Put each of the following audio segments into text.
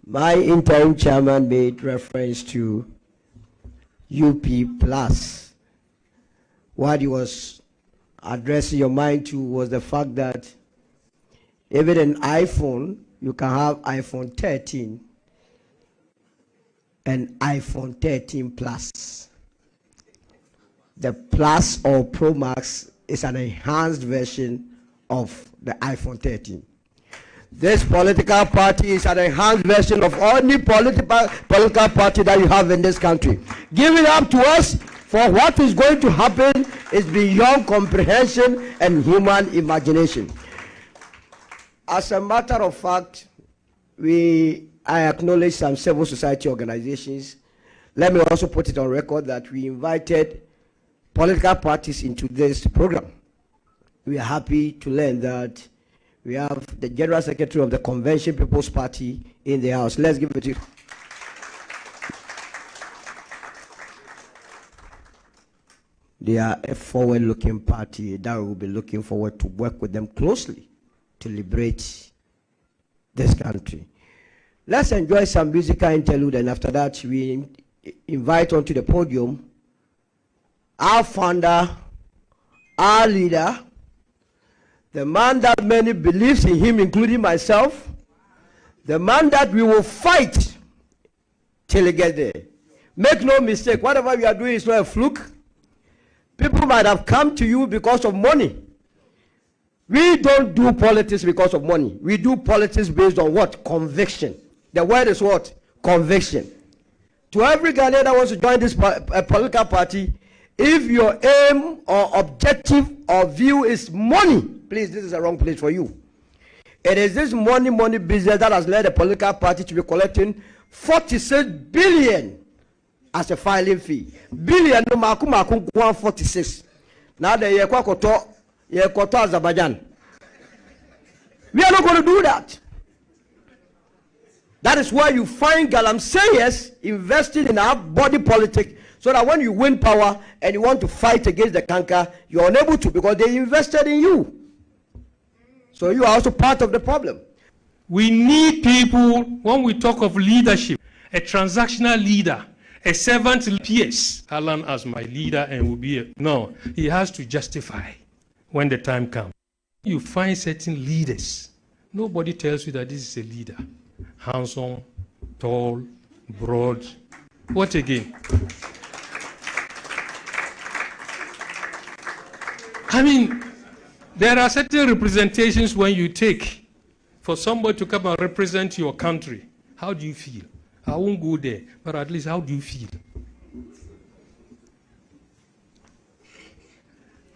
My interim chairman made reference to UP Plus. What he was addressing your mind to was the fact that even an iPhone, you can have iPhone 13 and iPhone 13 Plus. The Plus or Pro Max is an enhanced version of the iPhone 13. This political party is an enhanced version of any political party that you have in this country. Give it up to us, for what is going to happen is beyond comprehension and human imagination. As a matter of fact, I acknowledge some civil society organizations. Let me also put it on record that we invited political parties into this program. We are happy to learn that we have the General Secretary of the Convention People's Party in the house. Let's give it to you. They are a forward-looking party that will be looking forward to work with them closely to liberate this country. Let's enjoy some musical interlude, and after that we invite onto the podium our founder, our leader, the man that many believes in him, including myself, the man that we will fight till he gets there. Make no mistake, whatever we are doing is not a fluke. People might have come to you because of money. We don't do politics because of money. We do politics based on what? Conviction. The word is what? Conviction. To every Ghanaian that wants to join this political party, if your aim or objective or view is money, please, this is the wrong place for you. It is this money business that has led the political party to be collecting 46 billion as a filing fee. Billion no maku 146. Now the yekoto Azerbaijan. We are not going to do that. That is why you find galamseyers investing in our body politic, so that when you win power and you want to fight against the canker, you're unable to because they invested in you. So you are also part of the problem. We need people, when we talk of leadership, a transactional leader, a servant to peers. Alan as my leader and will be no, he has to justify when the time comes. You find certain leaders, nobody tells you that this is a leader. Handsome, tall, broad. What again? I mean, there are certain representations when you take for somebody to come and represent your country. How do you feel? I won't go there, but at least how do you feel?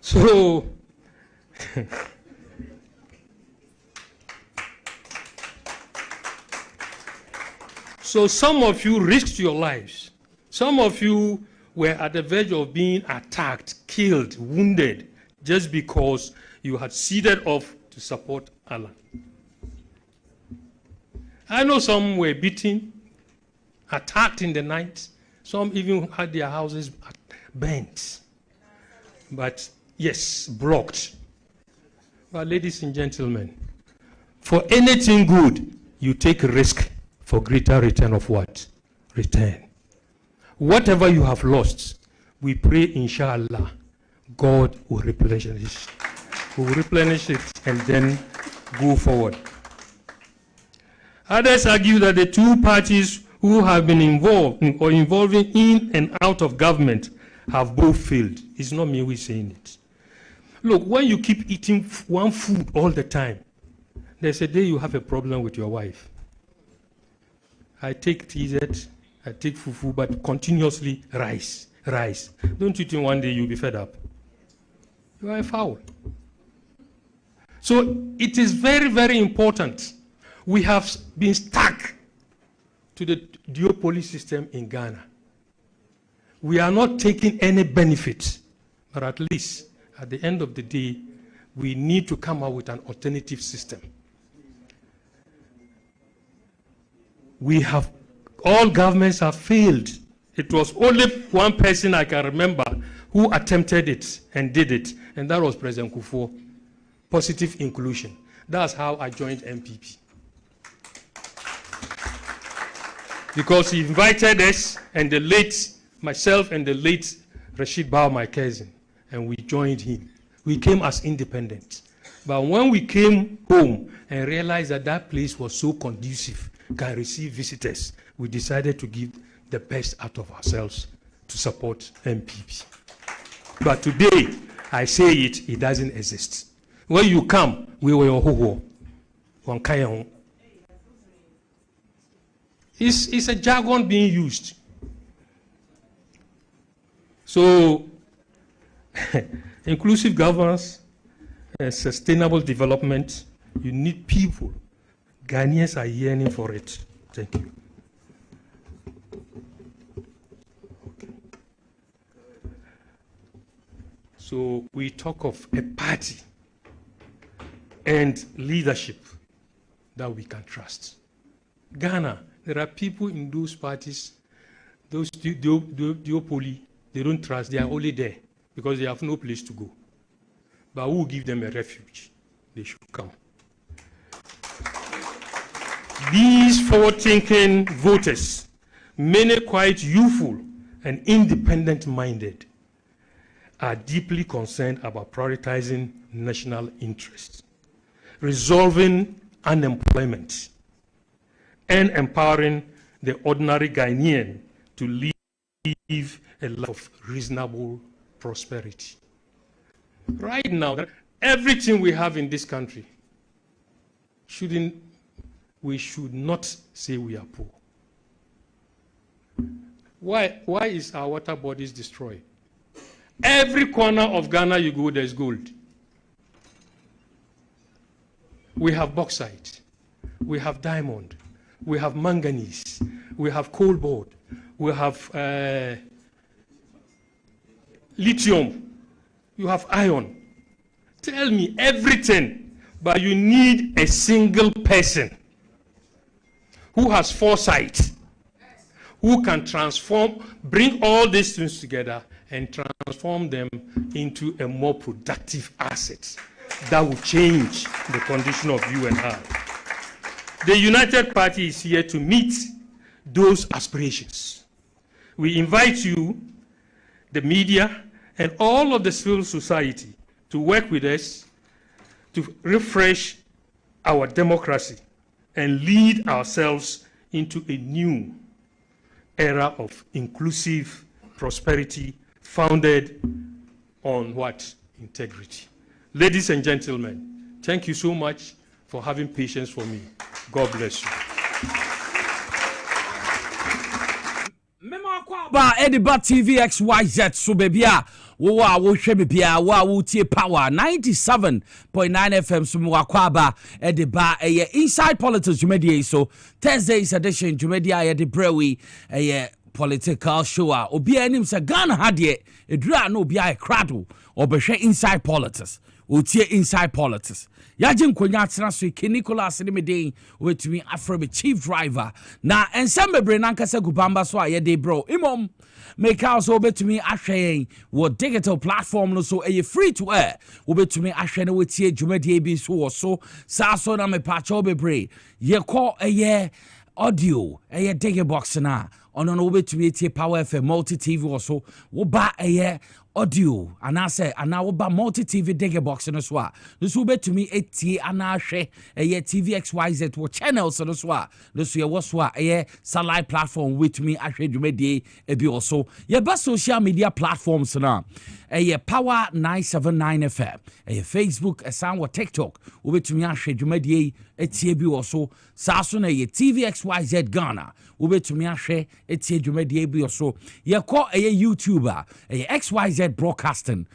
So, so some of you risked your lives. Some of you were at the verge of being attacked, killed, wounded, just because you had ceded off to support Allah. I know some were beaten, attacked in the night. Some even had their houses burnt. But yes, blocked. But ladies and gentlemen, for anything good, you take a risk for greater return of what? Return. Whatever you have lost, we pray, inshallah, God will replenish it. Will replenish it and then go forward. Others argue that the two parties who have been involved in, or involving in and out of government have both failed. It's not me who is saying it. Look, when you keep eating one food all the time, There's a day you have a problem with your wife. I take TZ, I take fufu, but continuously rice. Don't you think one day you'll be fed up? You are a foul. So it is very, very important. We have been stuck to the duopoly system in Ghana. We are not taking any benefit, but at least at the end of the day, we need to come up with an alternative system. All governments have failed. It was only one person I can remember who attempted it and did it, and that was President Kufuor. Positive inclusion. That's how I joined MPP. Because he invited us, and myself and the late Rashid Bao, my cousin, and we joined him. We came as independent. But when we came home and realized that that place was so conducive, can receive visitors, we decided to give the best out of ourselves to support MPP. But today, I say it doesn't exist. When you come, we were your It's a jargon being used. So, inclusive governance, sustainable development, you need people. Ghanaians are yearning for it. Thank you. Okay. So we talk of a party and leadership that we can trust. Ghana, there are people in those parties, those duopoly, they don't trust, they are only there because they have no place to go. But who will give them a refuge? They should come. These forward-thinking voters, many quite youthful and independent-minded, are deeply concerned about prioritizing national interests, resolving unemployment, and empowering the ordinary Ghanaian to live a life of reasonable prosperity. Right now, everything we have in this country, we should not say we are poor. Why is our water bodies destroyed? Every corner of Ghana you go, there's gold. We have bauxite, we have diamond, we have manganese, we have cobalt, we have lithium, you have iron. Tell me everything, but you need a single person who has foresight, who can bring all these things together and transform them into a more productive asset that will change the condition of you and I. The United Party is here to meet those aspirations. We invite you, the media, and all of the civil society to work with us to refresh our democracy and lead ourselves into a new era of inclusive prosperity founded on what? Integrity. Ladies and gentlemen, thank you so much for having patience for me. God bless you. Ba Ediba TV XYZ so baby wo hwe bibia wo tie power 97.9 FM so wakwaba Ediba inside politics jumedie so Thursday's edition jumedie de brewi political show obi anim se Ghana hade edura na obi krado obehwe inside politics otie inside politics Yajin konya atena so ke Nicholas ne meden wetumi afrebe chief driver na ensemble nankasa gubamba so ayede bro imom make house obetumi ahwen wo digital platform no so free to air obetumi ahwen wetie dwumade bi so wo so sa so na me pacha obebre ye call audio digi box na ono no obetumi tie Power FM multi TV wo so wo ba audio anase anawoba multi TV digger box no so a no so betumi etie anahwe eye TVXYZ wo channels no so a no so ye wo so a eye satellite platform with me ahwe dwumedie ebi also ye ba social media platforms na eye Power 979 FM eye Facebook esan wo TikTok wo betumi ahwe dwumedie etie bi also saa so na ye TVXYZ Ghana wo betumi ahwe etie dwumedie bi also ye ko eye YouTuber eye XYZ Broadcasting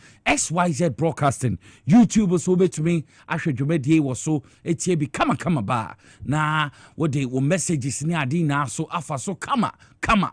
YouTube so betumi ahwe dwumedie wo so etie bi kama ba na wo de wo messages ni ade na so afa so kama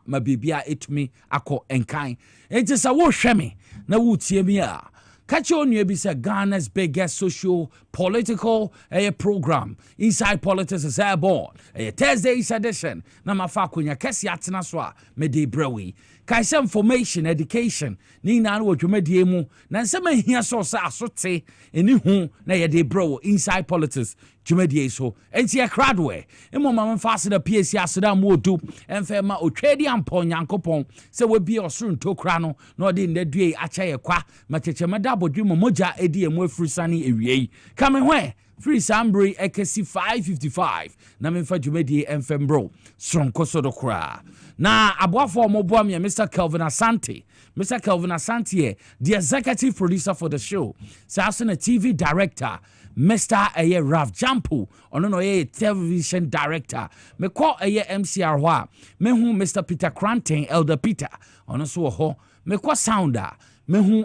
ma bibia etumi akọ enkan enti sa wo hwe me na wo tie mi a catch on you be Ghana's biggest social political program Inside Politics is airborne Thursday's edition na mafa kunya kesi atena so a me de brewi kaisa information education ni na wo dwumadie mu na nsema hia so sa asote eni hu na ye de bro Inside Politics dwumadie so enti e cradwe emo mama fase da PSC aseda mu odu emfa ma otwedi ampon yankopon se we bi osoro ntokra no na odi ndadue acha ye kwa machechemada bodwi momoja edi emu afurusani ewie kame hwe Free Sambri ekesi 555 na memfa dwumadie emfem bro sonko sodokra na aboafo moboa me Mr. Kelvin Asante the executive producer for the show Sasana TV director Mr. Ralph Jampu ono no television director me call MCR ho me hu Mr. Peter Cranton Elder Peter ono so ho me call sounder me hu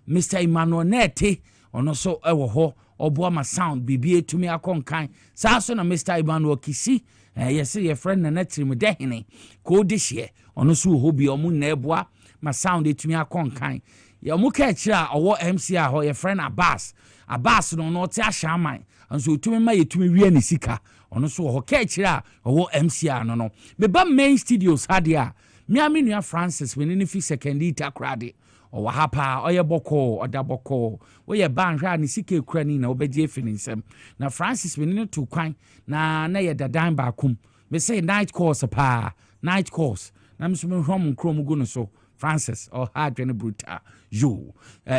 Mr. Emmanuel Nete ono so ewo ho Obuama sound bibie tumi akonkan saso na Mr. Emmanuel Kisi yesi ye friend na natrim dehene ko dehye ono so hobi omu na eboa ma sound etumi akonkan ye omu ka kira owo MCA ho ye friend Abbas no no te ahyaman anso tumi ma yetumi wie ne sika ono so ho ka kira owo MCA no beba main studios hadia mi aminu Francis we ni fi second itakrade o wahapa oye boko odaboko we banhwa ne sike kura ni na obeje fininsem na Francis we ni to kwan na ye dadan ba kum me say night course na msume hom krom gu no so Francis o ha dwene bruta yo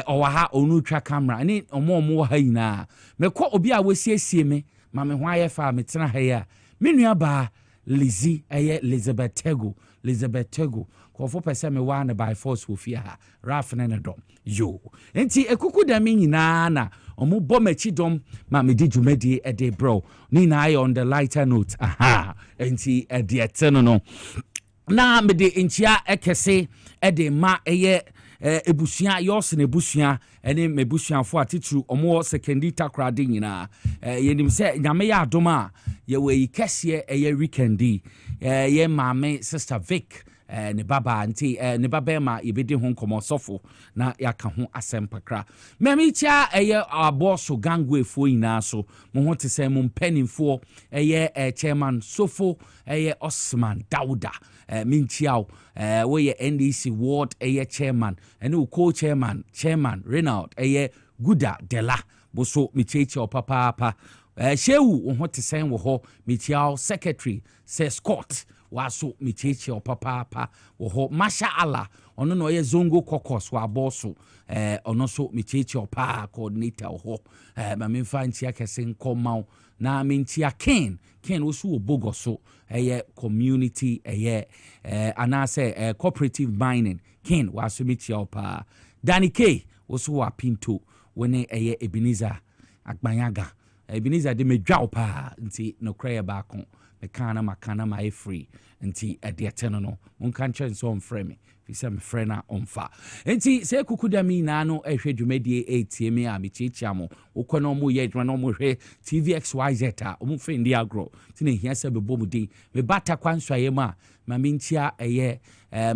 o waha onu twa camera ni omo ha yina me ko obi a wasiesie me ma me ho aye fa me tena ha ya me nua ba Lizzie Elizabeth Tego kofo pese me wa na by force wo fia ha Raf na dom yo enti ekuku da me nyina na omo bo machi dom ma me di dwumadi e de bro ni na aye on the lighter note enti e de eteno no na me de enchia ekese e de ma ebusua yos na ebusua ene mebusuafo atitru omo secondary takrade nyina yenim se nyame ya adoma ye we kese weekendi ye mame sister Vic ne baba anti ne baba ma yebedi ho nkomo sofo na yaka ho asempakra memicha aboso gangwefo nyina so mo ho tese mo mpanimfo chairman sofo Osman Dauda minchiao we NDC ward chairman and co-chairman Renaud Guda Dela boso micheche papa shewu ho tese wo ho michiao secretary se Scott waso micheche papa wo ho Masha Allah ono no ye zongo kokos wa boso ono so micheche pa coordinator ho ma memfa ntia kese nkomau na mintia Ken wosu obogoso community anase cooperative mining Ken waso mitia pa Danny K wosu wa Pinto wone Ebenezer Agbanyaga Ebenezer de medwa pa nti no kraya ba kon mekana makana my free nti edieteno no monka nchen so mfreme fi se mfrena omfa nti se kukuda mi na no ehwe dwumadie etiem a mechichiamo ukono mu ye dwuma no mu hwe TVXYZ a omu fendi agro tine hia se bebo mu din me bata kwanswaye ma mintia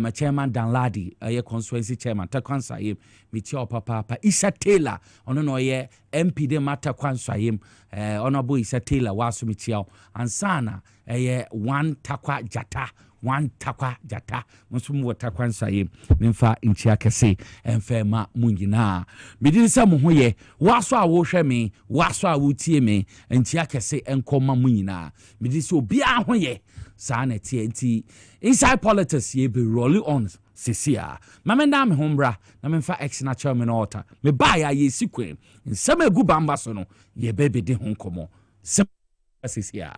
ma chairman Danladi constituency chairman takwansaye mitia papa Isa Taylor ono no ye MP de mata kwanswaye honorable Isa Taylor waso mitia ansana one takwa jata musumu watakwansaye memfa nchia kese emfema mungina midinisa mo hoye waso a wo hwe me waso a wo tie me nchia kese enkoma munyina midinisa obi a hoye sa na tie nti Inside Politics ye be rolling on sesia mamenda me hombra na memfa ex na chairman altar me ba ya ye sikwen nsem egu bamba so no ye bebe de ho nkomo sesia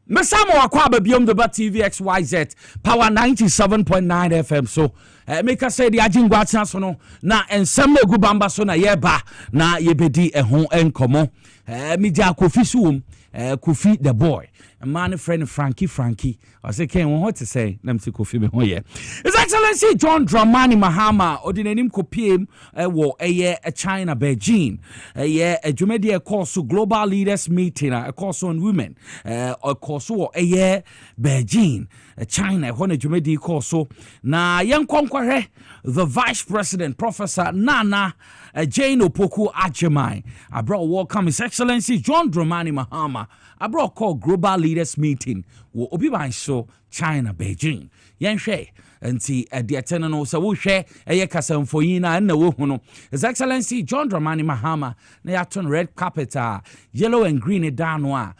Mesamo akwaba biom the TV XYZ Power 97.9 FM so make us say the ajingwa chance no na ensem egu bamba so na yeba na yebedi ehon enkomo media Kofi suum Kofi the boy man friend Frankie I say ken what to say na mti Kofi me ho ye His Excellency John Dramani Mahama odinanim kopiem wo China Beijing adwumadi course global leaders meeting a course on women a course wo Beijing China when adwumadi course na yankonkwahe the vice president Professor Nana Jane Opoku Ajimai abro welcome His Excellency John Dramani Mahama abro call global leaders meeting wo obi ban so China Beijing yenhwe nti edietene no so wo hwe kasamfoyina na wo hu no His Excellency John Dramani Mahama na yaton red carpet yellow and green down a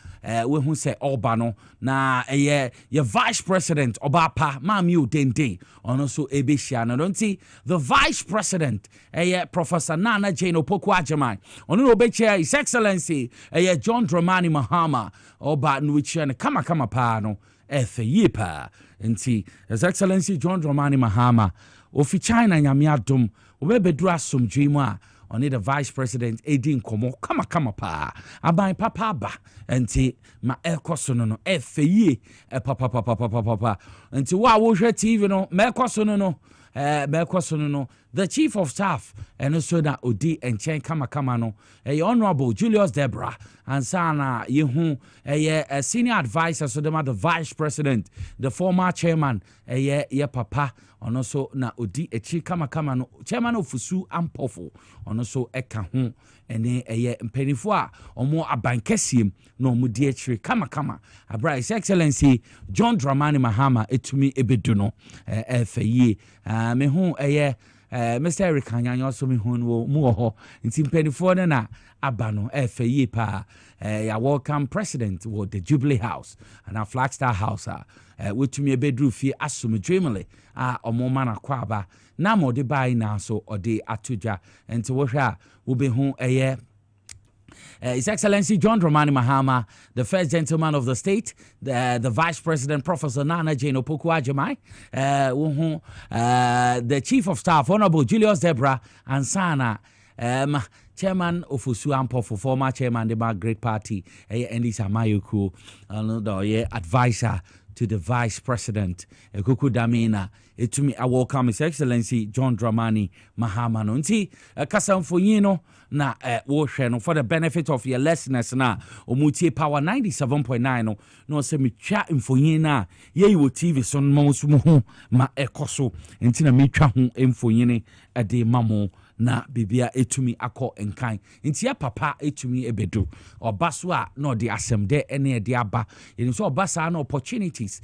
we hu say oba no na ye vice president Obapa mami odende ono so ebehia no nti the vice president Professor Nana Jane Opoku Ajimai ono no obechia His Excellency John Dramani Mahama oba no wichia ne kama pa no yepa nti His Excellency John Dramani Mahama ofi China nyame adom obebedu asomdwe mu a on the vice president edin komo kama pa aban papa ba nti ma ekoso no efeye papa nti wa wo hwe TV no ma ekoso no the chief of staff and also that odi enchen kama no honorable Julius Debra and sana yehu a senior advisor so the vice president the former chairman ye papa and also na odi echi kama no chairman of Fusu Ampofo and also eka ho ene mpenifo a omo abankesiem no omudi echi kama abra His Excellency John Dramani Mahama etumi ebedu no efeye me hu Mr. Eric Anyanyo also me hu wo mu ho nti mpenifo na abano efeye pa ya welcome president wo the Jubilee House and a Flagstaff House wetumi ebedru fi asomdwemele omoma na kwaba na mode bai na so ode atuja nti wo hwa wo be hu His Excellency John Dramani Mahama, the first gentleman of the state, the vice president, Professor Nana Jane Opoku Ajimai, the chief of staff, Honorable Julius Debra, and Sana, chairman of Fusu Ampofo, former chairman of the Great Party, Endisa Mayuku, advisor to the vice president, Kuku Damina. To me, I welcome His Excellency John Dramani Mahama. Nti kasamfoyino na wo no for the benefit of your listeners na omutie Power 97.9 no se me twa mfoyina ye wo TV so mo ma ekoso nti na me twa ho mfoyini ade mamo na bibia etumi akọ enkan nti ya papa etumi ebedu obaso a no de asemde ene de aba yin so obasa na opportunities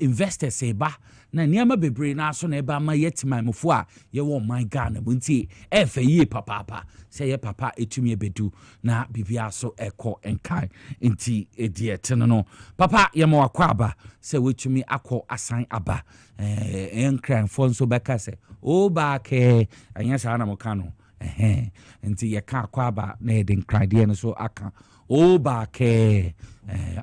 investors eba na niama bebre na so na eba ma yetimamfo a ye wo my Ghana nti efe yi papa say ye papa etumi ebedu na bibia so ekọ enkan nti edietene no papa ye ma wakọ aba say wetumi akọ asan aba enkran fo so beka say o ba ke anya sa na mo kano nti ye ka akọ aba na eden krade no so aka o ba ke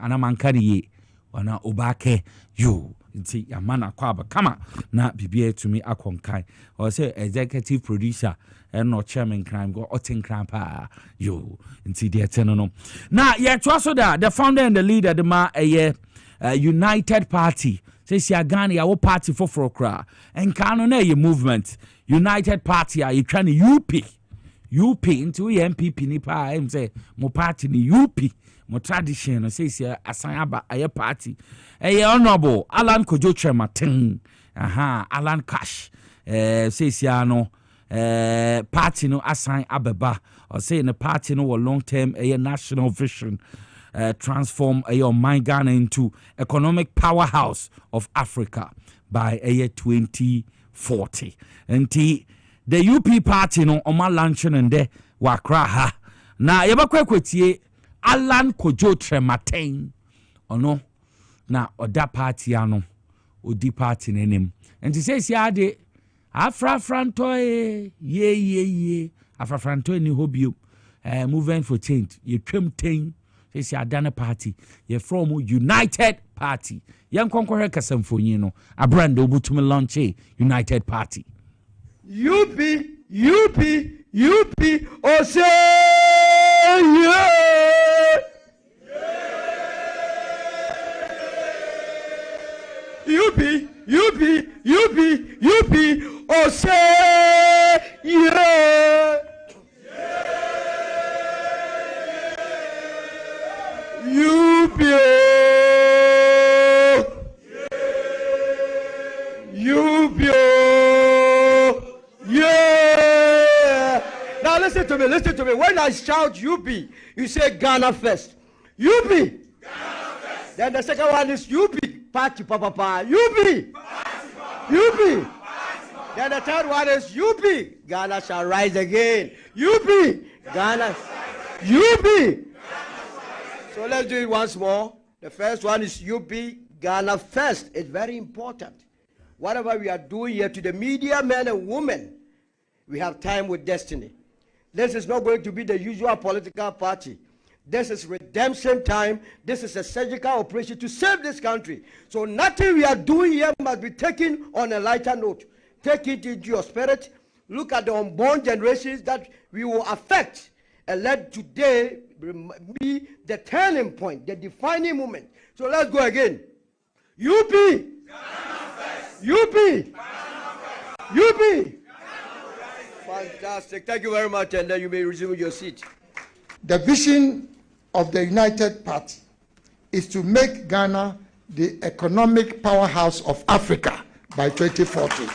ana mankani wana o ba ke you nti yamana kwaba kama na bibia etumi akonkai o say executive producer no chairman crime go otin crime pa yo nti de eteno no na ye twaso da the founder and the leader the ma United Party say si agani ya wo party for kra enka no na ye movement United Party a ye twa ne UP into MPP ni pa em say mo party ni UP mo tradition no say asan aba aye party honorable Alan Kojo Chematin Alan Cash says no party no assign abeba or say the party no long term a national vision transform your mind Ghana into economic powerhouse of Africa by a year 2040. And the UP party no oma launching and there wakra ha na yebakwa kwetie Alan Kojo Trematin ono na oda party ano odi party nenem and he says ya de afrafranto ye afrafranto ni hobio movement for change ye twem ten says ya dana party ye from United Party yan konkore kasamfonyi no abrande obutumi launch United Party UP oh say yeah. UP oh say yeah. UP yeah. Now listen to me. When I shout UP, you say Ghana first. UP. Ghana first. Then the second one is UP. Party papa. UP. UP. Then the third one is UP. Ghana shall rise again. UP. Ghana. UP. So let's do it once more. The first one is UP. Ghana first. It's very important. Whatever we are doing here to the media men and women, we have time with destiny. This is not going to be the usual political party. This is redemption time. This is a surgical operation to save this country. So nothing we are doing here must be taken on a lighter note. Take it into your spirit. Look at the unborn generations that we will affect and let today be the turning point, the defining moment. So let's go again. UP. UP. UP. Fantastic. Thank you very much, and then you may resume your seat. The vision of the United Party is to make Ghana the economic powerhouse of Africa by 2040.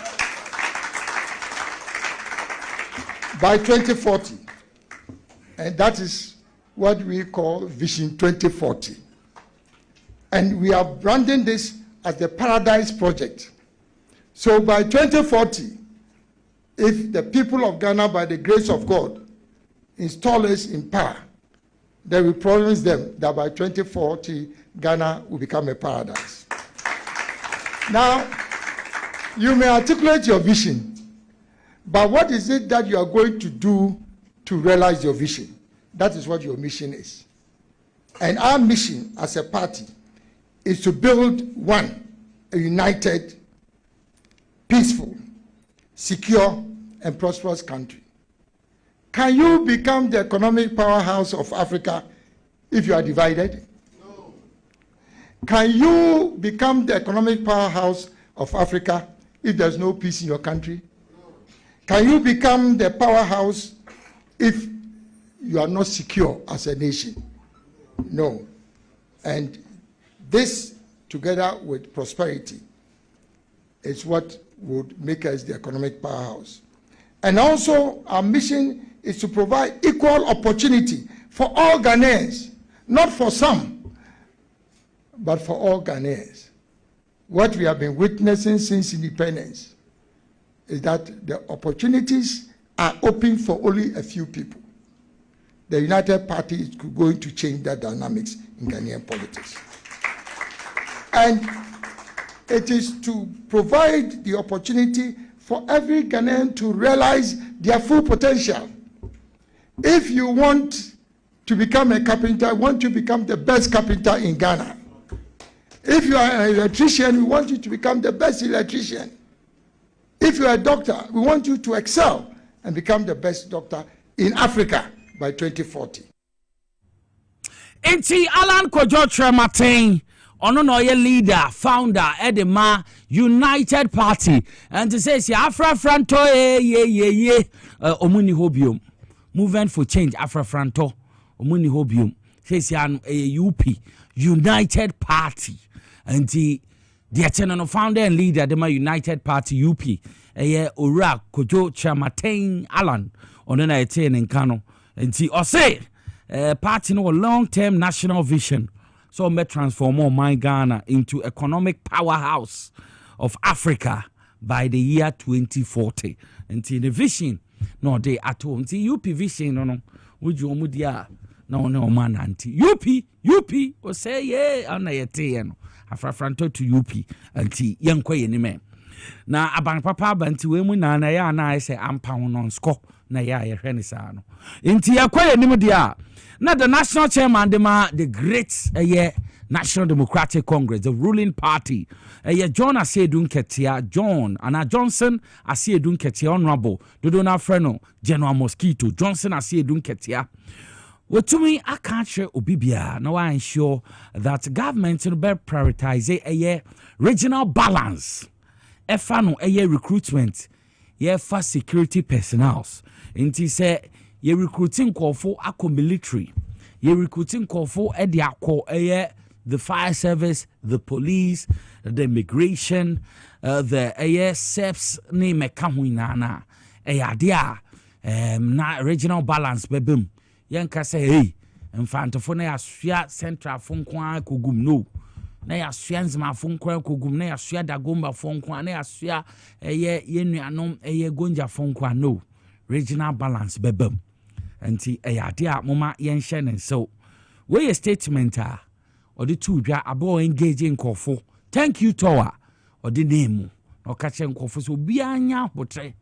By 2040. And that is what we call Vision 2040. And we are branding this as the Paradise Project. So by 2040, if the people of Ghana, by the grace of God, install us in power, then we promise them that by 2040, Ghana will become a paradise. Now, you may articulate your vision, but what is it that you are going to do to realize your vision? That is what your mission is. And our mission as a party is to build a united, peaceful, secure, and prosperous country. Can you become the economic powerhouse of Africa if you are divided? No. Can you become the economic powerhouse of Africa if there's no peace in your country? No. Can you become the powerhouse if you are not secure as a nation? No. And this, together with prosperity, is what would make us the economic powerhouse. And also, our mission is to provide equal opportunity for all Ghanaians, not for some, but for all Ghanaians. What we have been witnessing since independence is that the opportunities are open for only a few people. The United Party is going to change that dynamics in Ghanaian politics. And it is to provide the opportunity for every Ghanaian to realize their full potential. If you want to become a carpenter, want to become the best carpenter in Ghana. If you are an electrician, we want you to become the best electrician. If you are a doctor, we want you to excel and become the best doctor in Africa by 2040. Enti Alan Kojo Trematin, ono no ye leader, founder, Edema United Party, and to say si Afrafranto omuni hobium. Movement for Change Afrafranto omuni hobium. Say si UP United Party. And the Eternal founder and leader Dema United Party UP Ora Kojo Chamatain Alan on na ete in Kano nti o say party no long-term national vision so may transform my Ghana into economic powerhouse of Africa by the year 2040 nti the vision no dey at home nti UP vision no woju omudia na one o man anti UP o say yeah ana yete no afrafranto to UP anti yenkwa yenime na aban papa banti we mu na ya na say ampa ho non score na ya hwe ni sa no nti yakwa yenim dia na the national chairman the great National Democratic Congress, the ruling party John Asiedun Ketia Johnson Asiedun Ketia Honorable Dodona Freno General Mosquito Johnson Asiedun Ketia. Well, to me, I can't share Obibia. Now I ensure that government will be prioritize a regional balance. Efano recruitment. For security personnel. Inti say ye recruiting call for ako military. Ye recruiting call for the fire service, the police, the immigration, the SEPs ni mekahuinana. Dia na regional balance bebum. Yanka say hey mfantofo na yasua central fonkwa kogum no na yasua nzima fonkwa kogum na yasua dagomba fonkwa na yasua yenuanom gonja fonkwa no regional balance bebam anti ade a moma yenhye ne so we statement a odi tudwa abo engage nkofo thank you tower odi name no ka che nkofo so bia anya hotre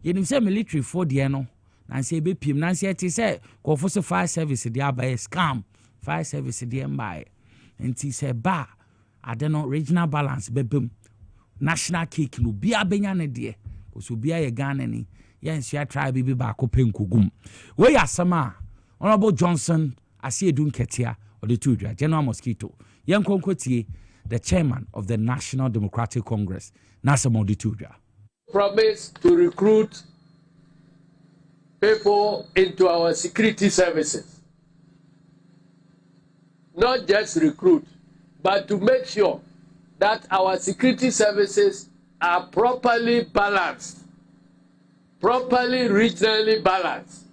yenim say military for de no Nancy be pim Nancy eti say go for fire service dey by scam fire service dey mbai enti say ba adeno regional balance bebem national cake no bia benya ne de so bia ye Ghana ni ye nsia tribe bi ba ko penkogum we asama Honorable Johnson Asiedun Ketia or the Tudra General Mosquito yen konkotie the chairman of the National Democratic Congress Nasamo the Tudra promise to recruit people into our security services. Not just recruit, but to make sure that our security services are properly balanced, properly regionally balanced.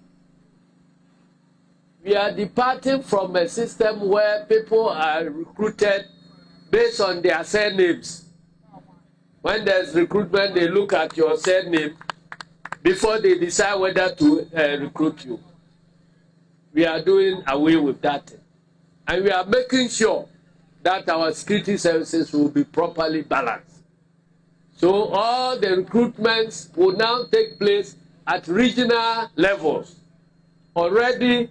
We are departing from a system where people are recruited based on their surnames. When there's recruitment, they look at your surname before they decide whether to recruit you. We are doing away with that. And we are making sure that our security services will be properly balanced. So all the recruitments will now take place at regional levels. Already,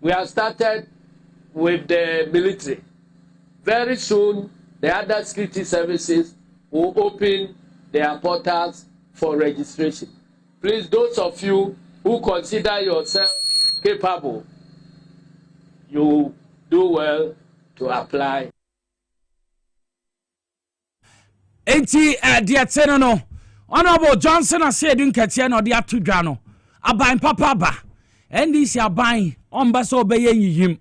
we have started with the military. Very soon, the other security services will open their portals for registration. Please, those of you who consider yourself capable, you do well to apply. Enti dear Tenano, Honorable Johnson Asiedun Ketia no dia tudwa aban papa ba NDC aban ombaso obeye yiyim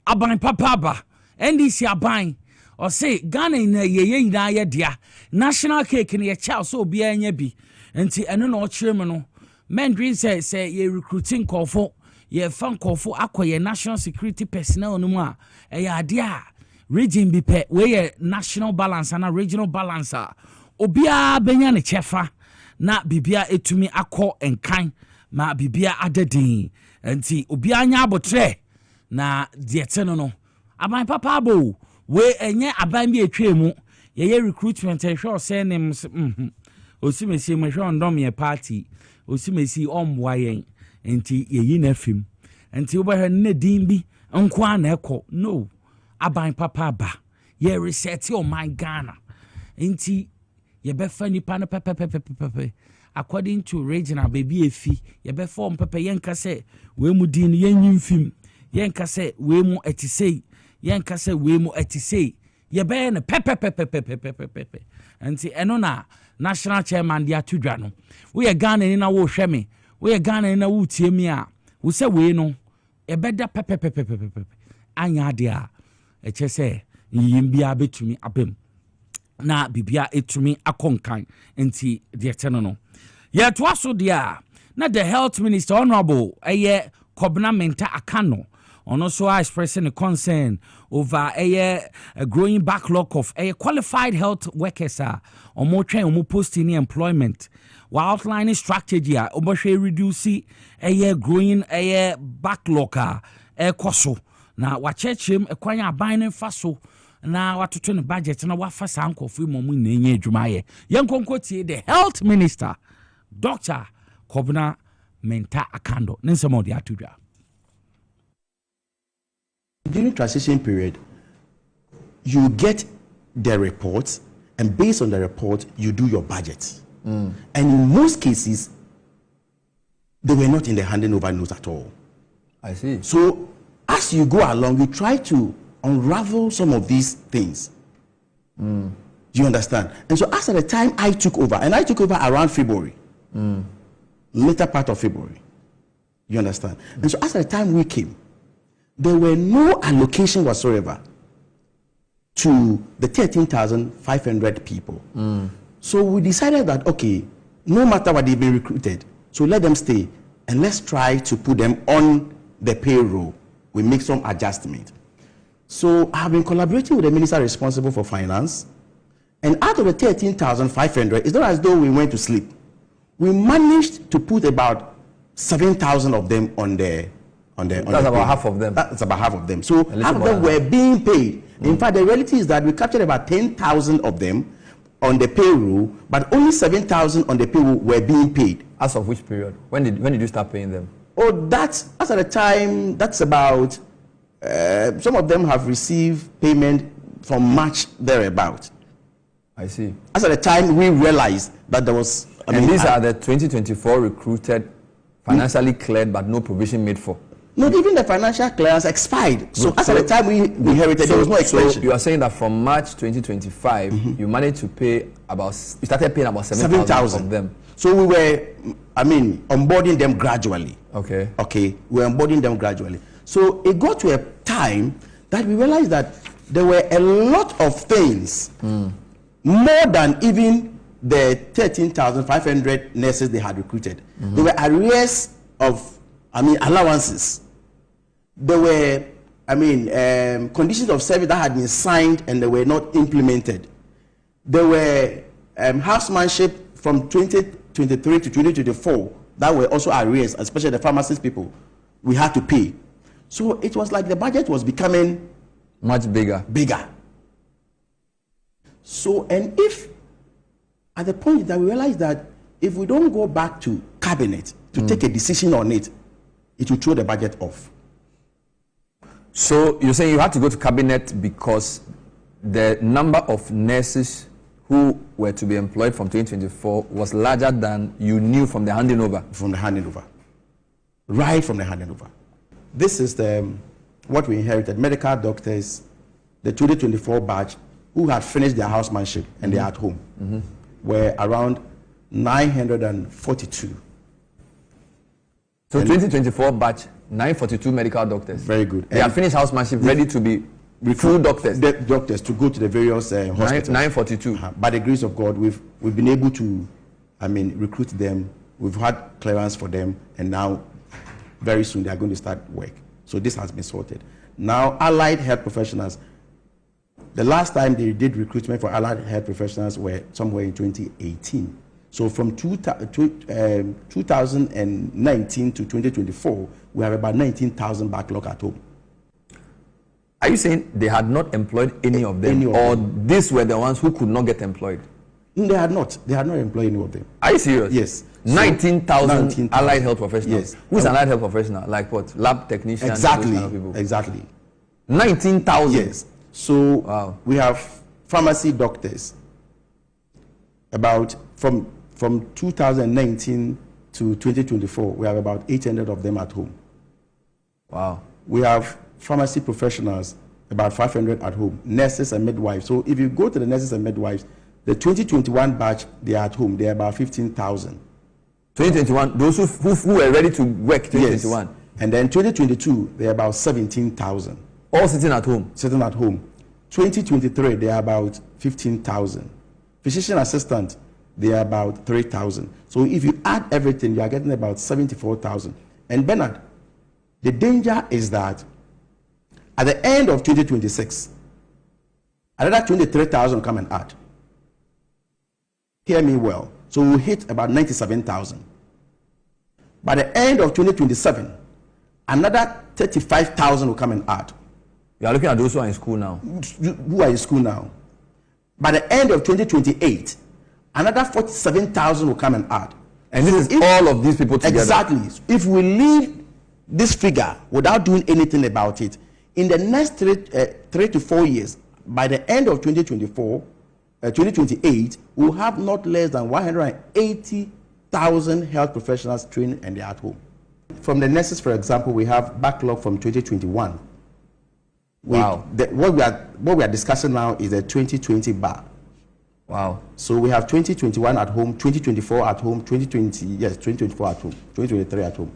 aban papa ba NDC aban o say Ghana na yeye nyina ye dia national cake ne ye cha so obi anya bi enti eno na o kyerem no mendrin say ye recruiting kofo ye fan kofo akoye national security personnel no mu a ade a region bi pe we national balance and regional balance obia benya ne chefa na bibia etumi akọ enkan ma bibia adedin enti obia anya abotre na dieteno no aban papa bo we enye aban bi etwemu ye recruitment ehwe osenem osimesi mehwe ndom ye party osimesi omwa yen enti yeyi na fim enti obahwe ne din bi nko ana ekọ no aban papa ba ye reset o my Ghana enti ye be fa nipa no pepe according to regional baby efi ye be form pepe yenka se we mu din yen film yenka se we mu etisei yenka se we mu etisei ye be ne pepe enti eno na national chairman dia tudwa no we Ghana ni na wo hwe me we Ghana ni na wo tie mi a wo se we no e be da pepe anya de a eche se yimbia betumi abem na bibia etumi akonkan enti de teno ye to aso dia na the health minister honorable Kobna Menta Akano ono so expressing a concern over a growing backlog of qualified health workers omo twen omo posting employment while outlining strategy omo reduce growing backlog koso na wachechem ekwanya aban faso na watoto ne budget na wafa sankofu momu na enye adwumaye yenkonkotie the health minister Dr. Kobna Menta Akando ninsemo de atudwa. During transition period, you get the reports, and based on the report, you do your budget. And in most cases, they were not in the handing over notes at all. I see. So as you go along, you try to unravel some of these things. Do you understand? And so as at the time I took over, and I took over around February, later part of February. You understand? And so as at the time we came, there were no allocation whatsoever to the 13,500 people. So we decided that, okay, no matter what they've been recruited, so let them stay and let's try to put them on the payroll. We make some adjustment. So I have been collaborating with the minister responsible for finance, and out of the 13,500, it's not as though we went to sleep. We managed to put about 7,000 of them on the That's about half of them. That's about half of them. So half of them were being paid. In fact, the reality is that we captured about 10,000 of them on the payroll, but only 7,000 on the payroll were being paid. As of which period? When did you start paying them? Oh, that's as at the time. That's about. Some of them have received payment from March thereabout. I see. As at the time, we realized that there was. These are the 2024 recruited, financially cleared, but no provision made for. Not even the financial clearance expired. So as at the time we inherited, there was no extension. So you are saying that from March 2025, you managed to pay you started paying about 7,000 of them. So we were, onboarding them gradually. Okay. Okay, we were onboarding them gradually. So it got to a time that we realized that there were a lot of things, more than even the 13,500 nurses they had recruited. There were arrears of, allowances. There were, conditions of service that had been signed and they were not implemented. There were housemanship from 2023 to 2024 that were also arrears, especially the pharmacist people. We had to pay. So it was like the budget was becoming much bigger. So, and if at the point that we realized that if we don't go back to cabinet to take a decision on it, it will throw the budget off. So you're saying you had to go to cabinet because the number of nurses who were to be employed from 2024 was larger than you knew from the handing over? From the handing over. Right from the handing over. This is what we inherited. Medical doctors, the 2024 batch, who had finished their housemanship and they are at home, were around 942. So 2024 batch, 942 medical doctors. Very good. They have finished housemanship, ready to be full doctors. The doctors to go to the various hospitals. 942. By the grace of God, we've been able to, recruit them. We've had clearance for them, and now, very soon, they are going to start work. So this has been sorted. Now, allied health professionals. The last time they did recruitment for allied health professionals were somewhere in 2018. So from 2019 to 2024, we have about 19,000 backlog at home. Are you saying they had not employed any of them, or these were the ones who could not get employed? No, they had not. They had not employed any of them. Are you serious? Yes. 19,000 allied health professionals. Yes. Who's an allied health professional? Like what? Lab technicians? Exactly. Kind of people? Exactly. 19,000. Yes. So we have pharmacy doctors. About from 2019 to 2024, we have about 800 of them at home. Wow. We have pharmacy professionals, about 500 at home, nurses and midwives. So if you go to the nurses and midwives, the 2021 batch, they are at home. They are about 15,000. 2021, those who were ready to work 2021. Yes. And then 2022, they are about 17,000. All sitting at home? Sitting at home. 2023, they are about 15,000. Physician assistant, they are about 3,000. So if you add everything, you are getting about 74,000. And Bernard, the danger is that at the end of 2026, another 23,000 come and add. Hear me well. So we'll hit about 97,000. By the end of 2027, another 35,000 will come and add. You are looking at those who are in school now. Who are in school now? By the end of 2028, another 47,000 will come and add. And this is all of these people together. Exactly. If we leave this figure without doing anything about it, in the next 3 to 4 years, by the end of 2028, we'll have not less than 180,000 health professionals trained and they're at home. From the nurses, for example, we have backlog from 2021. Wow. What we are discussing now is the 2020 bar. Wow. So we have 2021 at home, 2024 at home, 2024 at home, 2023 at home.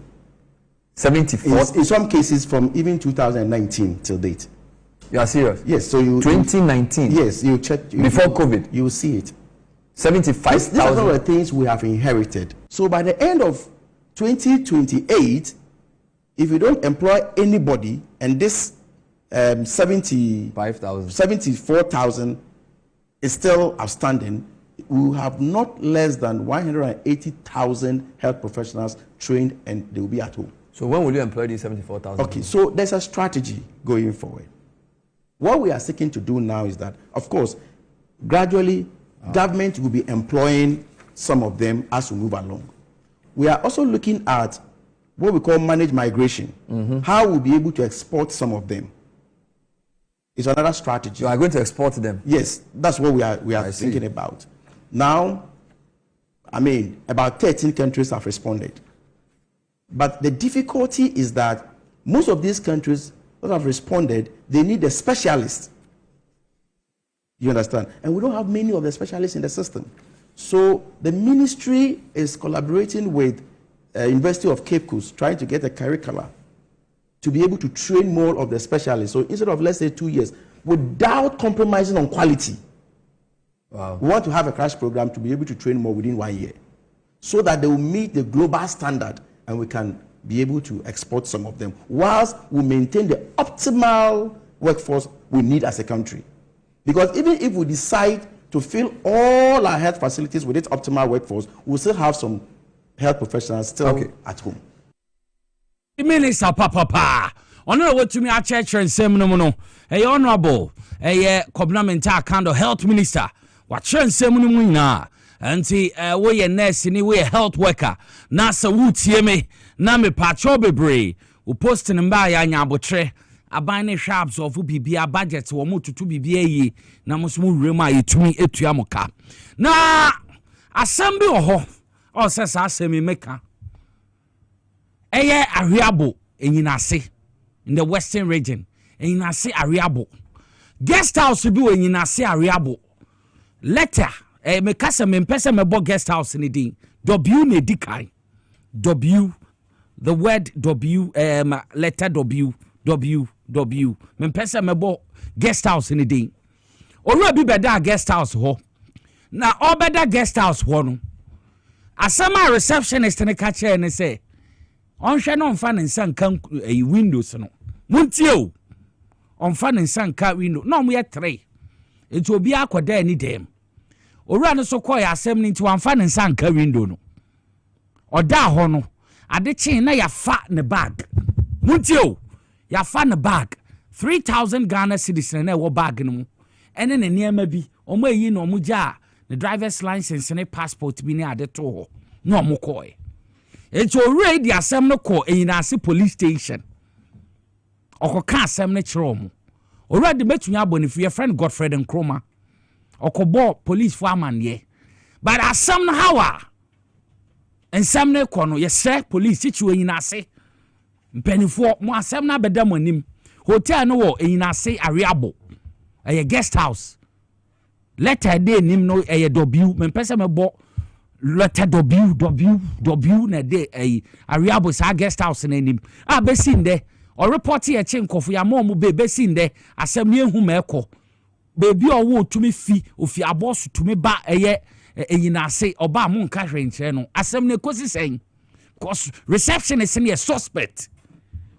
74. In some cases, from even 2019 till date. You are serious? Yes. So you 2019. Yes, you check before COVID. You will see it. 75,000. These are some of the things we have inherited. So by the end of 2028, if you don't employ anybody, and this 74,000 is still outstanding, we will have not less than 180,000 health professionals trained and they will be at home. So when will you employ these 74,000? Okay, so there's a strategy going forward. What we are seeking to do now is that, of course, gradually, government will be employing some of them as we move along. We are also looking at what we call managed migration. How we'll be able to export some of them. It's another strategy. You are going to export them? Yes, that's what we are thinking about. Now, I mean, about 13 countries have responded. But the difficulty is that most of these countries that have responded, they need a specialist. You understand? And we don't have many of the specialists in the system. So the ministry is collaborating with University of Cape Coast, trying to get a curricula to be able to train more of the specialists. So instead of, let's say, 2 years, without compromising on quality, we want to have a crash program to be able to train more within 1 year so that they will meet the global standard and we can be able to export some of them whilst we maintain the optimal workforce we need as a country. Because even if we decide to fill all our health facilities with its optimal workforce, we'll still have some health professionals still at home. Minister Papa, ono what to me a church and seminar no. Hey honorable, hey Kobnamenta Kando health minister. What church seminar mu na. Anti we a nurse ni we a health worker. Na sa wutie me na me pacho bebre. We post nba ya nyabotre. Aban ne sharps of bibia budget wo mo tutu bibia yi na mo so mo wure ma yetumi etua mo ka. Na asem bi ho. O se sa asem meka. Eye Ariabo enyinase in the western region. Enyinase Ariabo. Guest house bi we enyinase Ariabo. Letter me kasa me mpese me bo guest house ni din. W ne dikai. W the word W letter W me mpese me bo guest house ni din. Oru bi beda guest house ho. Na obeda guest house ho no. Asama receptionist ne ka kire ne say on hwe no mfa ne nsanka windows no muntie o on fa ne nsanka window no mo ye 3 enti obi akoda ani dem owura no so call ya asem ni nti wan fa ne nsanka window no oda ho no ade chin na ya fa ne bag muntie o ya fa ne bag 3,000 Ghana cedis na wo bag no mu ene ne niam bi omo yi no omo ja ne driver's license ne passport bi ne ade to ho no omo call It's already a sem no call in a police station. Oko ka sem no chrom. Already betunya aboni for your friend Godfred and Chroma. Oko bo police foreman ye. But as sem no hawa. And sem no kono ye say police situ in ase. Mpenifo mo asem na beda mo nim. Hotel no wo in ase Ariabo. A guest house. Letter day nim no a W. Mpese me bo letter W na de Ariabo sa guest house na nim besin de or report here chenkofo ya mom be besin de asem ye hu meko baby owo tumi fi ofi abosu tumi ba eye eyinase oba mo nka hwenkyere no asem ne kosi sen cause receptionist ne suspect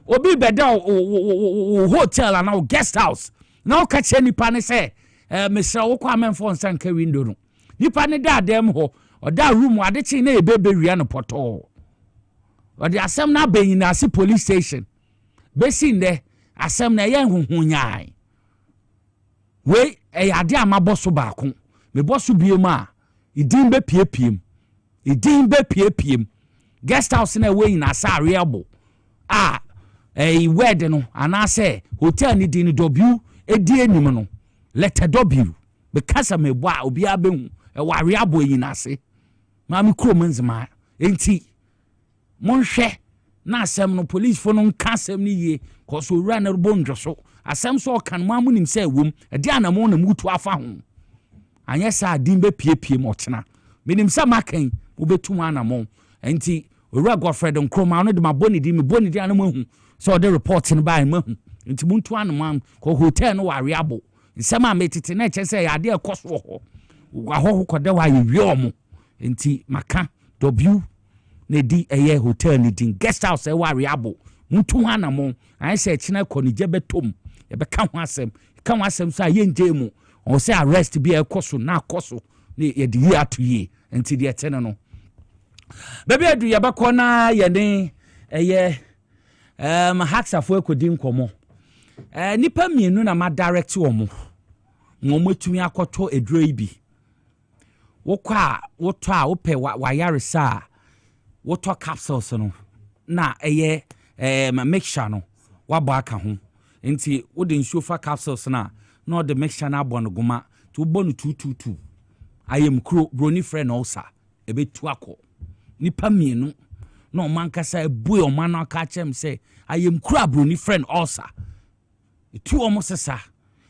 obi beda hotel and now guest house now catch any pane say Mr. Okwa menfo nsanka window no nipa ne da dem ho o da room ade chi na ebebe wia no poto o de asem na bayinase police station besin de asem na ye huhunyai we ade amaboso baako me boso biem a idin be piepiem guest house na we na sa reliable word no ana say hotel ni din W edi enim no letter W because me bo a obi abehu wa reliable yin ase ma me kromanzima enti monhwe na asem no police fo no nka asem ni ye cause owura na rebondwo so asem so kan mo amunim say wom edi anamo na mutu afa ho anya sa din be piepiem otena minim sa makan obetum anamo enti owura Godfred Nkrumah no de maboni di me boni di anamo hu so the reporting by mahu enti muntu anamo ko hotel no wa reliable nsem a metete na che say ade ekoso ho wa ho koda wa yewie omo enti maka W ne di eye hotel ni din guest house e wa reliable muntu anamo an say china konije betom e be ka ho asem so ayenje mu o say arrest bi ekoso na akoso ne ye di ato ye enti de etene no baby adu ye bakọ na ye ne eye haksafo ekodi nkomo nipa mienu na ma direct omo metumi akoto eduro ibi wokwa woto a ope wa yaresa woto capsules no na eye mixture no wabo aka ho enti wode nsuofa capsules na the mixture na abon goma to bonu 222 ayem kro broni friend also ebetu akọ nipa mienu na o man kasa ebu o man aka chem say ayem kro broni friend also etu o mo sesa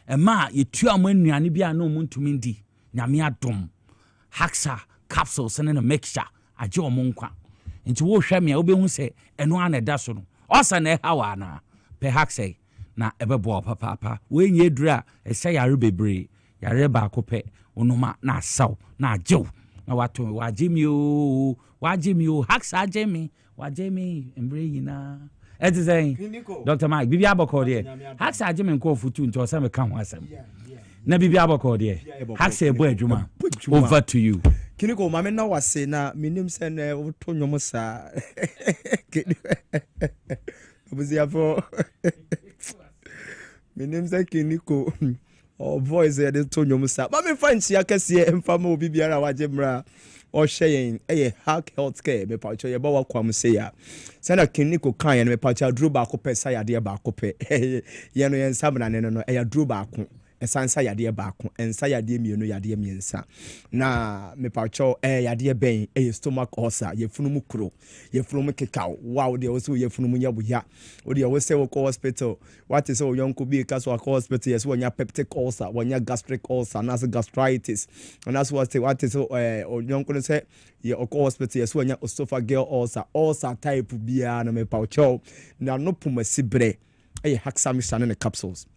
ema yetu am anuane bia na o ntumi ndi nyame adom haksa capsules na mixture aje o mo nkwa nti wo hwa me a obehu se eno ana da so no osa na hawa na pe haksei na ebebo papa we nye dura ehye yare bebre yare ba akopɛ onoma na asaw na ajew na wato wajemi o haksa ajemi wajemi embre yina etizen Dr. Mike bibi aboko de haksa ajemi nko futu nti o se me ka ho asem na bibi aboko de haksa ebo adwuma over to you Kiniko mame na wase na minim se na woto nwom sa obuziafo minim se Kiniko o voice ya de to nwom sa mame fanchi akase emfa ma obi biara waje mra o hyeyen hack healthcare me pa cho ye ba wakwam se ya se na Kiniko kan ye me pa cha duro ba ko pesa ya de ba ko pe ye no ye nsabna ne no ya duro ba ko esansa yade baako ensa yade mienu yade miensa na mepacho yade ben stomach ulcer yefunum kro yefunum kekao wow de wo yefunum nyabuya wo de wo se wo ko hospital what is so yonko bi ka so ko hospital yes wonya peptic ulcer wonya gastric ulcer na gastritis and that's what is so yonko no se ye ko hospital yes wonya esophageal ulcer type bia na mepacho na no pomasibre haksa misane ne capsules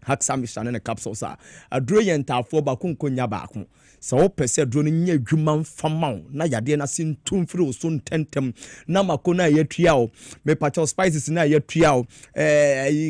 haksa misane ne capsules aduro yentafo ba konkonya ba ko so wo pese aduro no nya adwuma mfama na yade na sintum firi so ntentem na makona yatua o me pacho spices na yatua o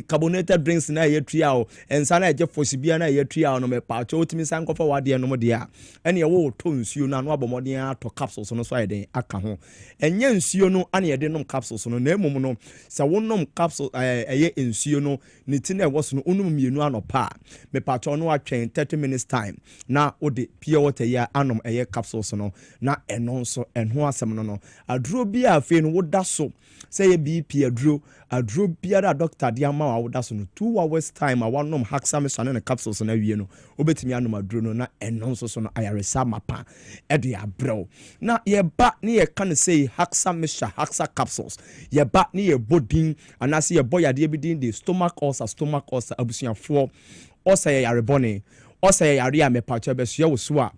carbonated drinks na yatua o ensa na eje fosibia na yatua o no me pacho otimi san kofa wade no de a ene ye wo to nsuo na no abomoden ato capsules no so ayeden aka ho enye nsuo no ane yede nom capsules no na emum no se wonom capsule eye nsuo no niti na ewo so no onum mienu anopa me pacho no atwen 30 minutes time na ode pure water ya anom eye capsules no na eno so enho asem no aduro bia afi no woda so say ye BP aduro bia doctor dia ma wa woda so no 2 hours time a wanom haksame sane na capsules na wie no obetimi anom aduro no na eno so no ayaresa mapa e de abrew na ye ba ne ye kan say haksame haksa capsules ye ba ne ye bodin anase ye boyade bi din de stomach ulcer abusuafo osa ye yarebone ɔsɛ yare a mepacho beso wo so a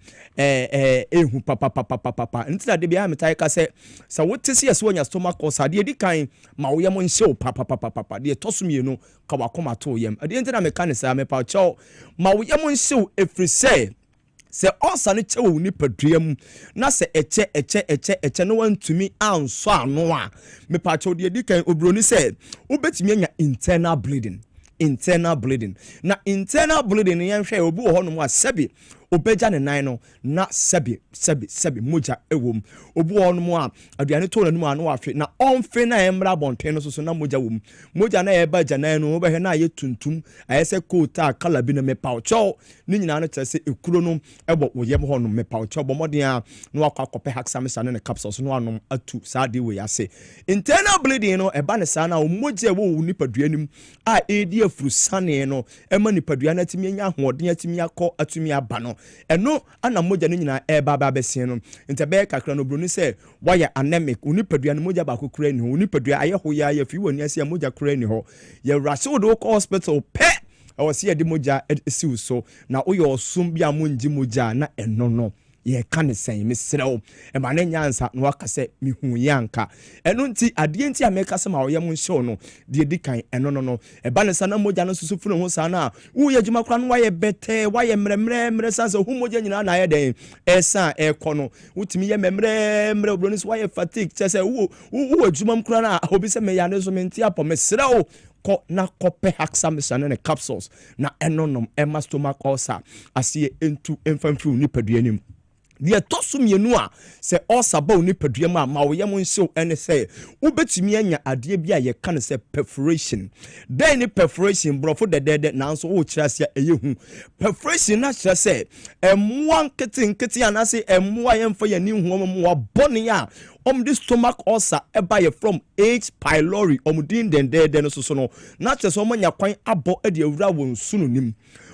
ehu papa ntina de bia metai ka sɛ sɛ wote se yɛsɛ wonya stomach ulcer de di kan ma wo yam nhyew papa de to so mienu ka wakoma to yam de ntina meka ne sa mepacho ma wo yam nhyew efiri sɛ ɔsa ne kyɛ wo nipadua mu na sɛ ɛkyɛ no wantumi anso ano a mepacho de di kan obroni sɛ wobetumi anya internal bleeding na internal bleeding yɛn hwɛ obi wɔ hɔ no mu a sɛbi obeja ne nan no na sɛbi moja ewom obi wɔ no mu a aduane to na num ano ahwe na ɔmfe na ɛmra bɔnten no so na moja wom moja na ɛba gyanan no wobɛhɛ na ayɛ tuntum ayɛ sɛ kota kala bi na mepawcho ne nyina no kyerɛ sɛ ekuro no ɛbɔ wo yɛm hɔ no mepawcho bɔ mɔden a na wakɔ akɔpɛ hexamine ne capsules no anom atu saa de we ase internal bleeding no ɛba ne saa na moja wo wo nipadua nim a edi afuru sane no ɛma nipadua na atimi anya hoɔden atimi akɔ atumi aba no eno ana moja no nyina eba besie no ntebe kakra no broni se why anemic unipadua no moja ba kokura ni ho unipadua aye ho ya fi woni ase moja kura ni ho ye rase wo do hospital pe awose ye de moja esiw so na wo ye osum bia monji moja na eno no ye ka ne sen mesrew e ma ne nyansa no aka se mihu yanka eno nti ade nti ameka se ma wo ye mo show no de dikan eno no e ba ne sana moja no susu funu ho sana wo ye djuma kra no waye bete waye mremre sanse hu moja nyina na ye den esa e kono wutimi ye mremre obro ni so waye fatigue se wo djuma kra na obi se me ya ne so menti apo mesrew ko na kope hexamine ne capsules na enonom ema stomach ulcer asie entu emfamfiu ni paduanim de tosum yenu a se ulcer ba oni paduam a ma wo yem nhyew ene se ubetumi anya ade bi a ye ka ne se perforation then ni perforation brofo de na nso wo kira se eyehu perforation na kira se emwa nkete anase emwa yemfa yani hu wa bone a the stomach ulcer eba ye from H pylori omudin den no so no na kire se omanya kwan abo e de awura won sunu nim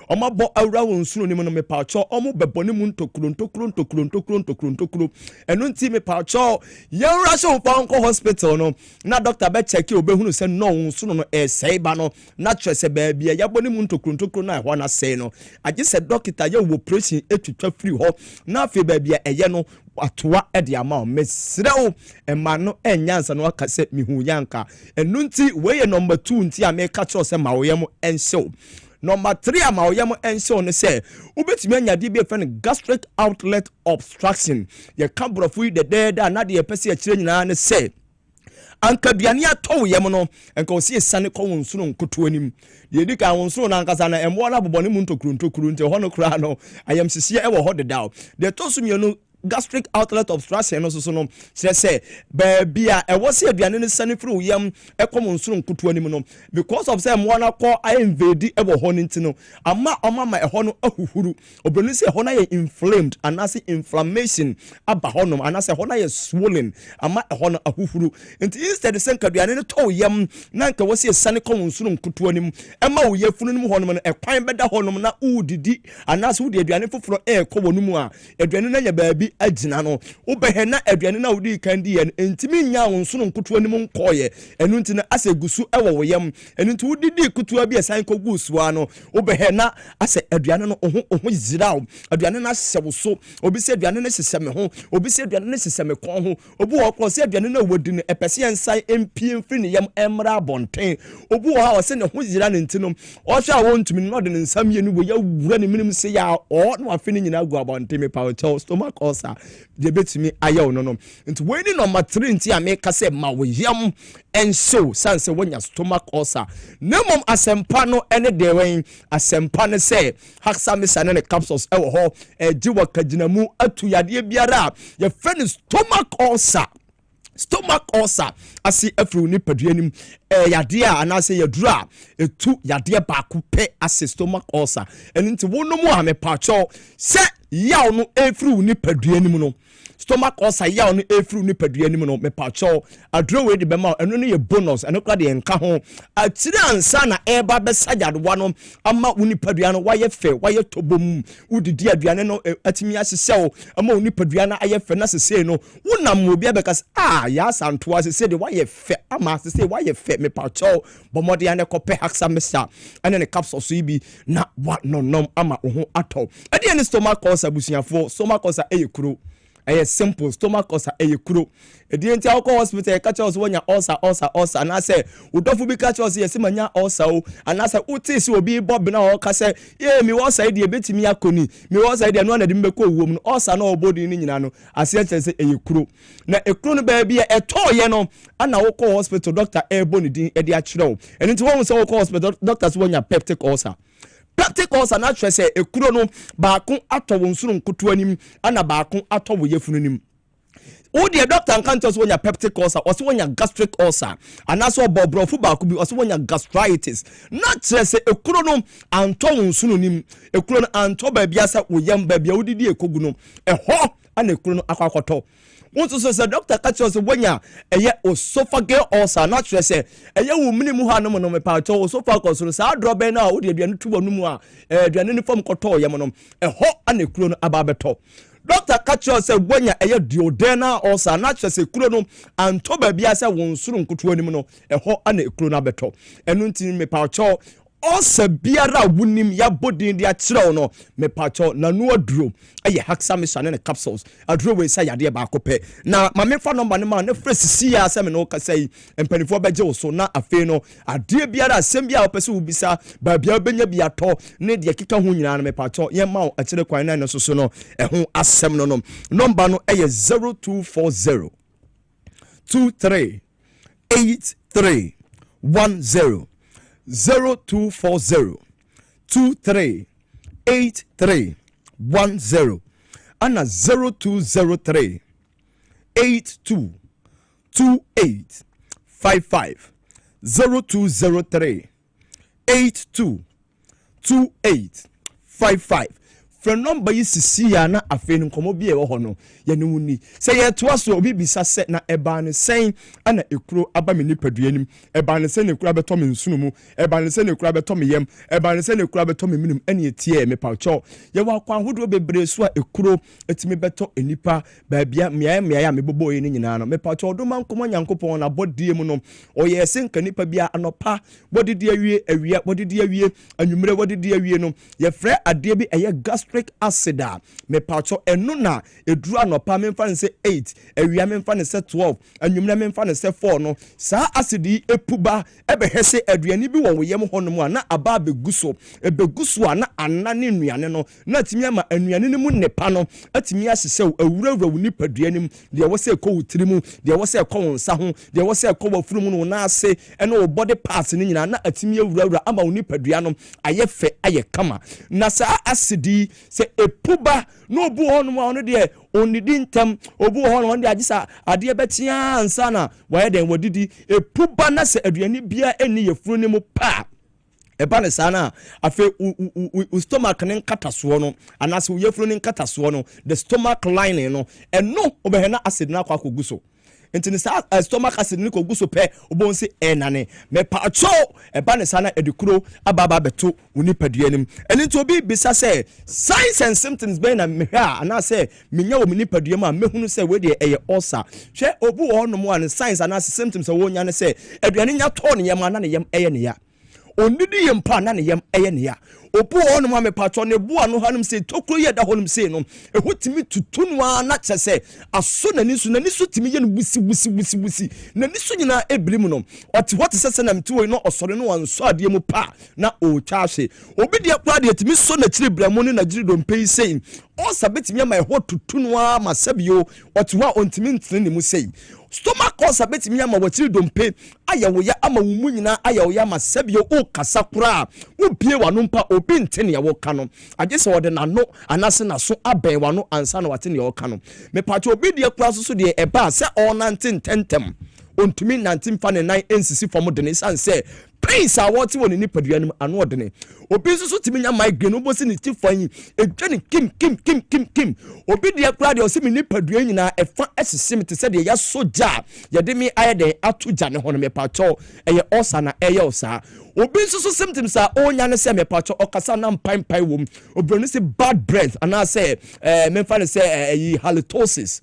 omabo awura won sunu nim no me pacho omo bebone mu ntokuro enu nti me pacho yewura so fanko hospital no na doctor be check e obehunu se no won sunu no e sei ba no na kire se ba bia yabone mu ntokuro na ho na sei no age se doctor ye wo operation etutwa free ho na afi ba bia eye no atoa ede ama mesrew ema no enyansa no aka se mihu yanka enu nti we ye number 2 nti ameka cho se mawoyem ensew number 3 amawoyem ensew ne se ubetimi anya de be friend gastric outlet obstruction ye kabrofu de na de pese a kire nyina ne se anka duane atɔw yem no enka osi esane kɔ wonsuno nkoto anim de di ka wonsuno na ankasa na embo na bobɔ ne mu ntokuro nti hɔ no kra no ayam sisi e wɔ hɔ de daw de tosumienu gastric outlet obstruction no so no say bia e wo se aduane ne sane firi yam e kom nsoro nkutu anim no because of say mo na ko I invade e wo ho nti no ama ma e ho no ahuhuru obroni se ho na ye inflamed anase inflammation aba ho no anase ho na ye swollen ama e ho no ahuhuru nti instead se nka aduane ne to yam na nka wo se sane kom nsoro nkutu anim e ma wo ye funu nim ho no e kwan beda ho no na udidi anase wo de aduane foforo e ko wonumu a aduane na ya baabi agina no ubehe na aduane na wudi kan di en entimi nya wonsono nkutu anim nkoye enu nti na ase gusu ewo woyam enu nti wudidi kutu bi esan ko gusu ano ubehe na ase aduane no oho ziraw aduane na sewso obi se aduane na seseme ho obi se aduane na seseme kon ho obi wo kro se aduane na wodi no epese ensan empie mfiri ne yam emra bonten obi wo ha o se ne ho zira ne nti no o hwa wo ntumi no de nsam ye no wo ya wura ne minim se ya o no afini nyina gu abonten me pa stomach ulcer de betimi ayaw no nti we ni number 3 nti ameka se ma wo yam enso sanse wonya stomach ulcer nemom asempa no ene de wen asempa ne se hexamine ne capsules e wo ho ejiwa kaginamu atu yade biara ye friend stomach ulcer asi afru ni paduanim yade a anase yadura etu yade ba ko pe asi stomach ulcer enti wonomu ame pacho se yaw no efru ni paduanim no stomach ulcer yaw no efru ni paduanim no me pacho adro we de bema eno no ye bonus eno kra de enka ho atire ansa na eba be sajadowa no ama woni padua no waye fe waye tobom udidi aduane no atimi asese ama woni padua na aye fe na sese no wonam obi abekas ya santo asese de waye fe ama asese waye fe hwɛ me pacho bomode ane kope haksa mesa ane ne capsules so bi na wa nonom ama wo ho atɔ ade ne stomach ulcer busuafo stomach ulcer kuro simple stomach ulcer kuro edi enti akɔ hospital catch us wonya ulcer na say udofo bi catch us yesi manya ulcer o ana say uti si obi bob na o ka say ye mi ulcer dey betimi akoni mi ulcer dey no na de mbekɔ owom no ulcer na obodi ni nyina no ase kyerɛ say kuro na ekuro no ba bi ɛtɔɔ no ana wo kɔ hospital doctor ebo ni din edi akyerɛw eni nti wo say wo kɔ hospital doctor so wonya peptic ulcer peptic ulcer na twɛ sɛ ekuro no baako atɔ wo nsuru nkoto anim ana baako atɔ wo yefunu nim wo de doctor nkanto so wonya peptic ulcer o so wonya gastric ulcer ana so bobrofo baako bi o so wonya gastritis na kyerɛ sɛ ekuro no antɔ wo nsuru nim ekuro no antɔ ba bia sɛ wo yam ba bia wo didi ekogu no ɛhɔ ana ekuro no akɔkɔtɔ wonso so doctor catch us wonya esophageal ulcer na kyerɛ sɛ wo minimu ha no mo no me pa to esophagus no saa drobe na wo de aduane tu wonu mu a aduane ni fam kɔtɔ yam no ɛhɔ ana ekuro no aba betɔ doctor catch us wonya duodenal ulcer na kyerɛ sɛ ekuro no antɔ ba bia sɛ won suru nkoto anim no ɛhɔ ana ekuro no abetɔ ɛno nti me pa to Osa biara wunim ya bodin dia kyerɛw no mepacho na no aduro hexamethasone ne capsules aduro we say yade ba akopɛ na ma me fa number ne ma ne fresi ya sɛ me no ka sɛ empanifo bɛgye wo so na afei no ade biara asɛm bia opɛ sɛ wo bisa ba bia benya bia tɔ ne de keka ho nyina no mepacho ye ma wo akyere kwan na no so no ɛho asɛm no number no 0240 23 83 10 0240 23 83 10 and 0203 82 28 55 0203 82 28 55 friend number yi sisi ya na afei nkomo bi ewo ho no ye ne wuni se ye to so obi bisa se na eba ne sen ana ekuro aba me nipadua nim eba ne sen ekuro abeto me nsunu mu eba ne sen ekuro abeto me yem eba ne sen ekuro abeto me minum ene etie me pawcho ye wa kwa hodo bebre so a ekuro etimi beto enipa ba bia mia ya me bobo ye ne nyina no me pawcho do man komo nyankopon na bodie mu no o ye sen ka nipa bia anopa bodidi awie awia bodidi awie anwumre bodidi awie no ye frɛ ade bi eye gastric acid me pacho eno na eduru anopa memfa ne se 8 awia memfa ne se 12 anwumna memfa ne se 4 no saa acid yi epuba ebehese aduane bi wo yem honom a na aba beguso ebeguso na anane nnuane no na timi ama anuane ne mu nepa no atimi asese awurawura wo nipaduanim de wo se ekɔ wutirimu de wo se ekɔ wonsa ho de wo se ekɔ wafurumu no na ase ene wo body parts ne nyina na atimi awurawura ama wo nipadua no aye fe aye kama na saa acid se epuba no bu hono ono de onidi ntem obu hono on de agisa ade betia ansa na waye den wadidi epuba na se aduane bia eni yefuru ne mu pa eba ne sana afi stomach ne nkataso no anase yefuru ne nkataso no the stomach lining no eno obehena acid na akwa koguso ntini sa stomach acid ni koguso pe obonse enane me pacho eba ne sana edikuro ababa beto unipadua nim eni nti obi bisa se signs and symptoms be na me ha ana se menya wo unipadua ma mehunu se we de eye ulcer hwe obu wo no mo an signs ana symptoms wo nya ne se aduane nya to ne yem ana ne yem eye ne ya onidi yem pa na ne yem eye ne ya opu ono ma me pacho ne bua no hanum se tokro ye da honum se no ehotimi tutunwa na kyese aso na nisu timi ye no busi na nisu nyina eblimu no oti what sese na mtiwo no osore no wanso ade mu pa na o chaase obi de akwa de timi so na kire bramu ne na giri do mpei sei o sabetimi ma eho tutunwa ma sabio oti wa ontimi ntene ne mu sei stomach ulcer betimi ama watiri dompe ayawo ya ama wumu nyina ayawo ya ma sabio o kasa kura wo bie wano mpa obi ntene ya wo kano agese wode nano anase na so aben wano ansa na wate ne ya wo kano me pacho obi de kura so de eba se all 1910 ontumi 1959 nsisi fom de ne san se prince a woti woni ni padua nim ano odene obi so timi nya migraine obosi ni tifan edwane kim obi de akura de osi mi ni padua nyina efa esisi mete se de ya soja ya de mi ayede atuja ne hono me pacho eye osa na eye osa obi so symptoms a onya ne se me pacho okasa na mpai wom obi no se bad breath and I say memfa ne se halitosis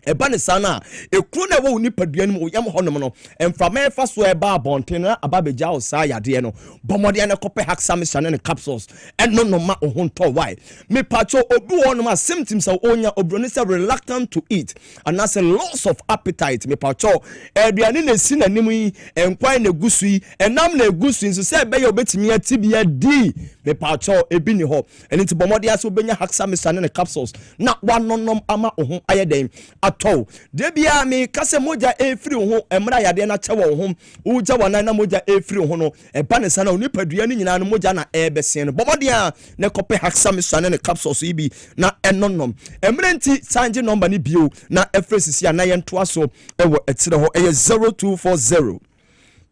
eba ne sana ekru na wo nipadua no yam honom no emframa fa so eba abonten na ababeja o sa yade no bomode na kope hexamine ne capsules eno no ma ohonto why me pacho obi wonom a symptoms a onya obroni say reluctant to eat and as a loss of appetite me pacho aduane na si nanim yi enkwan na gusu yi enam na gusu nso say be ye obetimi atibia di me pacho ebi ni ho eni ti bomode ase obenya hexamine ne capsules na wanonom ama ohon ayeden atɔ de bia me kase moja efiri ho emra yade na chewo ho uja wana na moja efiri ho no eba ne sana onipadua ni nyina no moja na ebesen no bomodea ne kope hexamine ne capsules ibi na enonom emre nti sanje number ni bio na efresisi ana ye ntoa so ewo etire ho eye 0240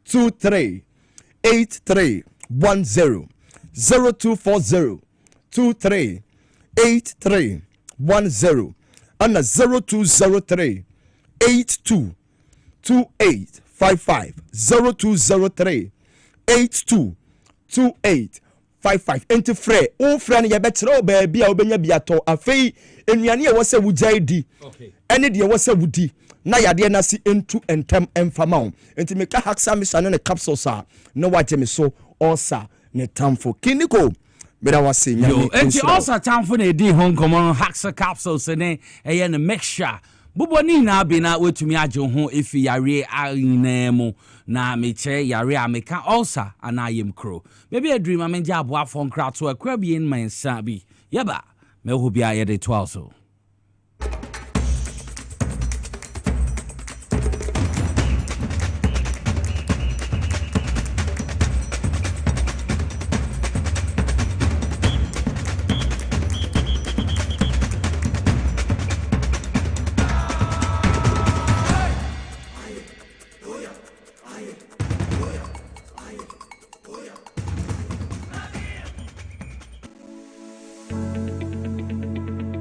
23 83 10 0240 23 83 10 and 0203 82 2855 0203 82 2855 enti frɛ o frɛ no yɛbɛkyerɛ o baabi a wobɛnya biatɔ afei enuane a wɔsɛ wugyae di ɛne deɛ wɔsɛ wudi na yadeɛ na si entu entem emfama wo enti meka hexamine ne capsules a na wagye me so osa ne tamfo kiniko Beda wase nyame enti also tamfo na edi ho nkomo Haxa capsules ne eye ne mixture bubo ni na be na wetumi agye ho efi yare anemu na meche yare ameka also anayem kro maybe a dream amenje aboafo nkra to akwa bi en mansa bi yeba me ho bia ye de to also.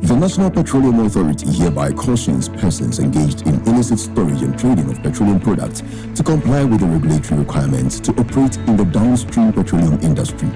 The National Petroleum Authority hereby cautions persons engaged in illicit storage and trading of petroleum products to comply with the regulatory requirements to operate in the downstream petroleum industry.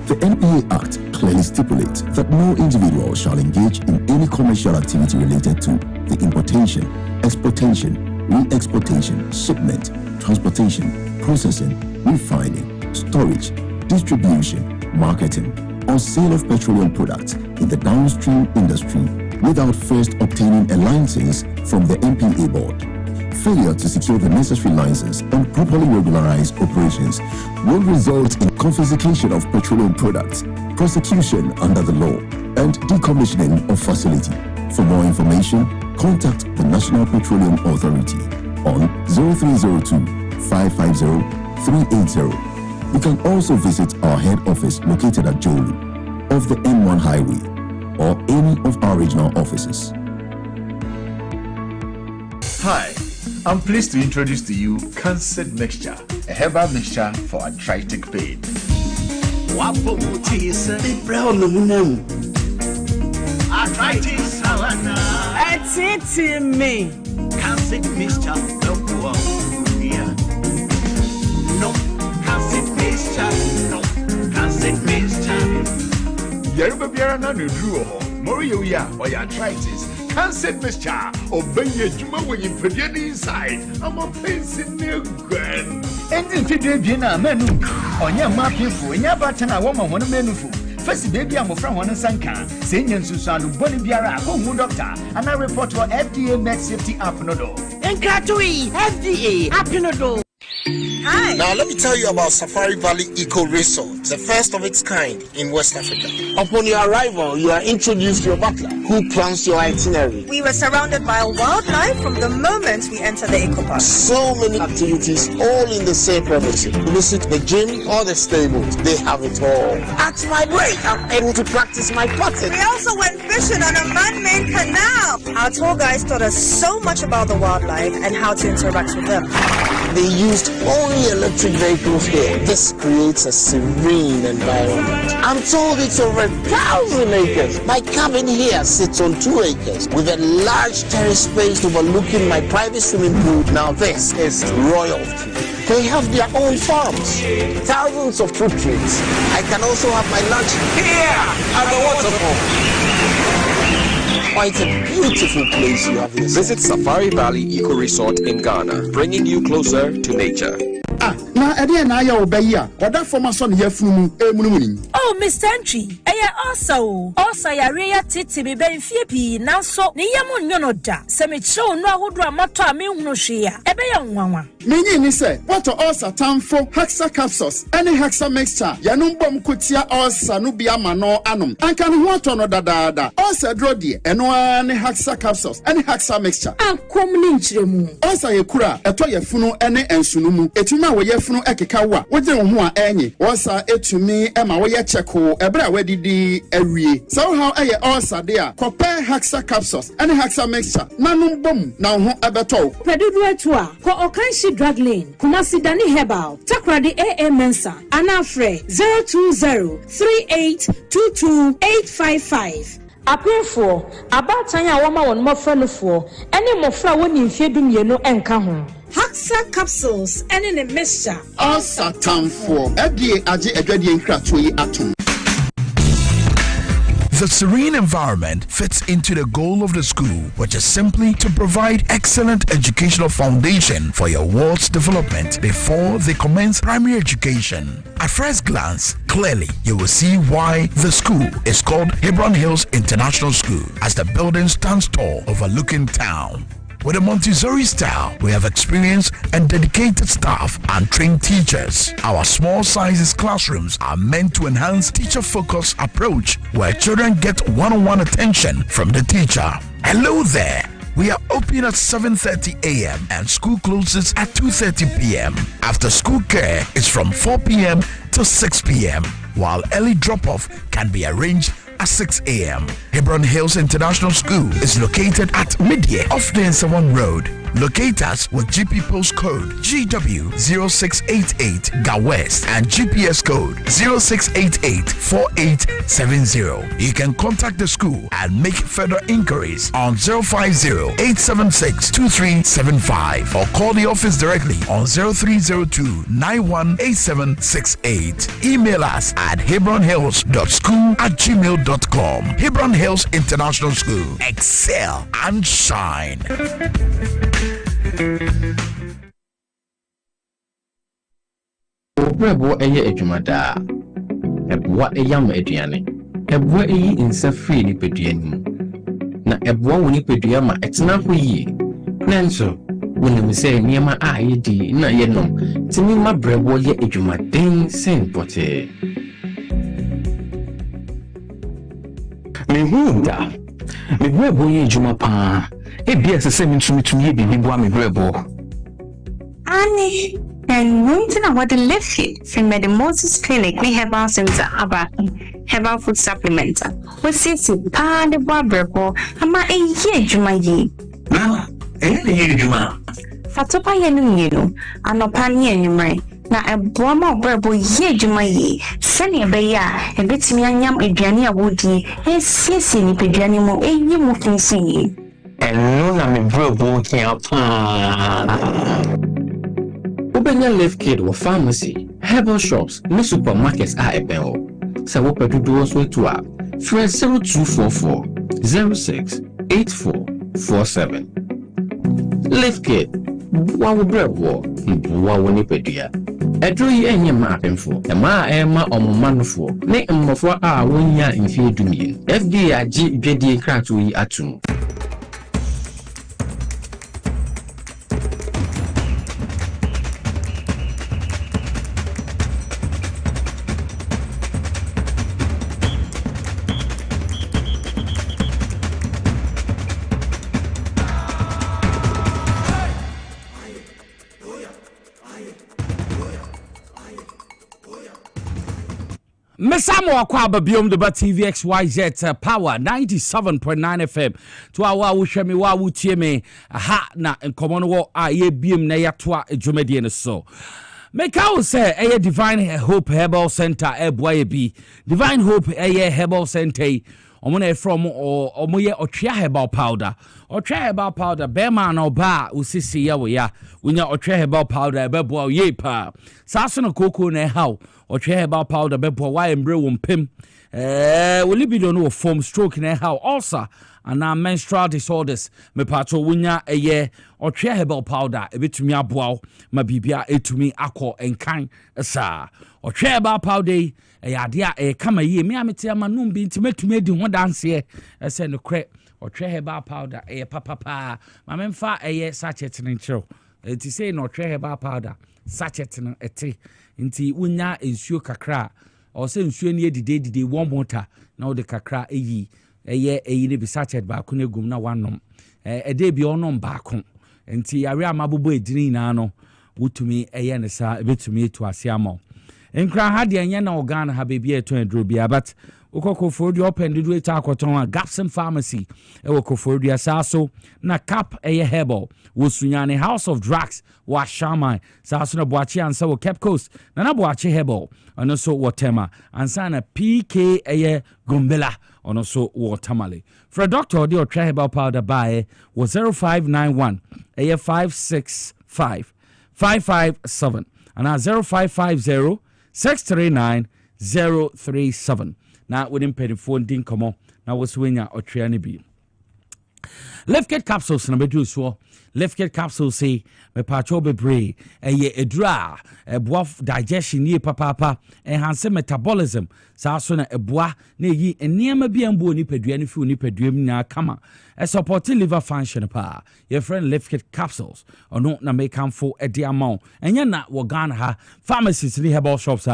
The NPA Act clearly stipulates that no individual shall engage in any commercial activity related to the importation, exportation, re-exportation, shipment, transportation, processing, refining, storage, distribution, marketing, or sale of petroleum products in the downstream industry without first obtaining a license from the NPA board. Failure to secure the necessary license and properly regularize operations will result in confiscation of petroleum products, prosecution under the law, and decommissioning of facility. For more information, contact the National Petroleum Authority on 0302 550 380. You can also visit our head office located at Jolu off the M1 highway or any of our regional offices. Hi, I'm pleased to introduce to you Cancer Mixture, a herbal mixture for arthritic pain. Arthritis, it's me. Cancer Mixture, no. Yeruba Biara na Nudru, Morio ya, or arthritis, cancer mixture, or Benya Juma when you put it inside. I'm a face in new grand. And in Fidriana menu, on your map, and your button, a woman, one menu. First, baby, I'm from one Sanka, Senior Susan, Bonibiara, home doctor, and I report to FDA Med Safety Apnodo. And Katui, FDA Apnodo. Hi. Now let me tell you about Safari Valley Eco Resort, the first of its kind in West Africa. Upon your arrival, you are introduced to your butler, who plans your itinerary. We were surrounded by wildlife from the moment we entered the eco park. So many activities, all in the same premises. Visit the gym or the stables, they have it all. At my break, I'm able to practice my putting. We also went fishing on a man-made canal. Our tour guides taught us so much about the wildlife and how to interact with them. They used only electric vehicles here. This creates a serene environment. I'm told it's over 1,000 acres. My cabin here sits on 2 acres with a large terrace space overlooking my private swimming pool. Now this is royalty. They have their own farms, thousands of fruit trees. I can also have my lunch here at the waterfall. quite a beautiful place you have yourself. Visit Safari Valley Eco Resort in Ghana, bringing you closer to nature. Na ede na ya obayi a oda forma so ne yafunu emunumuni. Oh, Mr. Entry, also yare ya titi be ben fie pi nanso ne yam nyono da. Se me show no ahodo amato a me hunu hwe a ebe ya nwanwa. Menyi ni se what ulcer tamfo hexa capsules any hexa mixture yanum bom kotia ulcer no bia ma no anom. Anka no ho to no dadaada. Ulcer dro de eno any hexa capsules any hexa mixture. Ankom ni nchiremu. Ulcer yekura eto yefunu ene ensunumu. Etuma wo yefunu ekeka wa. Wogye wo ho a enyi. Ulcer etumi ema wo ye cheko ebra wadidi awie. So how eye ulcer de a compare hexa capsules any hexa mixture nanum bom na ho ebeto. Pedudu etu a ko okanshi drug lane Kumasi Dani Herbal Takradi AA Mensa Anafre 02038228855 Apefo abatan ya woma won mofra no fo ene mofra woni mfedum ye no enka ho Haxa capsules ene ne mixture Ulcer tamfo edie age edwadie nkrato yi atom. The serene environment fits into the goal of the school, which is simply to provide excellent educational foundation for your ward's development before they commence primary education. At first glance, clearly you will see why the school is called Hebron Hills International School, as the building stands tall overlooking town. With a Montessori style, we have experienced and dedicated staff and trained teachers. Our small sizes classrooms are meant to enhance teacher-focused approach where children get one-on-one attention from the teacher. Hello there. We are open at 7:30 a.m. and school closes at 2:30 p.m. After school care is from 4 p.m. to 6 p.m. while early drop-off can be arranged at 6 a.m. Hebron Hills International School is located at Midye off the Nsawam Road. Locate us with GP postcode GW0688 GA West and GPS code 06884870. You can contact the school and make further inquiries on 050-876-2375 or call the office directly on 0302-918768. Email us at hebronhills.school@gmail.com. Hebron Hills International School. Excel and shine. Obrebo eye adwumada eboa eyam aduane eboa eyi nsa free ni peduanim na eboa woni pedua ma etena ho yi nanso wonim se niema a yedi na yenom timi ma brebo ye adwumaden sen pote Mehunda me brebo ye adwuma pa ebia se mitumi ye bibi boa me brebo Ani and waiting on what the left feet from the Moses Clinic we have our center about herbal food supplement. We see pa the brebo ama e ye adwuma yi na e ye adwuma Fatopa yenu yenu anopa ni enumre na eboa ma brebo ye adwuma yi sene be ya ebetimi anyam aduane a wodi esiesie ni peduane mo eyi mo kinsi eno na me brebo kia pa Ubenya Left Kid or pharmacy, herbal shops, no supermarkets are a bell. So what do those way to up? Fresh 0244 068447. Left Kid, one bread war, one nipedia. A draw ye any mapping for, a ma emma or man for, make a for our 1 year in fear to me. FDA JD Kratui Atum. Mesamo akwaba biom de ba TVXYZ power 97.9 FM to awa wo hweme wa wo tie me ha na nkomo no wo a ye biem na yatoa adwumadie no so Meka wo say Divine Hope Herbal Center boy bi Divine Hope Herbal Center omo na from omo ye otwea herbal powder be ma na oba usisi ya wo ya wonya otwea herbal powder be bo ye pa saso no koko na haw otwea herbal powder be bo wa embre wo mpem wo libido no form stroke na haw ulcer and menstrual disorders me pato wunya eye otwe herbal powder ebetumi aboa ma bibia etumi akọ enkan sa otwe herbal powder ade a kama ye me amete amanum bi ntimetumi edi ho danse ese no kre otwe herbal powder papa ma memfa sachet nchiro enti say no otwe herbal powder sachet no ete nti wunya ensuo kakra o se nsuo ne edide warm water na o de kakra eyi ne bi sachet ba ko na gum na wanom ede bi onom ba ko nti yare amabobo edini na no wutumi ne sa ebetumi etu ase amo enkra ha de enya na organ ha baby eto endro bia but ukokofodi open do it akoton Gapson Pharmacy ukokofodi asaso na cap herbal wosunyane House of Drugs wa Shaman saso na boachi ansa wo Cape Coast na boachi herbal ono so wotema ansa na PK Gumbela ono so wotamale for a doctor the otwa herbal powder by was 0591 565 557 and 0550 639 037 na within penny phone din komo na woswenya otrea ne bi Lifted capsules na bedu so Lifted capsules say me pacho bebre edura eboa digestion ye papa enhance metabolism sa so na eboa na yi eniema bia mbo ni padua ne fi ni padua na kama support liver function pa your friend Lifted capsules ono na make am for edi amount enya na wogan ha pharmacies ni herbal shops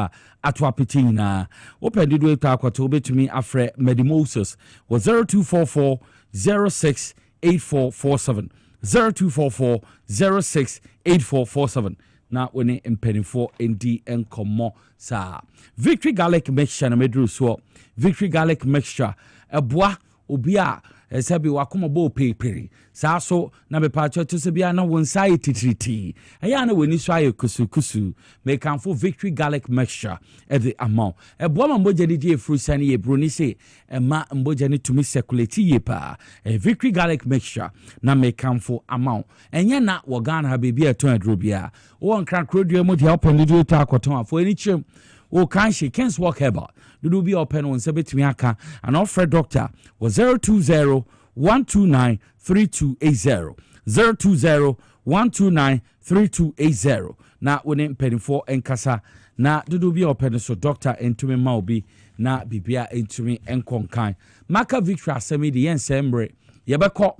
atwa pitina open the way to akwato betumi afre medimosis was 0244 068447 0244 068447 na woni empenifo ndi enkomo sa Victory garlic mixture na medru so Victory garlic mixture eboa obia esabi wakoma bo pepere sa so na bepacho to se bia na wonsai titriti aya na woni so aye kusukusu make am for Victory garlic mixture at the amount eboa mamboja ni die fruit sani ye broni se ema mboja ni tumi circulate ye pa Victory garlic mixture na make am for amount enya na wogan ha bebia to adrobia won kran krodua mo dia open do ta akoton afo eni chem o kan she can't walk about do be open on sebetimi aka and offer doctor was 020 129 3280 020 129 3280 na woni mpedifo enkasa na do be open so doctor entumi ma obi na bibia entumi enkonkan maka Victory asemi de yensembre yebekọ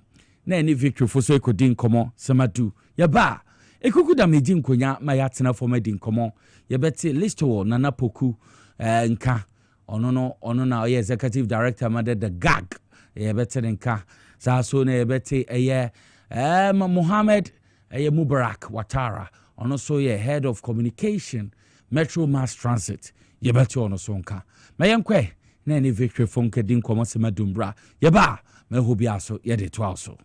na eni Victory fo so ekodin komo semadu yeba ekuku da meji nkonya ma ya tena fo medi nkomo yebeti listo Nana Poku nka ono na executive director made the gag yebeti nka sa so na yebeti Mohammed Mubarak Watara ono so ye head of communication Metro Mass Transit yebeti ono so nka mayenkwe na eni Victory fo nkedi nkomo semadumbra yeba mehobi aso yede to aso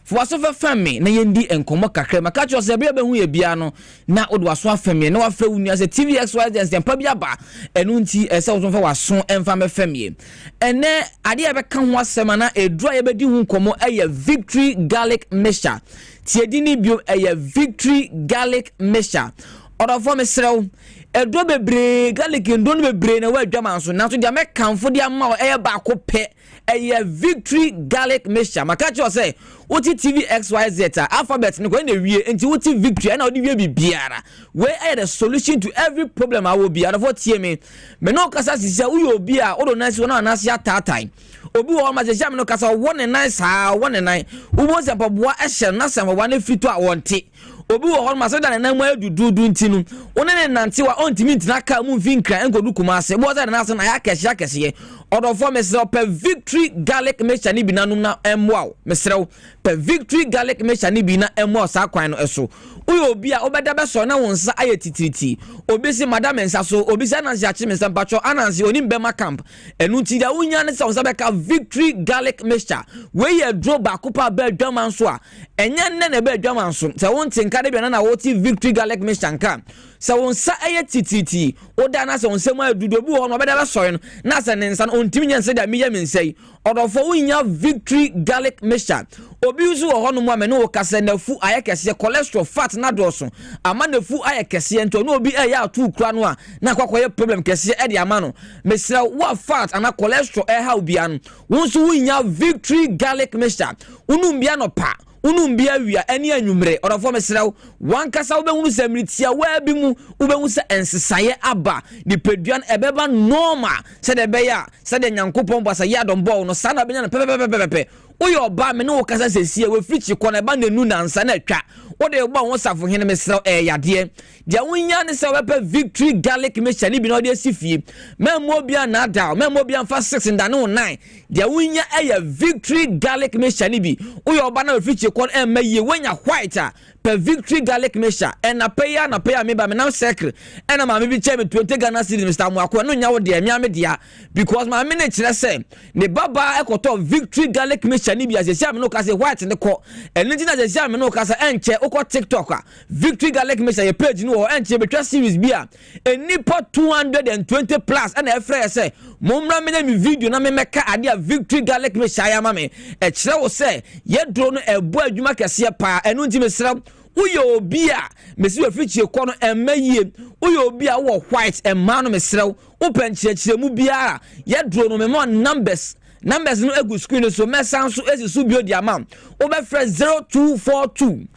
for so family na yendi enkomo kakra maka cho se bia be hu ye bia no na odwa so family na wa fa unu as TVXYZ dem pa bia ba enu nti ese wo so fa waso emfa me family ene ade e be ka ho asema na edura ye be di hu nkomo eye Victory garlic mixture tiedi ni bio eye Victory garlic mixture odo for me serew edo bebre garlic ndo no bebre na wa adwama so na so dia me kanfo dia ma eye ba ko pe eye Victory garlic mixture makacho say oti TVXYZ alphabet ni ko na wie enti oti Victory na odi wie bibiara we eye the solution to every problem I will be out of what tie me no kasa sisia uyo obi a odo na si na na si atatai obi wo ma je no kasa one and nice ha one and nine ubo se paboa ehye na se wa na fito a wonte obi wo hon ma se da na mu adududu ntinu one ne nante wa ontimi ntina ka mu mfinkra enkodu kuma ase bo se na se na ya kese odo for me se per Victory garlic mixture ni bi nanum na emwa mesrew per Victory garlic mixture ni bi na emwa sa kwan no eso uyo obi a obeda be so na wonsa aye titiriti obi se madam ensa so obi se anansi achi mensa pacho anansi oni mbema camp enu ti da unya ne se wonsa be ka Victory garlic mixture we ye dro ba kupa be dwaman so a enya ne be dwaman so se won tinka de bi na woti Victory garlic mixture nka sɛ wo nsa ɛyɛ tititi woda na sɛ wo nsa mu adudu bi wɔ no ɔbɛda bɛsɔre no na sɛ ne nsa no ɔntimi nya nsɛ da meyɛ me nsa yi ɔdɔfo wonya victory garlic mixture obi nso wɔ hɔ no mu a me ne wo kasa nafu ayɛ kɛseɛ cholesterol fat na dɔɔso ama nafu ayɛ kɛseɛ nto no obi ɛyɛ ato kura no a na akɔkɔyɛ problem kɛseɛ ɛde ama no mesrɛ wo fat ana cholesterol ɛha obia no wo nso wonya victory garlic mixture unum bia no pa unum bia wia ene anwumre odofo mesrew wankasa wobehunu sɛ miritia wa bi mu wobehunu sɛ ensesaye aba ni peduan ebeba normal sɛ de beya sɛ de nyankopɔn basa ya dombo no sana benya no pepepepepe uyo oba me ne wo kasa sesie we frichi kɔ na ba nanu nansa na atwa wo de wo safo hene mesrew yade dia wonya ne sɛ wepɛ victory garlic mixture ni bi no de asifie memmo bia na da memmo bia fa 6 ndane 9 dia wonya victory garlic mixture ni bi uyo oba na frichi kɔ emaye wonya white a per victory garlic mixture and na pay me ba me now secret and ma me bi che me 20 Ghana cedis Mr. Mwako no nya wo de me dia because ma me ne kire say ne baba ekoto victory garlic mixture ni bi asesia me no ka say white ne ko enu ti na asesia me no ka say enche ukọ TikTok a victory garlic mixture ye page no enche betwa series bi a enipa 220 plus and e frɛ say momra me na me video na me meka ade a victory garlic mixture ya ma me e kire wo say ye dro no ebo adwuma kese pa enu ti me sra uyo obi a mesi we frichi ekọ no emaye uyo obi a wo white emma no mesrew upenchire mu biara ye dro no me mo numbers no egu screen so mesan so esisu bio di amount obefre 0242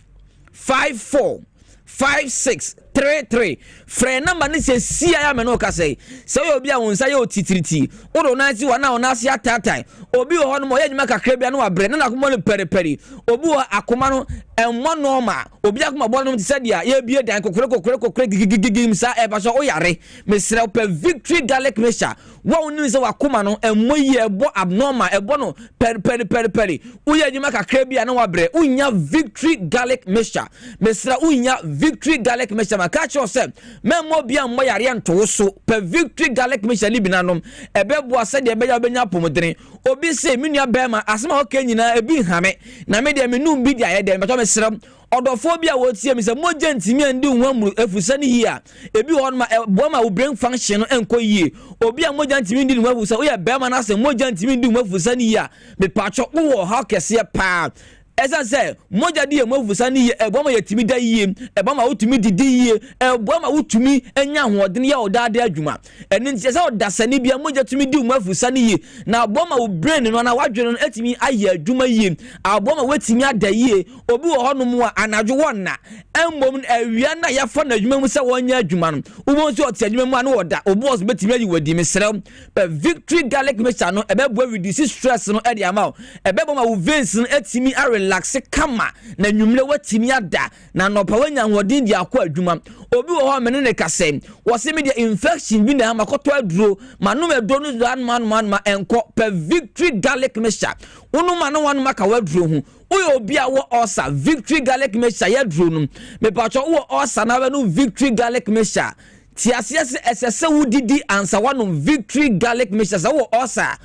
54 5633 frɛ number ne se sia ya me no ka sei sɛ obi a wonsa ye otitiriti odo na si wana ona se atatai obi ho no mo ye nyuma kakra bia no wabre na akoma no periperi obi ho akoma no emmo normal obi akoma bo no se dia ye bie dan kokore gigigigim sa e ba so oyare mesrɛ pe victory garlic mixture wa woni se wakoma no emmo ye ebo abnormal ebo no peri uye nyuma kakra bia no wabre unya victory garlic mixture mesrɛ unya victory garlic mixture ma catch yourself memmo bia mo yare nto so per victory garlic mixture ni binanom ebebo ase de beya benya pomodren obi se menua bema asema oka nyina ebi hame na me de menum bi dia ye de meto mesrem odofo bia wo tie mi se moja ntimi andi nwamu efusa ni hia ebi ho ma boma wo brain function no enko yie obi a moja ntimi ndi nwamu efusa wo ya bema na se moja ntimi ndi nwamu efusa ni hia me pacho wo ha kese pa esa se moja di emufusa ni ye eboma yetimi da yie eboma wotumi didi yie eboma wotumi enya hoodene ya odade adwuma eni nti se odasani bia moja tumi di emufusa ni ye na aboma wo brain no na wadwene no etimi aye adwuma yie aboma wetimi ada yie obi wo hono mu a anadwo wonna emmom awia na yafa na adwuma mu se wonya adwuma no ubo nso ote adwuma mu an woda obo os betimi ayi wadi mesrem pe victory garlic mixture no ebebo reduce stress no e de ama ebebo wo veins no etimi relax kama na nwumle watimi ada na nopa wanya hodin dia akọ adwuma obi wo ho mene ne kase wo se media infection bi na makoto aduro manum edo no man enko per victory garlic mixture unu manu wan maka waduro hu uyo obi a wo osa victory garlic mixture ya duro no me pacho wo osa na no victory garlic mixture ti asiase esese wudidi ansa wanum victory garlic mixture za wo osa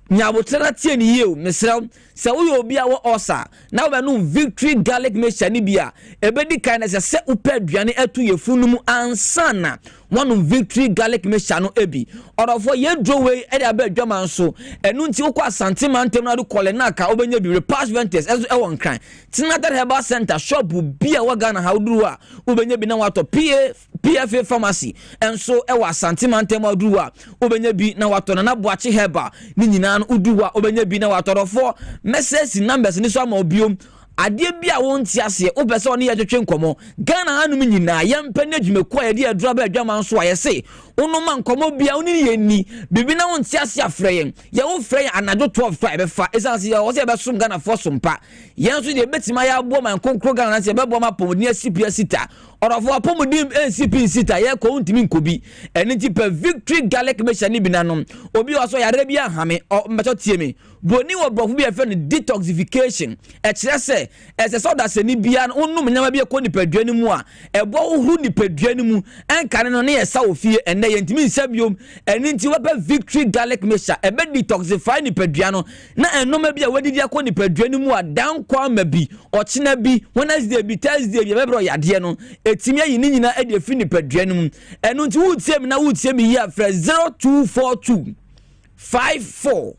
nyabotera tie ni yeo mesrɛ sɛ wo obi a wo osa na wo no victory garlic mixture ni bia ebedi kan na sɛ upa aduane atu yefunu mu ansana one victory garlic mixture no ebi odofo ye droway e da ba adwama nso enu nti wo kwa asante mantem na do kole na aka obenya bi repass ventures ezo e won kran tinata herbal center shop bia wa Ghana ha oduru a obenya bi na wato PFA pharmacy enso e wa asante mantem oduru a obenya bi na wato na boache herbal ni nyina no oduru a obenya bi na wato odofo message numbers ni so ama obiom ade bia won ti ase obese oni ye twetwe nkomo Ghana hanum nyina yempa na dwumekọ ye de adura ba adwama nso aye se onoma nkomo bia oni ye ni bibi na won ti ase afreyen ye wo freyen anajo 12 fa be fa esanse ye wo se be som Ghana for sompa ye nso de betima ya abo man konkro Ghana na se be bo ma pomodi CPS sita orofo apomodi NCP sita ye ko ntimi nkobi eni ti per victory garlic mixture ni binanom obi waso yare bia hame o meto tie me boni wo brofo bi efe no detoxification e kire se ese so da se ni bia no num nyama bi ekọ nipadua ni mu a ebo huru nipadua ni mu enkane no ne yesa ofie enne ye ntimi nsabiom eni nti webe victory garlic mixture ebe detoxify nipadua no na enoma bi a wadidi akọ nipadua ni mu a dan kwa ma bi ochina bi Wednesday bi Thursday bi bebro yade no etimi ayi ni nyina e de fi nipadua ni mu enu nti wutie mi na wutie mi ya fra 0242 54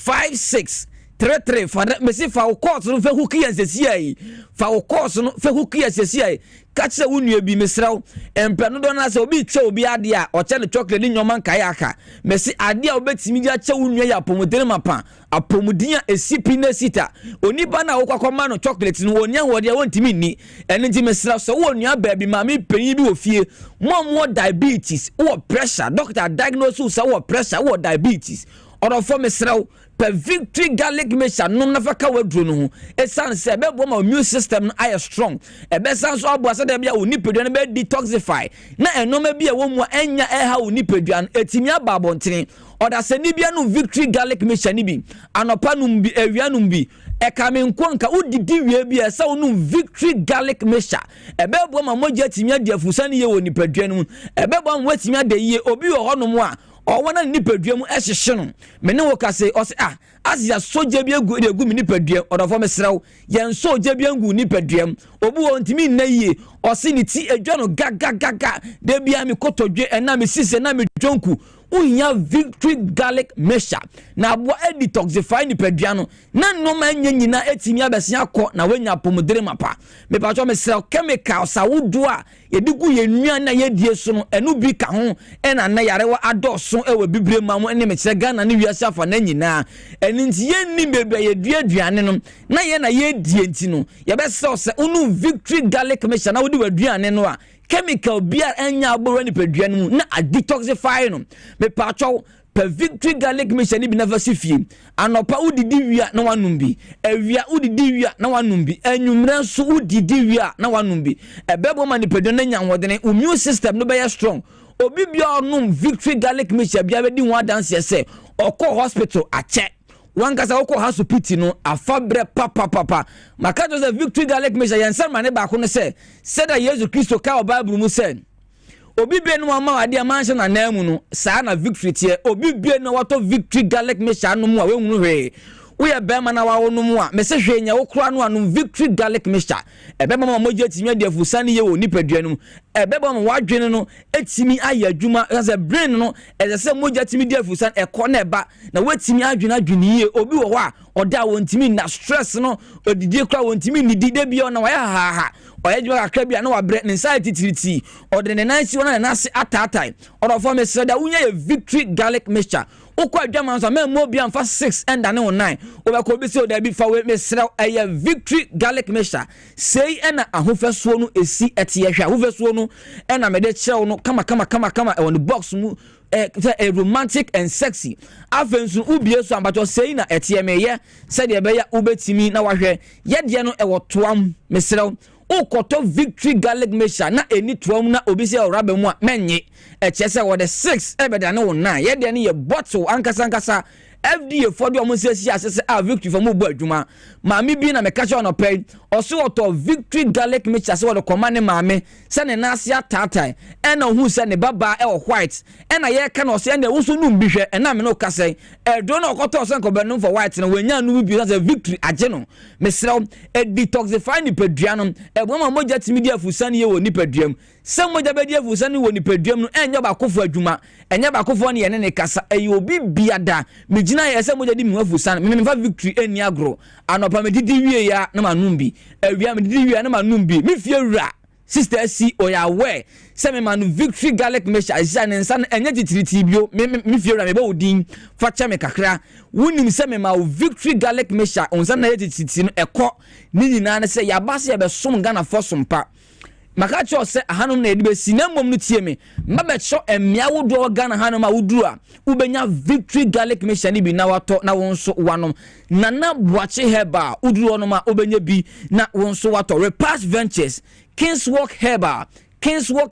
56 33 fa mesi fa o course no fe huki ansesi ai fa o course no fe huki ansesi ai kache wunua bi mesraw empre no do na se obi che obi ade a o che ne chocolate ni nyoma nkai aka mesi ade a obetimi dia che wunua ya pomodere mapa apomudin esipi na sita onipa na wokwakoma no chocolate no onia hode a wontimi ni ene nti mesraw so wonua baabi ma me penyi bi ofie mo diabetes wo pressure doctor diagnose so wo pressure wo diabetes or for mesraw per victory garlic mixture no na faka wadru no ho esan se be bo ma immune system no aye strong e be san so abo asa da bia oni pedua no be detoxify na enoma bia wo mu enya eha oni pedua no etimi aba abontene oda se ni bia no victory garlic mixture ni bi anopa num bi awia num bi e kame nkonka udidi wie bia se onum victory garlic mixture e be bo ma moja timi ade afusane ye woni pedua no e be bo ma watimi ade ye obi wo hono mu a wana nipadua mu ehhehye no me ne wo kase o se asia soja bi egu mi nipadua odofo mesrew yen soja bi egu nipadua obu wo ntimi nnaye o se ni ti edwa no gaga de bia mi kotodwe ena mi sise na mi dwonku unya victory garlic mixture na abo detoxify nipadua no na nnoma nyanyina etimi abesia akọ na wanya pomodere mapa me pa cho mesrew chemical sawodo a yedigu yenua na yedie so no enu bi ka ho ena na yarewa adoso ewe bibre mamu ene me kire Ghana ne wiase afa na nyina eni nti yenni bebe yedua aduane no na ye na yedie nti no ye be se unu victory garlic mixture na wodi waduane no a chemical bia enya aboro ni pedua no na detoxify no me pa cho per victory garlic mixture ni bi na fasifie anopa udidi wia na wanumbi awia udidi wia na wanumbi enwumre so udidi wia na wanumbi ebebo ma ni pedua na nya hodene immune system no be strong obi bia onum victory garlic mixture bia be di ho dance se okọ hospital ache wankasa okọ hospital no afabre papa makajo se victory garlic mixture yensan mane ba ko no se da Yesu Kristo ka o Bible mu se obi bie no ama wade amanhye na namu no saa na victory tie obi bie no wato victory garlic mixture no mu a wenhunu hwe we be ma na wa no mu a me se hwe nya wo kura no anu victory garlic mixture ebe ma moja timi ade afusane ye wo nipadua no ebe ba ma wadwene no etimi aye adwuma as brain no eze se moja timi de afusane ekọ na eba na wetimi adwene ye obi wo ho a oda wontimi na stress no odidi kura wontimi ni dide bia na wa ha oyejwa akra bia na wa bre anxiety tiriti odene nansi wona na se atatai odofo me se da unya ye victory garlic mixture ukwa adwama so me mo bia mfa 6 and ne 9 obekọ bi se oda bi fa we me sra ye victory garlic mixture sei ena ahofeso no esi ete hwa ahofeso no ena me de kire no kama on the box mu a romantic and sexy afensu ubie so ambacho sei na ete me ye se de be ya ubetimi na wahwe ye de no ewotoam mesrew ukoto victory garlic mixture na eni tuam na obisi orabe mu a menye echese wo de 6 ebeda ne wo 9 ye de ne ye bottle ankasa FDA for the omusesi asese victory for mu bu adwuma maami bi na me catch on pay oso oto victory garlic mixture se wo de command maami se ne nase atatai ena hu se ne baba e white ena ye ka na ose ena wuso nu mbihwe ena me no kase do na okoto ose nko benum for white na wanya nu bi na victory age no mesrew detoxify ni padua no ebo ma moja timi dia fusane ye wo ni paduam se moja be dia fusane wo ni paduam no enya ba kofo adwuma enya ba kofo ne ye ne kasa e obi biada na yese moja di mwafu sana me mfa victory eni agro anopa me didi wie ya na manumbi awia me didi wie na manumbi me fie wura sister si oya we se me manu victory garlic mixture isa ne nsa enye titiriti bio me fie wura me ba odin fa cha me kakra wunim se me ma victory garlic mixture onsa na titiriti no ekọ ni nyina na se ya ba se ya be som Ghana for sompa maka cho se ahanum na edibe sinamom no tie me mba cho emia wodo Ghana hanum a woduru a ubenya victory garlic mixture ni bi na wato na wonso wanom nana boache heba uduru onoma ubenya bi na wonso wato Repast Ventures Kingswalk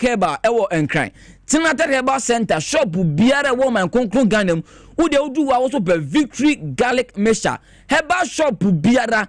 Heba ewo enkran Tinata Heba Center shop biara wo man konkron Ghana Wo de udu wa also per Victory garlic mixture. Herbal shop biara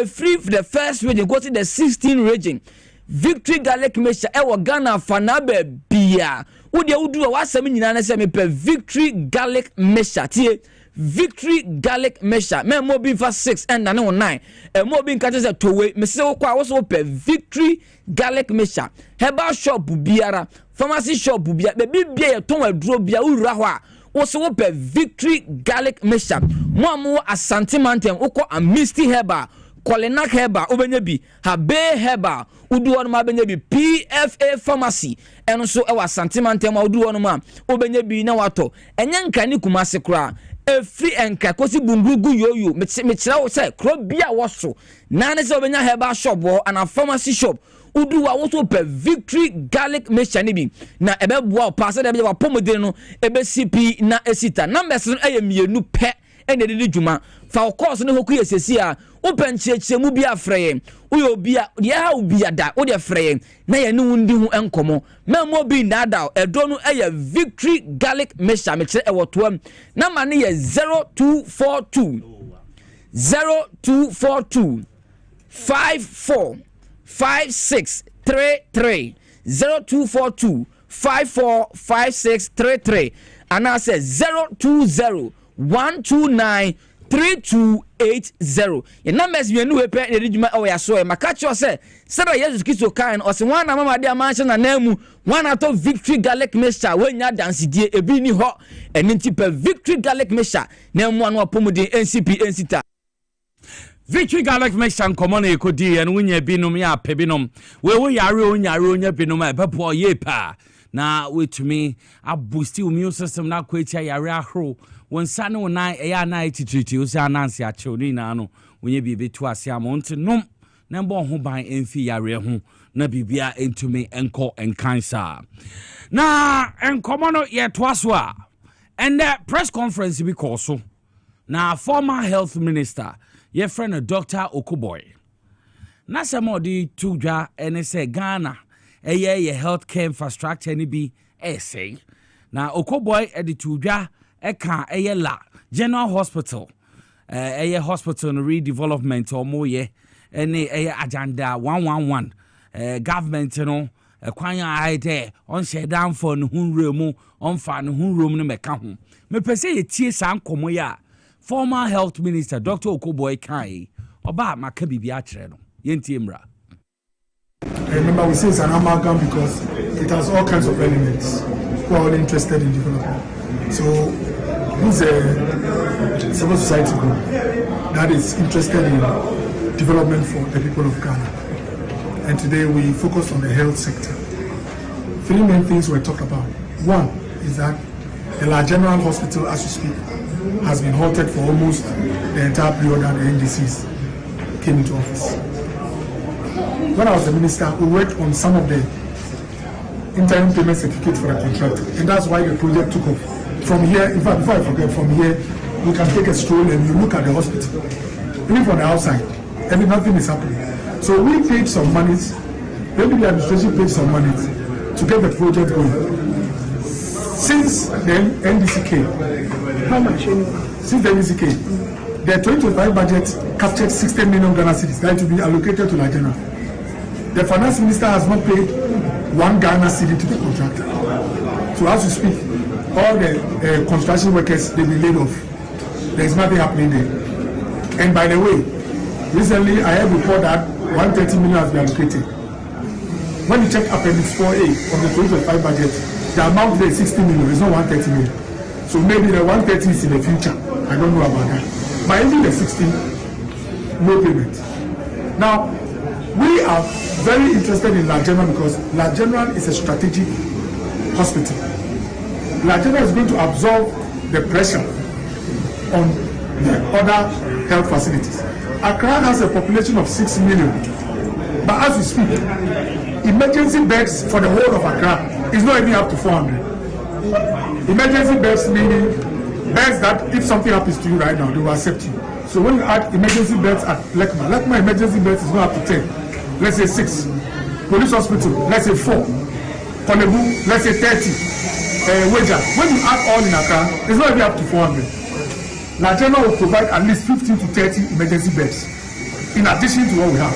free for the first region go to the 16 region. Victory garlic mixture e Ghana fanabe bia. Wo de udu wa asem nyina na se me per Victory garlic mixture. Tie Victory garlic mixture. Me mo bi for 6 and na 9. E mo bi nka se towe. Me se wo kwa wo per Victory garlic mixture. Herbal shop biara, pharmacy shop biara, be bia ye ton aduro bia wura ho a. Wo se wo per Victory garlic mixture. Mo amu Asante Mountain ukọ Amisty herbal, Kolenak herbal obenya bi, Habe herbal udu wonu ma benya bi, PFA pharmacy eno so e wa Asante Mountain ma udu wonu ma obenya bi na wato. Enye nka ni Kumase kra. Free enka kosi bungugu yoyo me kira wo say kro bia wo so na ne se obenya herbal shop wo and a pharmacy shop udu wa wo so per Victory garlic mixture ni bi na ebe boa pass de be wa pomode no ebe CP na esita numbers no mienu pe ene de djuma fa course no hoku yesesi a wo penchechie mu bia freye uyo bia ye ha ubia da wo de freye na ye nu ndi hu enkomo memo bi na da edo no Victory garlic mixture me kire e woto na ma ne ye 0242 54 5633 0242 545633 and I say 020 129 3280. Your numbers we nu epe na ridjuma o ya so e makacho se sera Jesus Kristo kan o se wan na mama de amanche na nemu wan ato Victory garlic mixture we nya dansidie ebi ni ho enti per Victory garlic mixture nemu anu apomuden NCP ensita Victory garlic mixture nkomo na ekodi en wunya binom ya pebinom we wo yare onya binom e pepo ye pa na wetumi aboost immune system na kwatia yare ahro wonsa ne wonan eya na etitriti o se ananse a choni na no wonye bi betu ase amonte nom na mbo ho ban emfi yare ho na bibia entumi enko enkansa na enkomo no ye toaso a and the press conference bi call so na former health minister ye friend Dr. Okuboy na semodi tujwa ene se Ghana ye healthcare infrastructure ni bi say na Okuboy edi tujwa eka la General Hospital hospital no redevelopment or mo ye ene agenda 111 government no kwanya aide on share down for no hunre mu on fa no hunrom no meka ho me pese ye tie san komo ya former health minister Dr. Okuboy kai oba maka bibia kire no yentie mra. Remember, we say it's an amalgam because it has all kinds of elements who are all interested in development. So this is a civil society group that is interested in development for the people of Ghana. And today we focus on the health sector. Three main things we're talking about. One is that the La General Hospital, as we speak, has been halted for almost the entire period that the NDCs came into office. When I was the minister, we worked on some of the interim payment certificates for the contractor, and that's why the project took off. From here, in fact, before I forget, from here, you can take a stroll and you look at the hospital. Even from the outside, and nothing is happening. So we paid some money, maybe the administration paid some money to get the project going. Since then, NDC came. How much? Since the NDC came, the 2025 budget captured 60 million Ghana cedis that to be allocated to La General. The finance minister has not paid 1 Ghana cedi to the contractor. So as we speak, all the construction workers, they've been laid off. There's nothing happening there. And by the way, recently I heard report that 130 million has been allocated. When you check Appendix 4A of the 2025 budget, the amount there is 60 million, it's not 130 million. So maybe the 130 is in the future. I don't know about that. But even the 60, no payment. Now, we are very interested in La General because La General is a strategic hospital. La General is going to absorb the pressure on the other health facilities. Accra has a population of 6 million. But as we speak, emergency beds for the whole of Accra is not even up to 400. Emergency beds meaning beds that if something happens to you right now, they will accept you. So when you add emergency beds at Lekma emergency beds is not up to 10. Let's say 6. Police hospital, let's say 4. Konebu, let's say 30. wager. When you add all in Accra, it's not even up to 400. La General will provide at least 15 to 30 emergency beds in addition to what we have.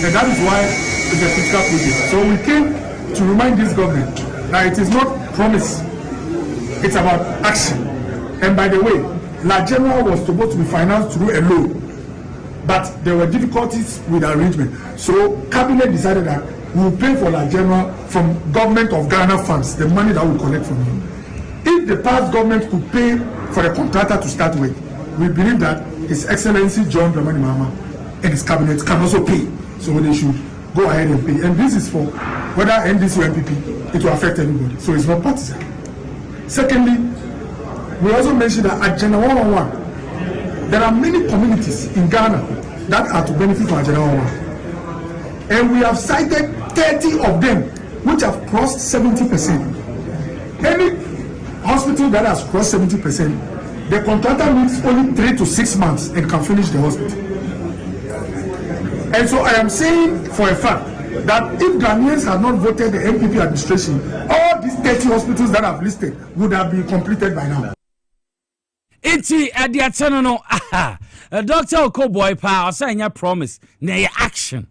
And that is why it's a critical project. So we came to remind this government that it is not promise, it's about action. And by the way, La General was supposed to be financed through a loan, but there were difficulties with the arrangement. So Cabinet decided that we will pay for La General from Government of Ghana funds, the money that we collect from you. If the past government could pay for a contractor to start with, we believe that His Excellency John Dramani Mahama and his cabinet can also pay. So they should go ahead and pay. And this is for whether NDC or MPP, it will affect everybody. So it's not partisan. Secondly, we also mentioned that at General 111, there are many communities in Ghana that are to benefit from General 111. And we have cited 30 of them which have crossed 70%. Any hospital that has crossed 70%, the contractor needs only 3 to 6 months and can finish the hospital. And so I am saying for a fact that if Ghanaians had not voted the MPP administration, all these 30 hospitals that I've listed would have been completed by now. Iti adi ateno no Dr. Okoboy pa osanya promise na ye action.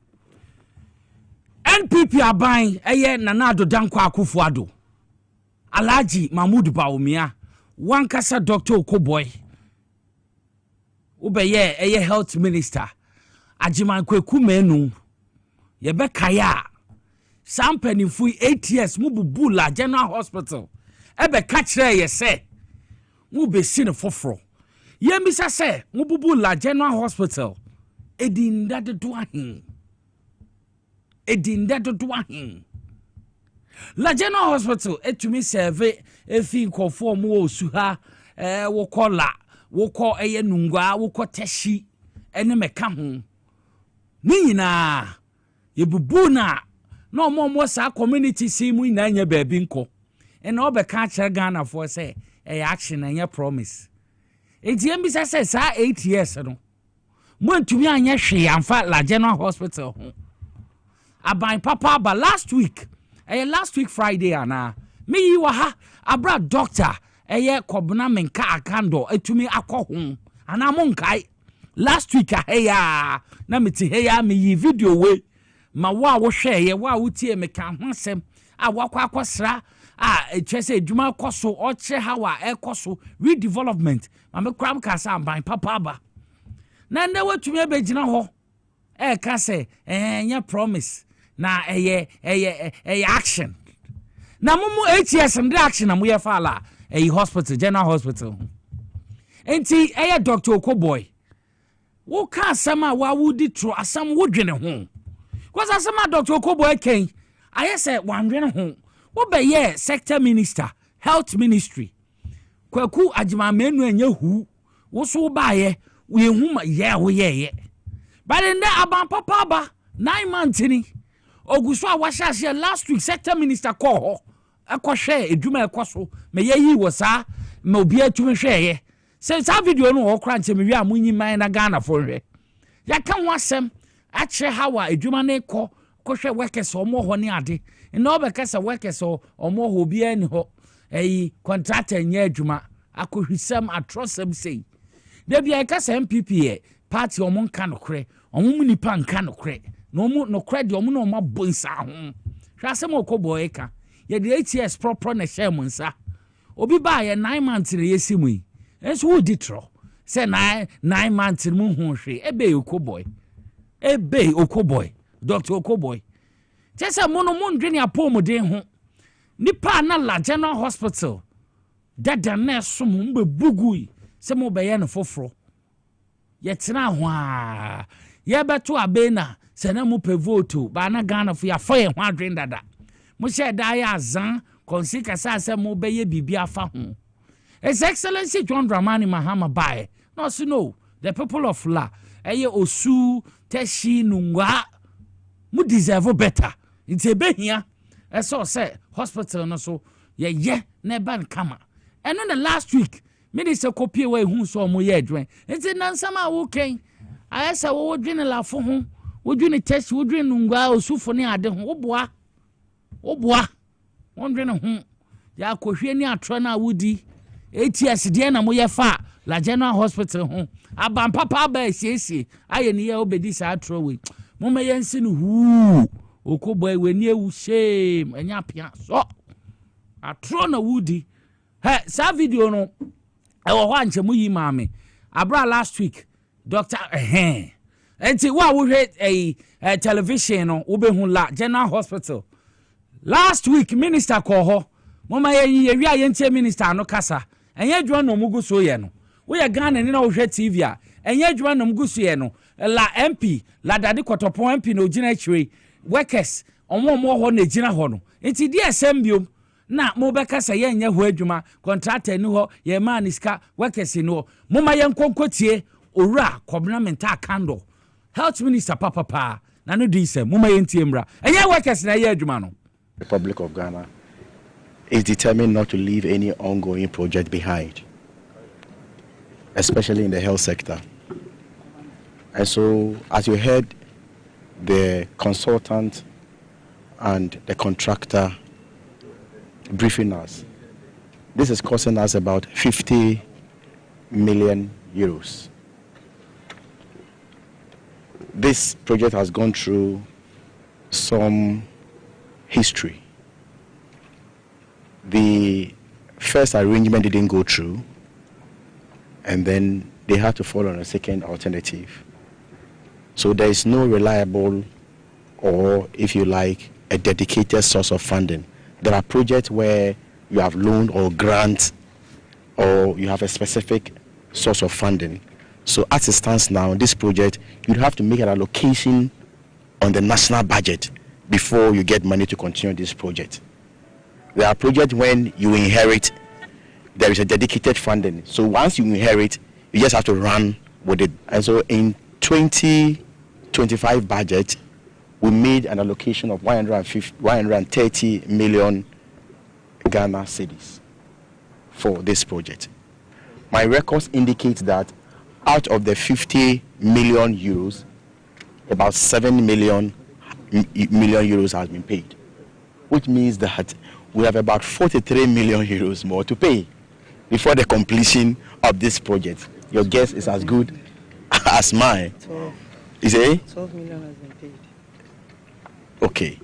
NPP aban eye Nana Addo Dankwa Akufo-Addo. Alhaji Mahmood Bawumia wankasa Dr. Okoboy ubeye eye health minister Ajiman Kweku Menu yebe kaya sampanifui 8 years mububu La General Hospital ebe kachire ye se mu be sin foforo ye misa se mububu La General Hospital edinda do ahin La General Hospital etumi serve efi nkofo mu osuha wo kola wo ko eye nungwa wo ko teshi ene meka ho ni nyina ye bubu na no mo sa community si mu nyina nya baabi nko ene obeka kire Ghana for say action and promise enti embisa say sa 8 years no mo ntumi anya hwe amfa La General Hospital ho aban papa ba last week Friday ana me yi wa ha abra doctor kobna menka akando etumi akoho ana mo nkai last week ya na meti ya me yi video we ma wa wo hwe wa wutie me kan hosem a wakwa akosra etwese adwuma akoso o che hawa ekoso redevelopment ma me kram ka sa aban papa ba na nde watumi abegina ho ka se nya promise na action na mumu 8 years and action na muye fala hospital General Hospital enti Dr. Okoboy wo ka asama wa wudi tro asam wo dwene ho cause asama Dr. Okoboy ken aye say wandwene ho wo be ye sector minister health ministry Kwaku Ajiman Menu enya hu wo so ba ye we hu ma ye wo ye but in there aban papa ba 9 months ni Oguso awashashe last week sector minister call akwohwe edwuma ekoso me yeyi wo sa me obi atumi hweye se sa video no okra nche me wi amunyi man na Ghana for hwe ya kan wasem ache hawa edwuma na ekọ kohwe workers omo ho ne ade no be kasa workers omo ho bi ani ho contractor nya edwuma akohwisam atrosem sei de bia kasa MPP party omo nka nokre omo mu nipa nka nokre no credit omo no mabonsa ho hwasem Okoboy ka ye the 8 years proper na share munsa obi ba ye 9 months na yesimu yi enso wo ditro say 9 months mu hu hwe ebe Okoboy Dr. Okoboy tese mono mo ndwene apomuden ho nipa na La General Hospital dada na so mo mbe bugui se mo be ye no foforo ye tena ho a ye beto abena se na mo pe vote ba na Ghana fo ya fo ye ho adwen dada mo she da ya azan konsika se mo be ye bibia fa ho His Excellency John Dramani Mahama bae no so no the people of La osu teshi nungwa mu deserve better it's a behia so say hospital no so ye na ban kama and on the last week minister copy we hu so mo ye adwen it's nansama wo ken ayesa wo dwene lafo ho wo dwene teshi wo dwene nungwa osu fo ne ade ho wo boa wo dwene ho ya kohwe ni atro na wudi ATS de na moye fa la General Hospital ho aban papa ba esiesi aye ni ya obedi sa atro we moma yensi no hu okoboy we ni ewu shame enya pia so atro na wudi sa video no e wo ho anche mu yi maame abra last week Dr. Enti wa wo hwe television no wo be hu la General Hospital last week minister ko ho mama ye wi ayentie minister no kasa enye adwuma no mugu so ye no wo ye Ghana ni na wo hwe TV a enye adwuma no mugu so ye no la MP la dade kotopon MP no gina chire workers omo ho na gina ho no enti DSM biom na mo be kasa ye enye ho adwuma contractor ni ho ye man iska workers ni ho mama ye nkonkotie owura covenant akando health minister papa na no di se mama ye ntie mra enye workers na ye adwuma no. Republic of Ghana is determined not to leave any ongoing project behind, especially in the health sector. And so, as you heard, the consultant and the contractor briefing us, this is costing us about 50 million euros. This project has gone through some history. The first arrangement didn't go through, and then they had to follow on a second alternative. So there is no reliable, or if you like, a dedicated source of funding. There are projects where you have loan or grant, or you have a specific source of funding. So as it stands now, this project, you'd have to make an allocation on the national budget before you get money to continue this project. There are projects when you inherit, there is a dedicated funding. So once you inherit, you just have to run with it. And so in 2025 budget, we made an allocation of 130 million Ghana cedis for this project. My records indicate that out of the 50 million euros, about 7 million euros has been paid, which means that we have about 43 million euros more to pay before the completion of this project. Your guess is as good as mine. 12. Is it? 12 million has been paid. Okay,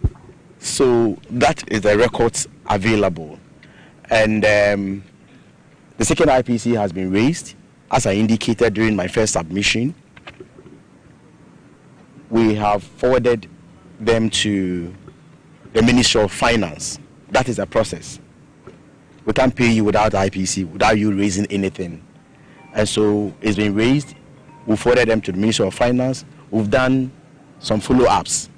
so that is the records available, and the second IPC has been raised, as I indicated during my first submission. We have forwarded them to the Ministry of Finance. That is a process. We can't pay you without IPC, without you raising anything. And so it's been raised. We forwarded them to the Ministry of Finance. We've done some follow-ups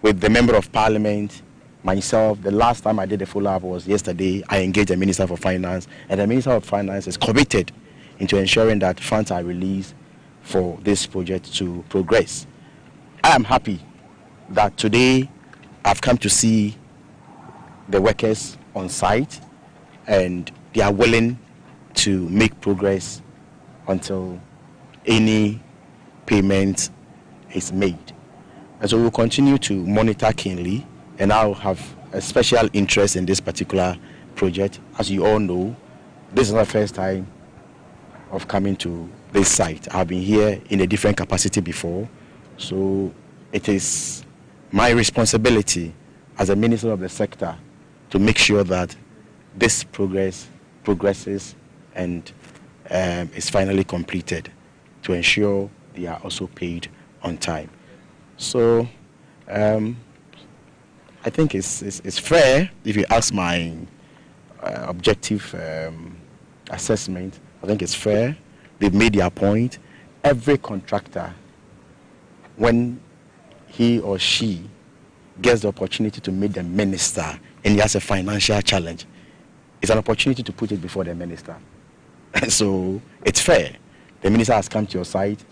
with the Member of Parliament, myself. The last time I did a follow-up was yesterday. I engaged the Minister for Finance, and the Minister of Finance is committed into ensuring that funds are released for this project to progress. I am happy that today I've come to see the workers on site, and they are willing to make progress until any payment is made. And so we'll continue to monitor keenly, and I'll have a special interest in this particular project. As you all know, this is not the first time of coming to this site. I've been here in a different capacity before, so it is my responsibility as a minister of the sector to make sure that this progresses and is finally completed, to ensure they are also paid on time. So I think it's fair. If you ask my objective assessment, I think it's fair. They've made their point. Every contractor, when he or she gets the opportunity to meet the minister and he has a financial challenge, it's an opportunity to put it before the minister. So it's fair. The minister has come to your site,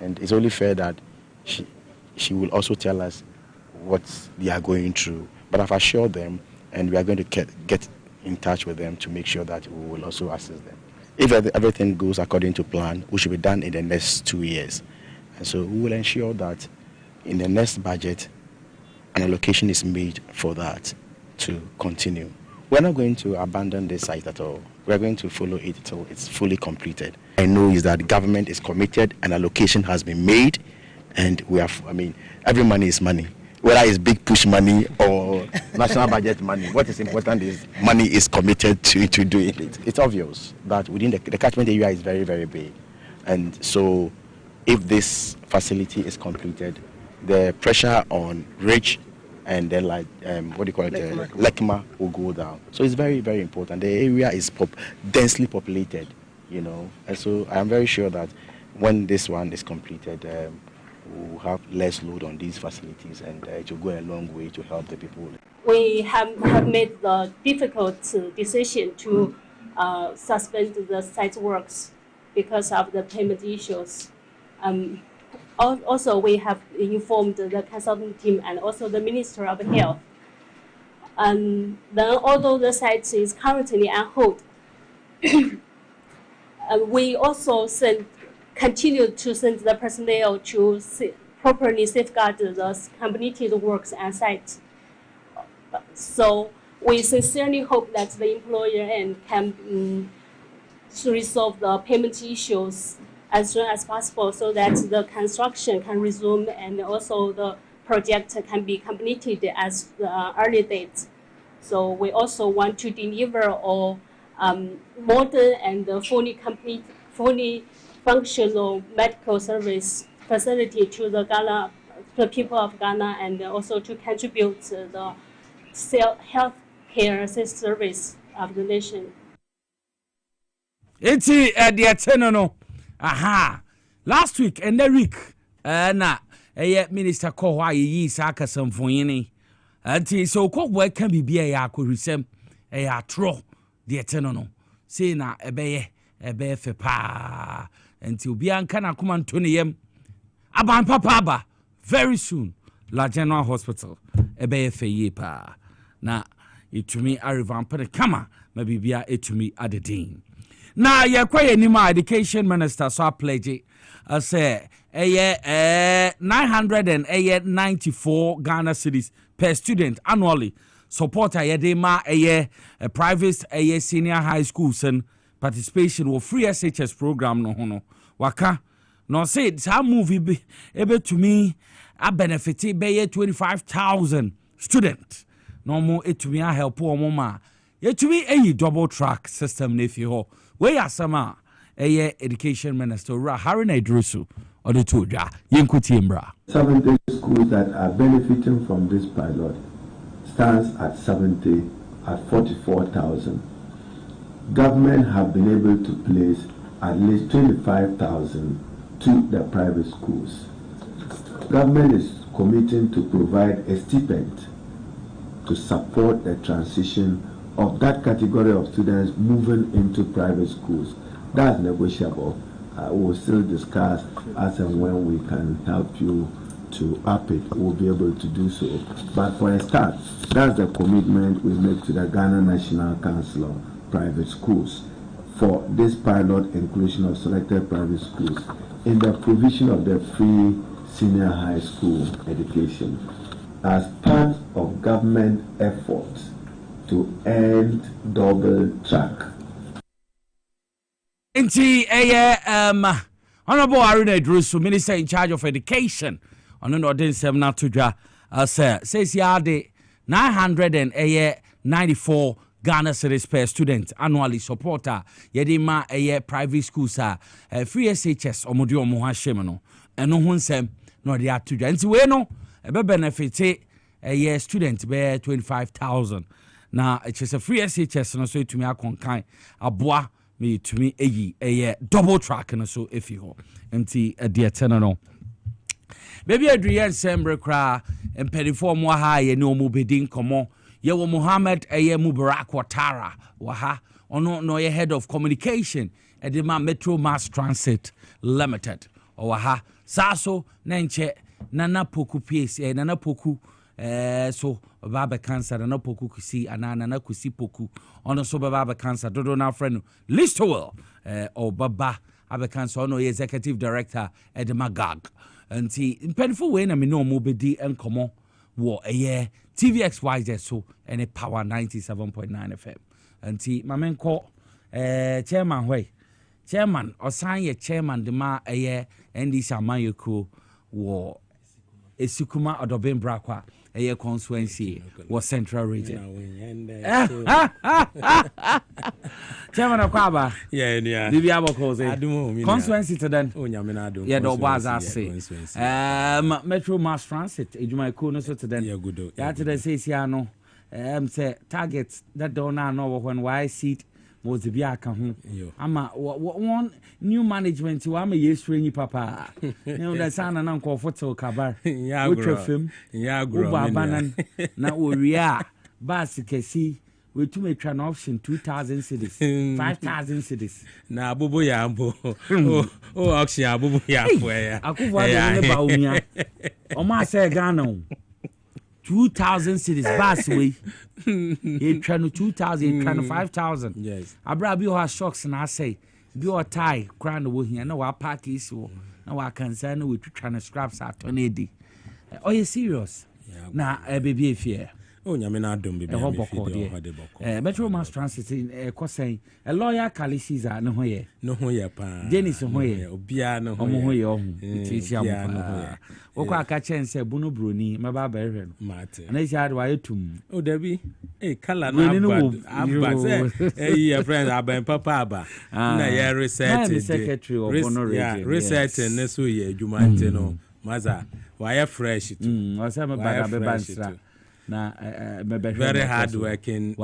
and it's only fair that she will also tell us what they are going through. But I've assured them, and we are going to get in touch with them to make sure that we will also assist them. If everything goes according to plan, we should be done in the next 2 years. And so we will ensure that in the next budget, an allocation is made for that to continue. we're not going to abandon this site at all. We're going to follow it till it's fully completed. I know is that the government is committed, an allocation has been made, and we have, every money is money. Whether it's big push money or national budget money, what is important is money is committed to doing it. It's obvious that within the catchment area is very, very big. And so if this facility is completed, the pressure on Ridge and then Lekima will go down. So it's very, very important. The area is densely populated, and so I'm very sure that when this one is completed, we'll have less load on these facilities, and it will go a long way to help the people. We have made the difficult decision to suspend the site works because of the payment issues. Also, we have informed the consultant team and also the Minister of Health. Then, although the site is currently on hold, we also continue to send the personnel to properly safeguard the completed works on site. So we sincerely hope that the employer can resolve the payment issues as soon as possible so that the construction can resume and also the project can be completed as the early date. So we also want to deliver all modern and fully functional medical service facility to the people of Ghana, and also to contribute to the health care service of the nation. It's the aha. Last week and the week, na Minister Kohwa yi saka samfonyini. Anti so kokwa kan bibia ya akorisem ya tro de etenono. Say na ebeye fe pa. Anti obi anka na kuma ntone yem. Aban papa ba very soon. La General Hospital ebeye fe ye pa. Na itumi arivampa kama mabibia etumi adedin. Na yakwaye ni ma education minister so pledge say 994 Ghana cedis per student annually support ayedema a private senior high schools and participation with free SHS program no hono waka no say that movie be able to me a benefit be 25,000 students no more it to me a help o mama yet to me a double track system if you where are some education minister Haruna Idrusu or the Tuja Yinkutimbra. 70 schools that are benefiting from this pilot stands at 70 at 44,000. Government have been able to place at least 25,000 to the private schools. Government is committing to provide a stipend to support the transition of that category of students moving into private schools. That's negotiable. We will still discuss as and when we can help you to up it. We'll be able to do so. But for a start, that's the commitment we make to the Ghana National Council of Private Schools for this pilot inclusion of selected private schools in the provision of the free senior high school education as part of government efforts to end double track. Inti Honorable Haruna Idrusu, Minister in charge of education, on an ordinance not to says yade 994 Ghana cedis per student annually supporter yedima private schools free SHS omodi omo ha shemno eno ho nsem no de atudwa nti we no ebe benefit student be 25,000 na it's a free SHS no so etumi akonkan aboa me to me double track and so if you empty a dear tenor. Baby Adrian Sembre cra and Pennyfor Moha, ye no mubedin common, ye were Mohammed Mubarak Watara, waha, or no ye head of communication at the Metro Mass Transit Limited, or waha, Saso, Nanche, Nana Poku Piece, Nana Poku. So baba cancer na poku kusi anana na kusi poku ono so baba cancer dodo na friend Listowell or baba abe cancer ono executive director at the Magag and see painful way na me no mo bedi enkomo wɔ ɛyɛ TVXYZ so ɛne Power 97.9 FM nti mamenkɔ chairman hɔ chairman ɔsan yɛ chairman de ma ɛyɛ NDC Amayeko wɔ Esikuma Odobin Brakwa ɛyɛ constituency wɔ Central Region. Chairman Akwaba. Yeah. Bibi aboko say. Constituency to then. Yeah, the Obaza say. Metro Mass Transit. Ejuma ko no so to then. Yeah, good. Yeah, to the say no. Say targets that don't know when why seat was the biaka ho. Ama one new management wa ma yesu enyi papa. You know the sana na comfortable kabar. Yeah, we trefim. Yeah, grow. Banan na oria bus kesi we to make an option 2,000 cities 5,000 cities na abubu ya ambo auction abubu ya afo ya akuva de ne ba umia o ma say Ghana 2,000 cities bus we e try no 2,000 try no 5,000 yes abra bi ho shocks na say bi o tie kra no wo hia na wa park is wo na wa concern we try no scraps atonedi oh you serious na baby fear nyame na adom bibia me fidi ho de boko Metro Mass Transit kosen a lawyer Kalisiza no hoye pa Dennis hoye obia no hoye tisi amu woko aka chense bunu broni maba ba ehwe no mate na isi adwa yetum o dabi kala na abba say your friend aban papa aba na ye research the secretary of Honor Region research ne so ye adwuma nte no maza wa ye fresh too o say me bada be bansra na very hard working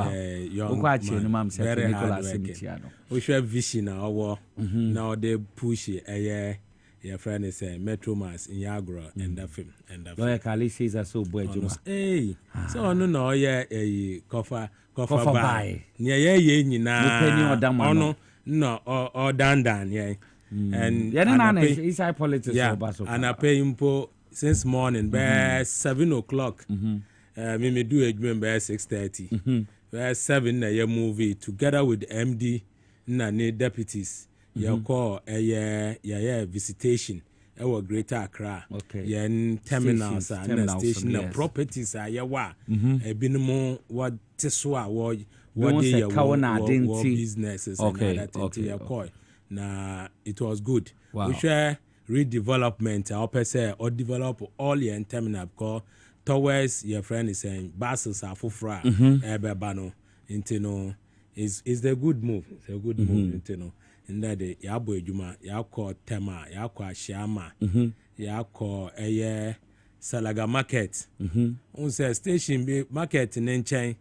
young man very hard working we should vision na owo na they push your friend is Metro Mass in Yagro and the film lawyer Kali says so boy juma so no cover buy near ye nyina ono no or dandan and inside politics and I pay impo since morning by 7 o'clock me do a dream by 6:30 where 7 na your movie together with MD na deputies you call a visitation our Greater Accra yen terminals and station na properties are ya wa e binimo what teswa what they businesses and that you call na it was good we share redevelopment or develop all your terminal because towards your friend is saying buses are fufra ebebano intino is the good move. It's a good move intino in that day ya bo ejuma ya call tema ya call Ashama ya call Salaga market say station be market in chain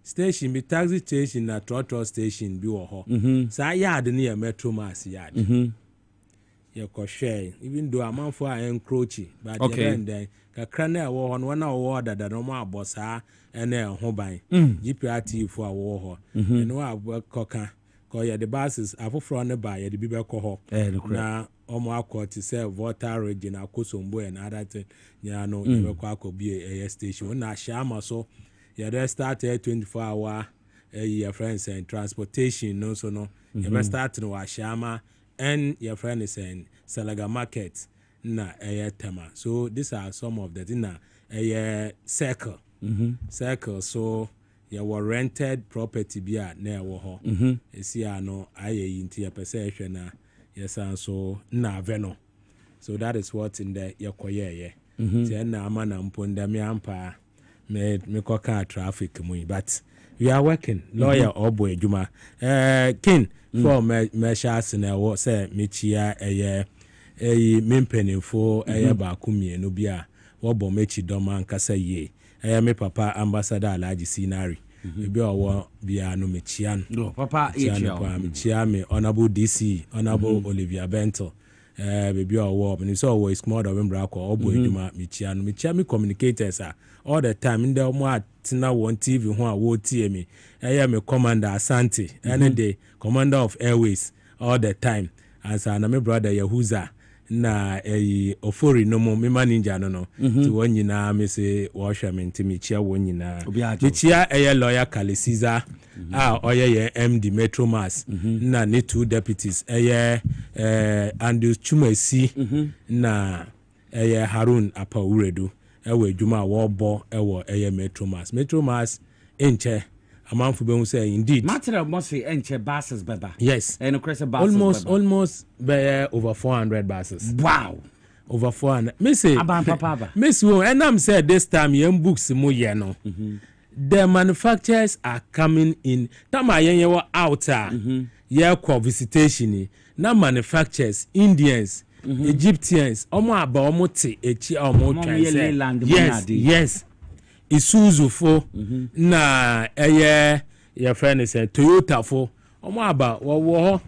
station be taxi station na trotro station bi wo ho sa yard near Metro Mass yard you share even though amount for encroach but then kakra na wo ho no na wo order da no ma abosa ene ho ban GPRT for wo ho no abokoka ko ye the buses afofro ne ba ye the bibe ko ho na omo akoti say Volta region akosombo and other thing ya no ye ko akobi a station na Ashama so ye dey start 24-hour your friends and transportation no so no ye start no Ashama and your friend is saying Salaga market na tema. So these are some of the dinner circle so you were rented property bia na wo ho esi ano aye inti ya perception na yes and so na veno so that is what in the yakoye say na amana mponda mi ampa me koka traffic mu but we are working lawyer obo ejuma kin for measures na wo say mechia mempenifo ba kumienu bia wo bo mechi doma nkasa ye me papa ambassador Alhaji Sinari bi owo bia no mechia no papa mechia me honorable DC honorable Olivia Bento baby owo me so owo is more of mbra ko obo eduma mechia me communicators all the time in the mo atina won TV ho a wo tie me me commander Asante any day commander of airways all the time as na me brother Yahuza na ofori no mo me manager no ti won nyina me se wo hwa me ntimi chia won nyina me chia lawyer Kalisiza oye MD Metro Mass na ne two deputies Andrew Chumasi na Harun Apauredu ɛwɔ adwuma a wɔbɔ ɛwɔ ɛyɛ Metromax enche amanfo be hu say indeed material must say enche buses beba. Yes, and buses almost over 400 buses. Wow, over 400. Me say papa miss wo and I'm say this time yem books mo ye no. The manufacturers are coming in. Tama yen were outer. Yeah, kwa visitation. Na manufacturers, Indians, Egyptians, omo aba omo te echi omo twan. Yes. Isuzu fo na your friend is Toyota fo omo aba wo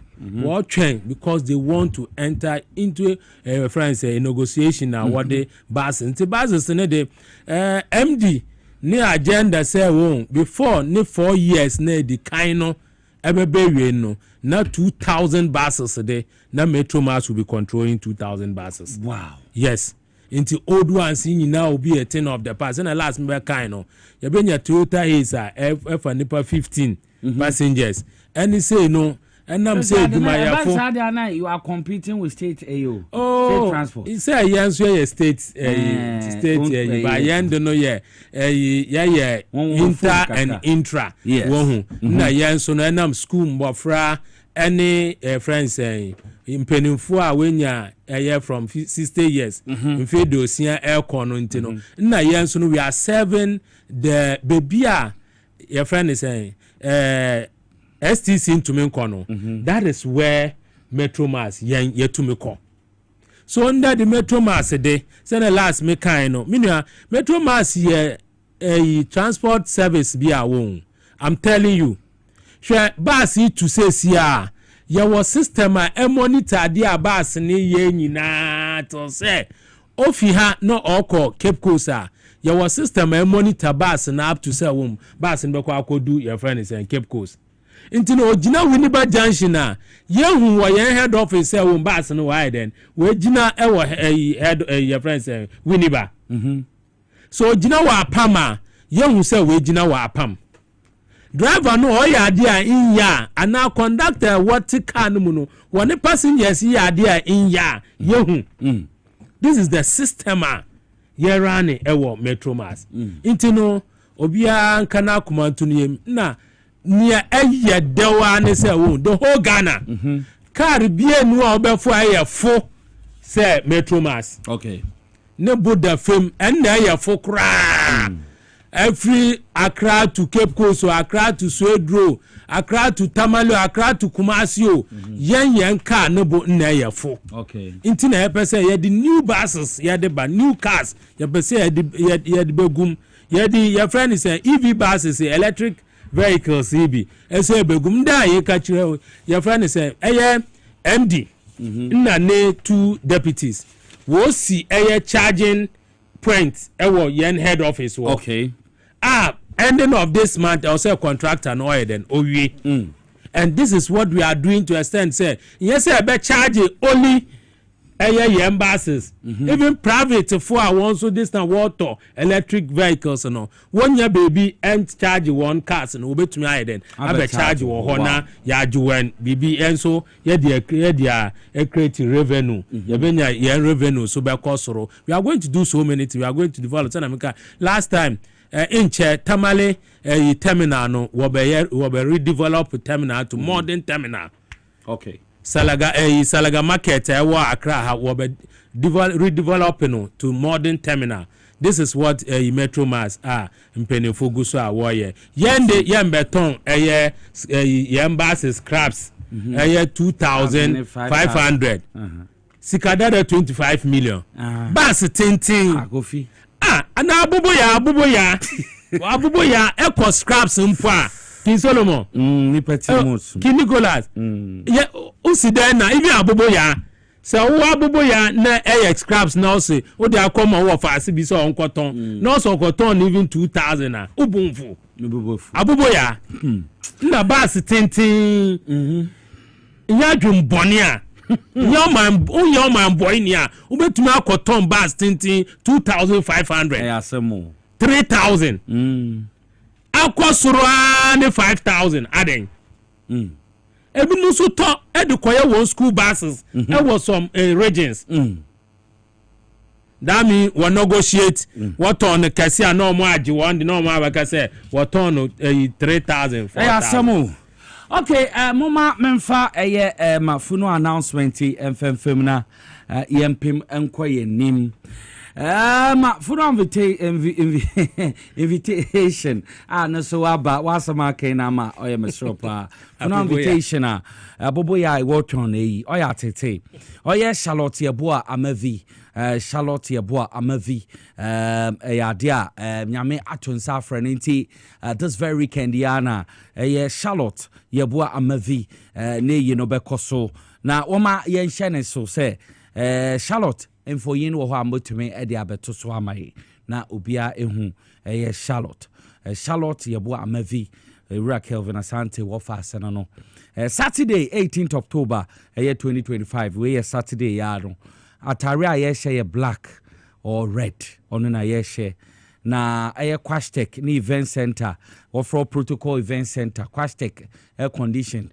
twen because they want to enter into a friends a negotiation na what the bus nti buses ne de MD ne agenda say won before ne 4 years na di kind no ebebe no na 2,000 buses a day na Metromax will be controlling 2,000 buses. Wow. Yes. Into old ones in now will be a 10 of the past. And the last member kind of you been your Toyota is F and Nipa 15 passengers. And he say no. And I'm saying you are competing with state AO. Oh, state transport. He say yes, yeah, state by end no yeah, inter and intra. Yes. Na yen so na nam school mbofra any friends impenimfo a wenya from 60 years mfe do sia aircon no ntino na yen so no we are serving the baby a your friend is saying STC into me kono. That is where Metromax yen yetumi ko. So under the Metromax day say the last me kind no minua Metromax ye a transport service be a won. I'm telling you share bus to say sia your system a monitor dia bus ni ye nyina to say ofi ha no oko Cape Coast your system a monitor bus na up to say wom bus nbe kwa akodu your friend is in Cape Coast into no gina Winneba Junction na yehu wo yen head office say wom bus no why then we gina e wo head your friend say Winneba so gina wa apama yehu say we gina wa apam driver no o ya ade a in ya ana conductor what car no mu no one passengers ya ade a in ya yehu this is the system ye run ewo Metromax into no obia nkana kumantu no na nia eye dewa ne say wo the whole Ghana car bie nu a obefo aye fo say Metromax okay ne boda fam en na aye fo kra every Accra to Cape Coast or Accra to Swedro Accra to Tamale Accra to Kumasi yen car no bo na aye fo okay intina e say ye the new buses ye the new cars ye say ye the begum ye the your friend is EV buses electric vehicles EB say begum da ye ka kire your friend is MD na ne 2 deputies wo si charging point ewo yen head office wo okay ending of this month I'll say contractor no oil then owie and this is what we are doing to extend say yes say be charge only yen buses even private for one so this na water electric vehicles no one year baby and charge one cars no obetumi aye then abe charge wo ho na ya juwen bibi enso ye dia create revenue ye benya ye revenue so be kosoro we are going to do so many things we are going to develop last time in Tamale terminal no we redevelop terminal to modern terminal okay Salaga market wa Accra ha we redeveloping to modern terminal. This is what Metromax mpenifo guso a wo ye yende yembeton yen buses scraps 2,500 sikadada 25 million bus tintin agofi ana abubo ya eco scraps mpo King Solomon ni Petimus King Nicholas ye uside na ibi abubo ya so wo abubo ya na scraps na say o dey come on wo fast bi so onkoton na so onkoton even 2,000 na ubunfu abubo ya na bus tintin ya dwumbone a your man boy ni a ubetumi akoton bus tintin 2,500 asemo 3,000 akosoro ani 5,000 aden ebi nusu to edukoye one school buses there was some regions that mean we negotiate what on the cassia no more age one the no more like I say what on 3,000 4,000 okay mama memfa mafuno announcement mfemfem na yempim enkoye nim funo invitation no so aba wasama kai na ma oye mesropa funo invitation abobo ya iwoton eyi oya tete oye Charlotte Yeboah Amavi Charlotte Yeboah Amavi yadia nyame atonsa afre nti this very weekend yana Charlotte Yeboah Amavi ne yino bekoso na woma yenhye ne so say Charlotte enfo yin wo ho amotumi e de abeto so amaye na obia ehu Charlotte Yeboah Amavi Ura Kelvin Asante wo fa asena no Saturday 18th October 2025 we Saturday ya no atare a ye share black or red ono na ye share na Quastek ni event center or for protocol event center Quastek air condition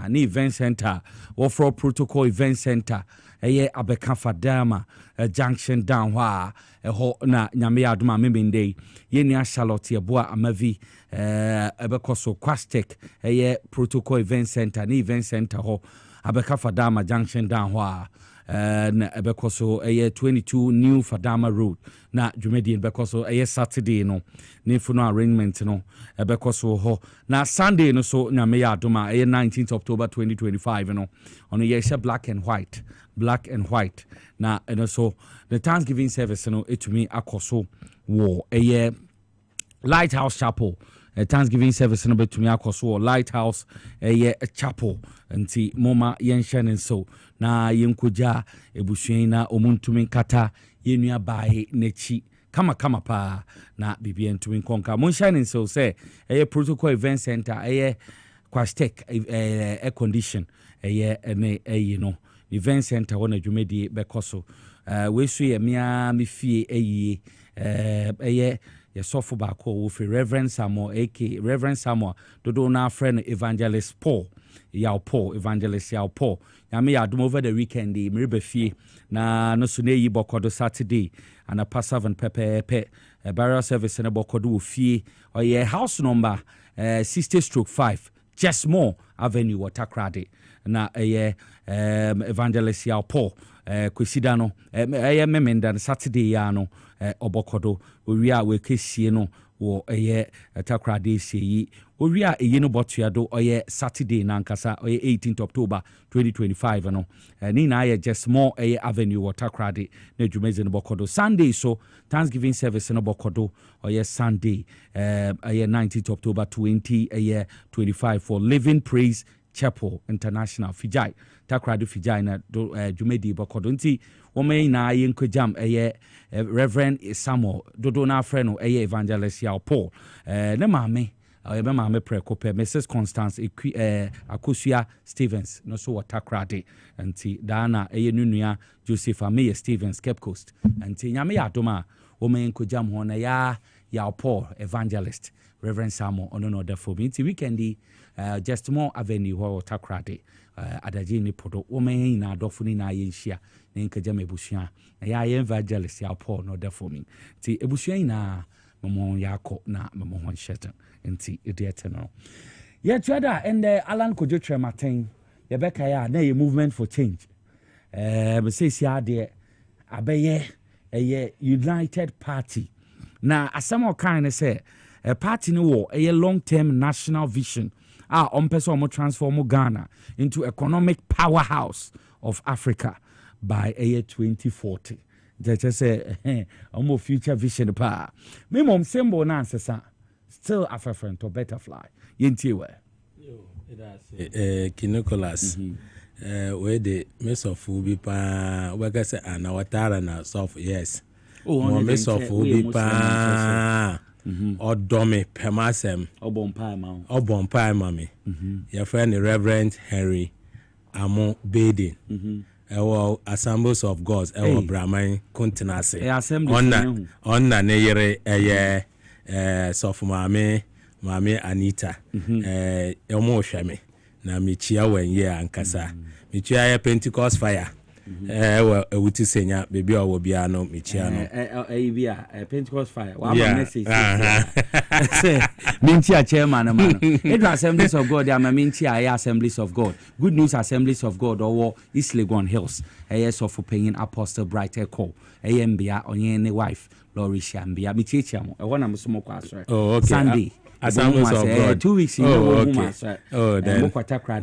ni event center or for protocol event center abeka fadama junction down wa ho na nyame adoma memende yenia Charlotte Yeboah Amavi ebekoso Quastek protocol event center ni event center ho abeka fadama junction down wa na ebekoso 22 new Fadama road na Jumedian bekoso Saturday no ni funo arrangement no ebekoso ho na Sunday no so nyame ya adoma 19th October 2025 no ono yesha black and white na and so the Thanksgiving service no etumi akoso wo Lighthouse Chapel Thanksgiving service no betumi akoso Lighthouse chapel nti moma yenhye so na yenkoja ebusuan na omuntumi kata yenua bae nechi kama pa na bibia ntumi konka monhye so say protocol event center Quastek air condition ene no event center wona dwumedi bekoso we so ye mia me fie yesofo ba ko wo fi Reverend Samuel AK Reverend Samuel dodo na friend Evangelist Paul Evangelist Yao Paul yame yadom over the weekend miribe fie na no so na yi bokodo Saturday and a pass 7 pepe burial service na bokodo wo fie house number 60/5 Jesmore Avenue Watakrade na Evangelist Yao Paul kwesida no memenda Saturday ya no obokodo owia we kesie no wo Takrade seyi owia no botuado Saturday na nkasa 18th October 2025 no ni na just more avenue Takrade na dwumeze no bokodo Sunday so Thanksgiving service no bokodo Sunday 19th October 2025 for Living Praise Chapel International Fijai Takrade Fijai na dwumedi bokodo nti wome na yenkojam Reverend Samuel dodo na afre no Evangelist Yao Paul ne maame maame prekope Mrs Constance Akosua Stevens no so Takrade nti dana nunua Joseph Ameye Stevens Cape Coast nti nyame yadoma wome yenkojam ho na Yao Paul Evangelist Reverend Samuel ono no da for me nti weekendi just more avenue ho Takrade adaji ni podo wome na adofo ni na yenhia nkajam ebusua na Evangelist Yao Paul no da for me nti ebusua ina momo yako na momo hon sheta nti ediete no twada and Alan Kojo Trematen yebeka ya na movement for change me say sia de abeye United Party na asamo kan say a party no wo long term national vision on person mo transform Ghana into economic powerhouse of Africa by 2040. Just say omo future vision pa. Me mom symbol na ansesa still African to better fly. Yentiwe. Kinocolas we the mess of ubi pa we say na watara na soft yes. Oh, mess of ubi pa Odomi Pemasem Obompa Mami. Your friend the Reverend Henry Amo Baden. Assemblies of Gods Brahman Continency Onna Neyere Sofumame Mame Anita Omo Shame na Michia when ye ankasa Michia Pentecost fire well wuti senya baby o bia no mechia no bia Pentecost fire wa message say minti a chairman man it Assemblies of God am minti a Assemblies of God Good News Assemblies of God or East Legon Hills so for paying Apostle Bright Echo bia onye ne wife Lori Shambia michia mo e wona muso mokwa asore Sunday Assemblies of God 2 weeks in then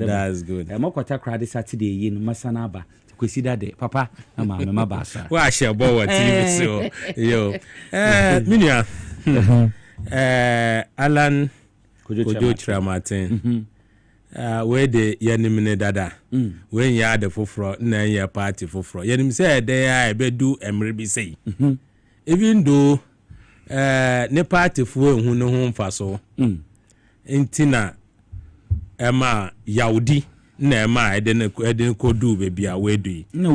that's good mokwata krade Saturday yin masana ba kwesida de papa na mama mabasa wa share bow TV so yo minia Alan Kojo Chiramatin where the yanimine dada when ya the foforo na ya party foforo yanim say there I be do emre say even though ne party fo hu no ho mfa so ntina ema yaudi na ema eden ko do baby a we do na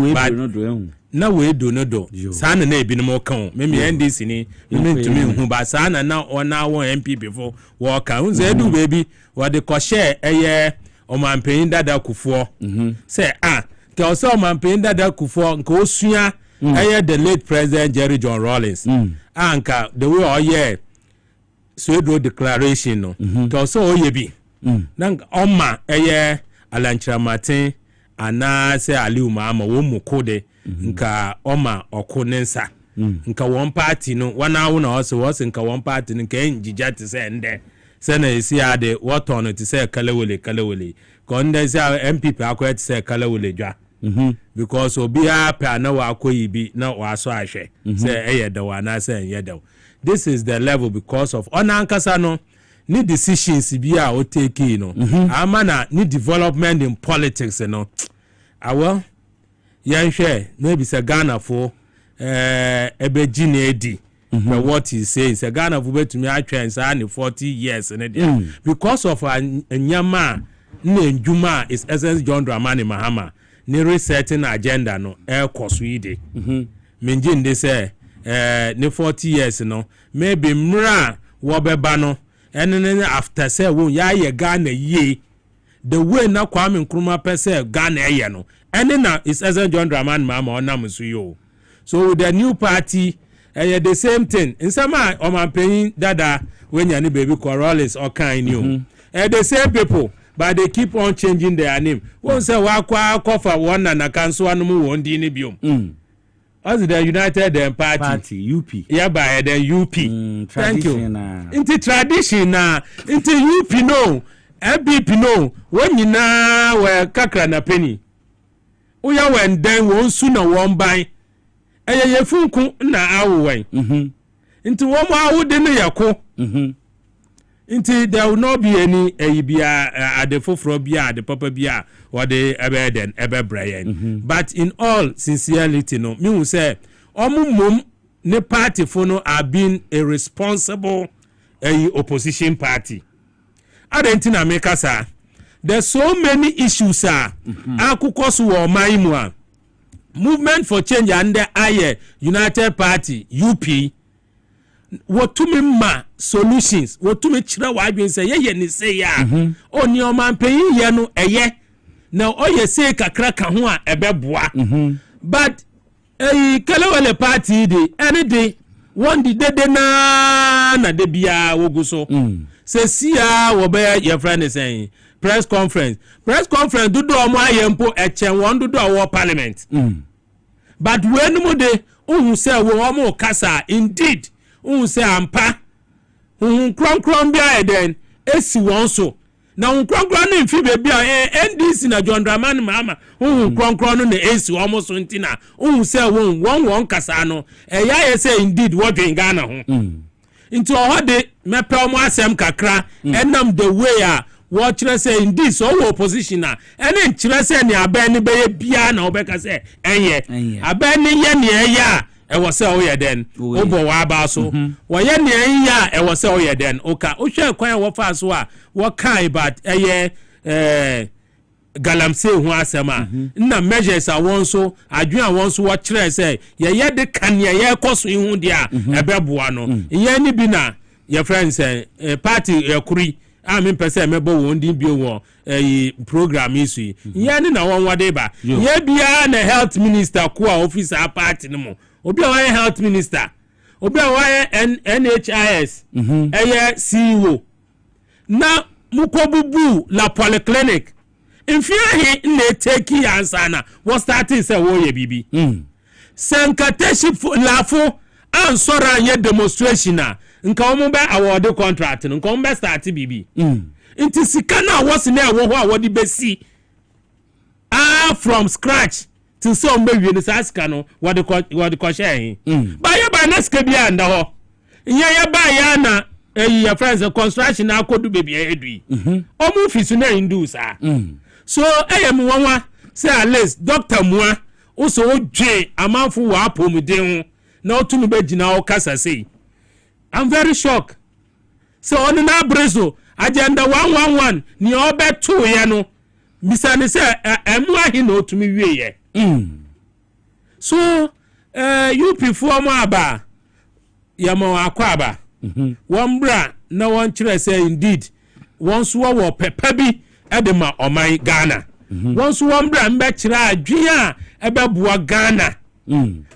we do no do sana na ebi no mo kan me NDC ni me ntumi hu ba sana na ona won MP before wo kan hu ze do baby wo de ko share eye o man peyin dada kufuo say ke o so man peyin dada kufuo nka osua eye the late president Jerry John Rawlings anka the way oye so do declaration no ke o so oye bi na oma eye Alanchira Martin ana se Aliu Mahama wo mu kode nka oma okonensa nka one party no wana wo na also nka one party nka njija te se nde se na esi ade what on te se kalewele ko nde se MPP akwa te se kalewele dwa because obi a pa na wa akoyi bi na wa so ahwe se eye da wa na se enye da this is the level because of onankasa no ni decisions bi a o take no amana ni development in politics no awo yanhwe no be say Ghana for ebe gina edi but what he says say Ghana for betumi atwen say na 40 years because of anyama na njuma is Essence John Dramani Mahama ni resetting agenda no koso ide menjin de say ni 40 years no maybe mra wo beba no and after say won ya ye Ghana ye the way na Kwame Nkrumah per se Ghana ye no and now is Essence John Dramani Mahama onam so yo so with the new party the same thing in some o man paying dada when ya ni baby Rawlings or kind you the same people but they keep on changing their name won say wa kwa kofa one na kanso anum won di ni biom as the United Party UP yeah by the UP thank you into tradition na into UP no MPP no when you na we kakra na penny uya when then won su na won ban ye funku na awowen into won ma awode no yako into there will not be any bia adefofro bia the papa bia or the ebeden Brian but in all sincerity no me will say omumum ne party for no are being a responsible opposition party adentina make us there's so many issues akukoso wo maimu movement for change under United Party UP wotumi ma solutions wotumi chira wadwen say ye ni say ya oni o man peyin ye no eye na oye say kakra ka ho a ebeboa but Kelewele party dey any day one the dede na de bia woguso say sia wo be your friend is saying press conference dudu omo ayempo echen won dudu awo parliament but when mo dey ohun say wo omo kasa indeed say ampa kronkron bia eden esi won so na kronkron na mfi be bia NDC na John Dramani Mahama kronkron na esi almost so ntina say won kasa no ya say indeed what in Ghana ho into ohode mepe omo asem kakra enam the way a what you say in this all opposition na ene nchire say ni aban ni be bia na obeka say enye aban ni ye ni eya e wo say o ye den obo wa ba so wo ye ni eya e wo say o ye den oka o hwe kwan wo fa so a wo kai but galamse hu asema na measures a won so adwen a won so wo kire say ye de kan ye koso hu dia ebeboa no ye ni bi na your friends party ekuri a me pese me bo won din bio won program isu yi ye ni na won wade ba ye bia na health minister ko a officer party no mo obi a wa health minister obi a wa NHIS CEO na mukobubu la polyclinic Infiahi ne take answer na what starting say wo ye bibi sankateshi lafo ansora ye demonstration na nka omo be award contract nka omo be start bibi inti sika na was na wo ho award be si from scratch till so mbe wie no sasika no what the share ba ye ba na sika bia nda ho ye ba ya na your friends construction na kodu baby edui omo fisu na indu sa so am wanwa say at least doctor mua also odwe amanfo wa apomuden na otunu be gina o kasa say I'm very shocked so on na brezo agenda 111 ni obeto ye no misani say emu ahi na otumi wie ye so you perform aba yamo akwaba one bra na one kire say indeed once wo pepper bi edema oman Ghana once one bra mbe kire adwia ebeboa Ghana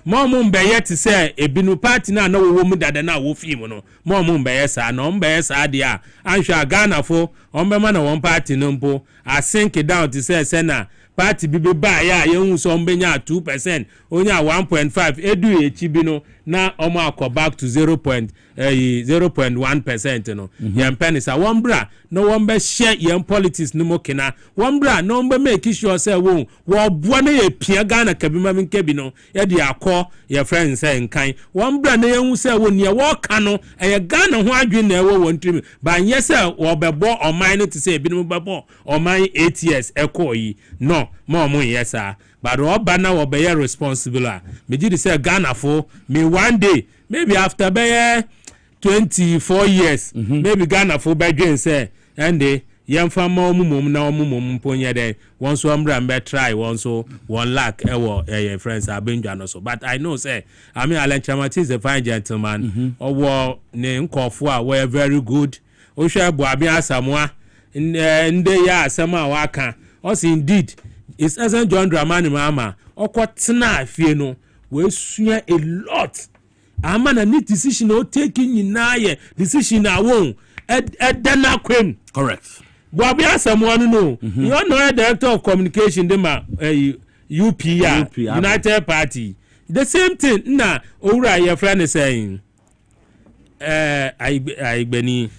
mo mbeye te say ebinu party na wo mu dada na wo film no mo mbeye sa na mbeye sa de a anhwa Ghana fo ombema na one party no mpo a sink down to say na party bibe ba ya yehu so mbenya 2% onya 1.5 edu echi bi no na omo akọ back to 0.1% no yem penisa one bra no one be share yem politics no mokina one bra no be make sure say wo boa na ye pia Ghana kabima minkebi no ye de akọ ye friend say nkan one bra na yehu say wo ne wo ka no ye Ghana ho adwe na wo wontrim ba nye say wo bebo oman no to say bi no bebo oman ATS ekoyi no mo yesa but oba na wo be responsible me did say Ghana for me one day maybe after be 24 years maybe Ghana for be dwen say and dey yemfa ma omumom na omumom ponye dey once one be try once 1 lakh ewo friends abenja no so but I know say I mean Alan Chamati is a fine gentleman owo ne nkofo a we very good o hwe bo abi asamoa nde ya asama waka us indeed it's St. John Dramani Mama okotena afie no we sua a lot ama na need decision o taking nyinaye decision na won edana kwem correct boabi asamoa no you know director of communication dem UP United Party the same thing na owura your friend is saying aigbeni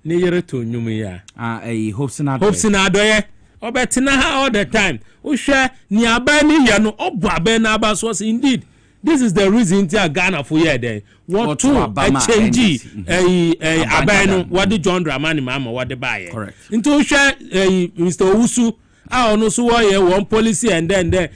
ni yere to nyum ya Hopsina adoye obetina ha all the time uhwe ni aba ni ye no obu aba na aba so indeed this is the reason to Ghana for here there what to change aba no what the John Dramani Mama what the buy correct into uhwe Mr. Owusu a ono so wo ye one policy and then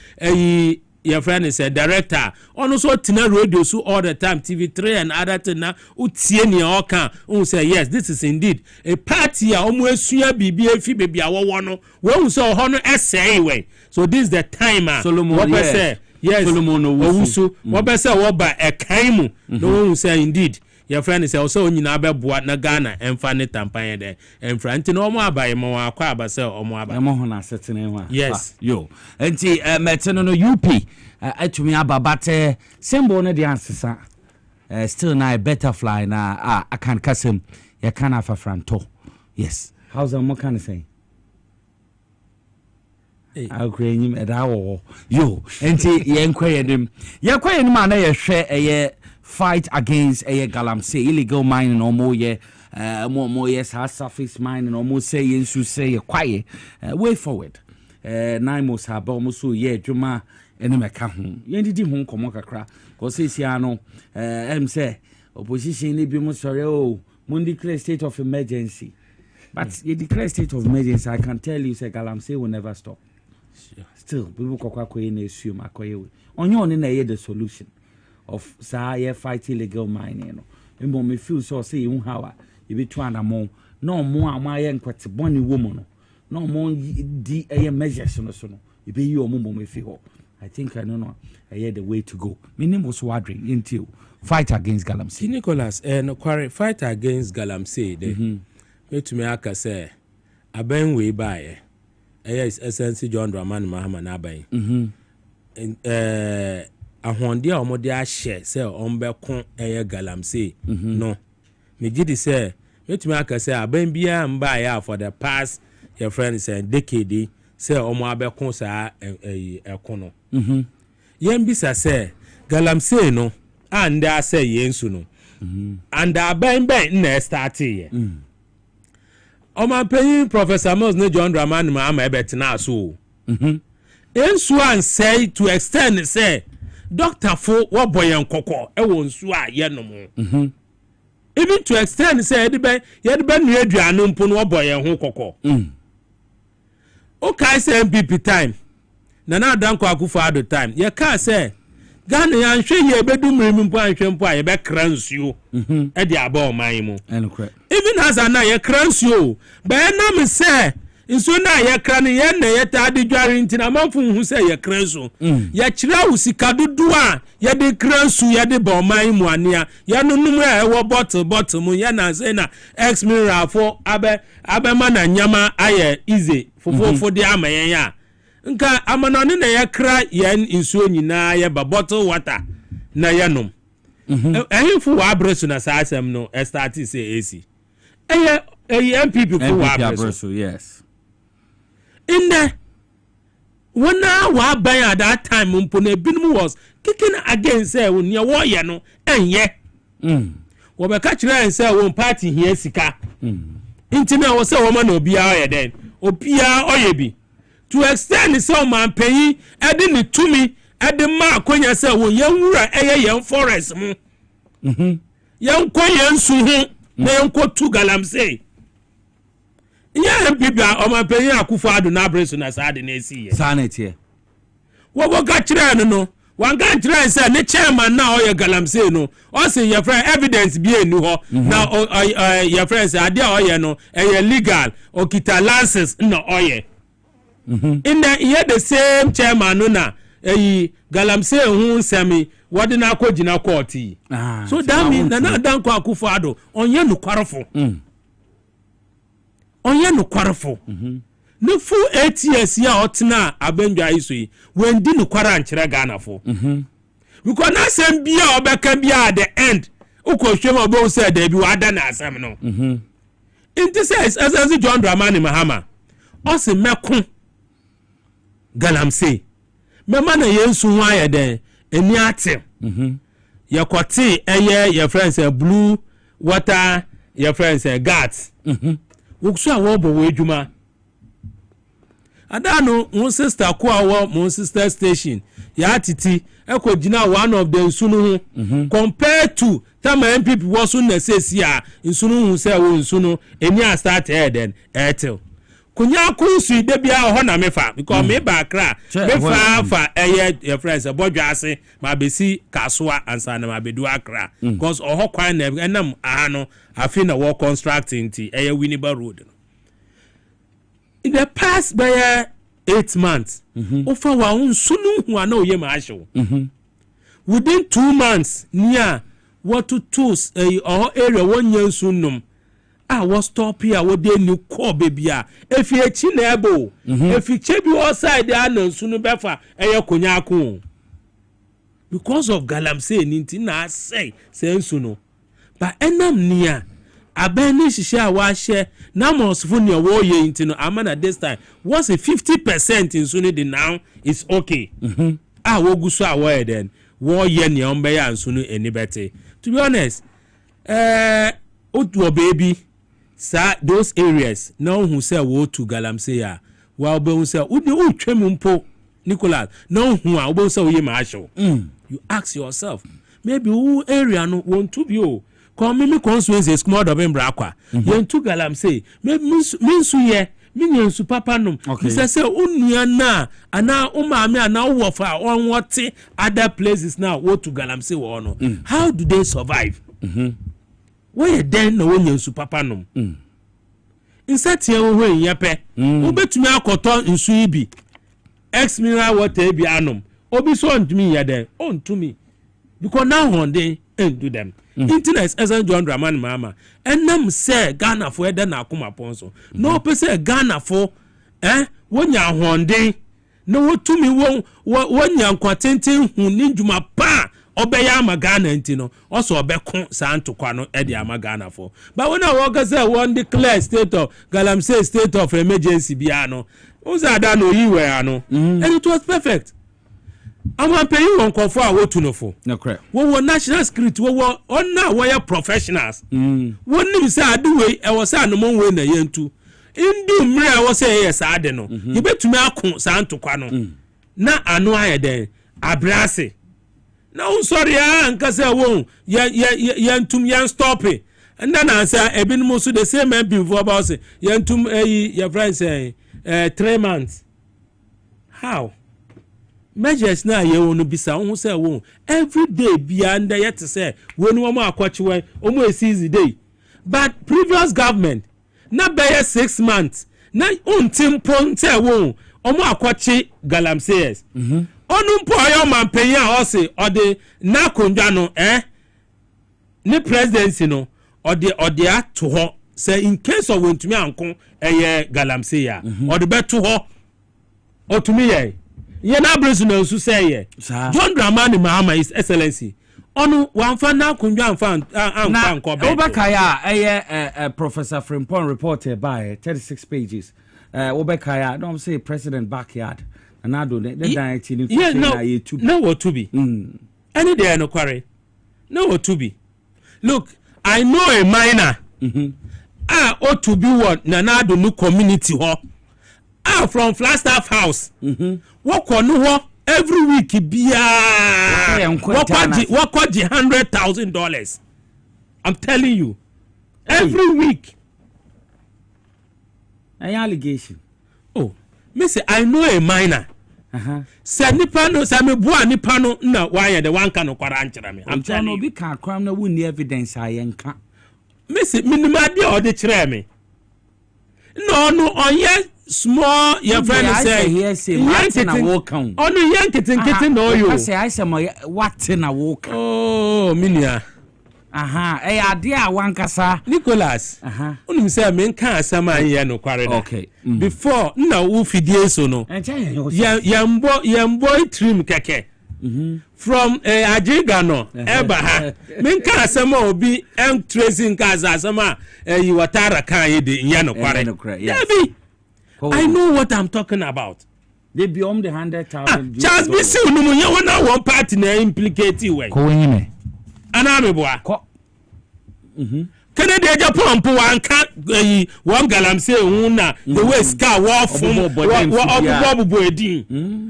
your friend is a director on also tina radio so all the time TV3 and other thing na utie ni oka say yes this is indeed a party a omo asua bibi afi baby awowo no we so ho no essay we so this is the time what say yes Solomon Owusu what say what ba e kan mu no say indeed your friend is also nyina abeboa na Ghana emfa ne tampan de emfra nti no omo abaye mo akwa abase omo abaye mo ho na setene ho yes yo nti meteno no UP atumi ababate symbol no de ansesa still na a butterfly na I can kasem ya kana fafranto yes how's the mo can say akure nyim edawo yo nti yenkwayenim na ye hwe fight against galamsey illegal mining or more yes has surface mining or more say yensu say quiet way forward nine most have almost so juma enemeka ho yendidi ho komo kakra ko sesia no say opposition ni bi mo sore o mun declare state of emergency but you declare state of emergency I can tell you say galamsey will never stop still people kokwa na assume akoye onyo ni na the solution of say fight illegal mining no mbo me feel so say you how you be trying among no more amaye nkwete boni woman no more di measures no so no you be you ombo me feel I think I don't know the way to go meaning was wondering until fight against galamsey Nicholas and quarry fight against galamsey metumi aka say aban we bae essence John Dramani Mahama na aban ahonde a omode ahye say ombeko galamsey no me gidi say metumi aka say aban bia mbae for the past your friends and decade say omo abeko sa ekono yen bisa say galamsey no and I say yensu no and aban na start here Oma paying Professor Mos ne John Dramani Mahama ebetina so ensu an say to extend say doctor fo wo boyen kokko e wo nsu a ye no mo even to extend say ye de be nu aduanu mpo no wo boyen ho kokko o kai say MPP time na Danko Akufo-Addo time ye ka say Ghana ya nhwe ye bedu mremi mpo anhwe mpo a ye be kransuo e de aba o man mu even as ana ye kransuo ba na me say nso na ye kran ye na ye ta de dware ntina manfo hu say ye kransuo ye kira usika dudu a ye de kransuo ye de ba o man mu ania ye nunum a e wo bottle mu ye na say na ex mirafo abe mana nyama aye easy fofofo de amayen ya nka amanone na ya kra yan insuo nyina ya ba bottle water na yanom ehimfu wa abresu na saasem no start say AC MPP ko wa abresu yes inne wona wa ban at that time mpo na binum was kicking against say won ya wo ye no enye wo be ka kire say won party here sika intina wo say wo ma na obia oye den obia oye bi to extend some man pay edin to me edin ma akonya say wo yanwura yen forest mu yan ko yan su hu na yan ko tu galamsey nya bibia o man pay Akufo-Addo na abreso na saade na esi ye sanete wo ga kire no wan ga kire say ne chairman na oye galamsey no o say your friend evidence bi enu ho na your friend say ade oye no legal o kita license na oye in the the same chairman no na galamsey hu nsemi wode na akogina court so that mean na Danko Akufo-Addo onye no kwarefo no full 8 years ya otena abendwa iso yi when di no kwara nkyere Ghana fo because na sem bia obeka bia at the end ukohwem obo say da bi wada na asem no it says as John Dramani Mahama o se meko galamsey mema na yensu hu ayede eni ate yakote your friends blue water your friends guards wuksu awo bo wedwuma adano mon sister ko awo mon sister station ya titi ekogina one of the nsunu compared to tama MPP was na sesi a nsunu hu say wo nsunu eni start then airtel kunya kunsu de bia ho na mefa because me ba kra me fa your friends bodwa ase ma besi kasoa ansa na ma bedu akra because oho kwan na enam ano afi na work constructing ti Winneba road in the past by 8 months ofa wa nsunu hu ana oye ma ahyew within 2 months near what to tools area one year sunum was stop here what they new call baby if you chinebo if you chebi outside there no sunu befa konyaku because of galamsey ninti na say sunu but enam nia abeni shisha wa she na mosfo ne wo ye intino amana this time was a 50% in sunu the now is okay wo gusu awo then wo ye ne ombe ya sunu enibete to be honest otuo baby sa those areas no who say wo to galamsey ya wa obe who say u twem mpo Nicholas no who a obe say we ma ahyew you ask yourself maybe who area no want to be come me constituency small of mbrakwa yen to galamsey maybe minsu ye minyensu papa no say unua na ana umame ana wo fa on what other places now wo to galamsey wo no how do they survive where then no wenyensu papa no insati en ho enyepe obetumi akoto nsu ibi ex mineral water ebi anom obi so ntumi ya den ontumi because now one day do them internet President John Dramani Mahama enam say Ghana for eda na akoma ponso no pe say Ghana for wonya ahonden na wotumi wonya nkwatenten hu ni dwuma pa obeya ama Ghana ntino also obeko santokwa no e de ama Ghana for but when I walk say one declare state of Galamsey state of emergency bia no uzada no yiwe ano and it was perfect. I'm paying one call for what to know for. No correct. What national security? What on now? Why professionals? One name say I do way. I was saying no more way na yentu. Indi me I was say yes I don't know. You bet to me akon santo kwano. Na anu aye den abrase. Na sorry anka say won yentum yan stop it. And then I say e bin mo so the same man before about say yentum your friend say 3 months. How? Measures na ye wonu bisa won say won every day beyond yet to say when we mo akwachi we omo easy day but previous government na be 6 months na untimpo say won omo akwachi Galamseyers onu mpo ayo manpenyi a o say o de na kondwa no ni presidency no o de ato ho say in case of wentumi ankon Galamseyer o de beto ho otumi ye na brezu na su say John Dramani Mahama is excellency onu wanfa na kunwa anfa anko be Obekaya Professor Frimpong report by 36 pages Obekaya don't say president backyard and I do the 19 no what to be any day no quarry no what to be look I know a miner ought to be what na do no community ho from Flagstaff House work on ho every week bia what $100,000 I'm telling you every week an allegation me say I know a miner say nipa no say me bua nipa no na why the one can no kwara anchira me I'm telling you be can crime na won evidence ayenka me say minimum dey o de kire me no onye small your friend say Martin na walk on onu yanketenkete no yo say I say what na walk oh minia ade a wankasa Nicholas unu say me nka asama ye no kware da okay before na wo fidie so no yambo trim keke from Ajiga no eba ha me nka asama obi tracing ka asama yi watara kan ye de ye no kware I know what I'm talking about. They beyond the 100,000. Charles B. Si unumu ye wana one party na implicate we. Ko wenye. Ana boa. Kennedy Japan po anka one Galamsey una the way scar war from obubo edin.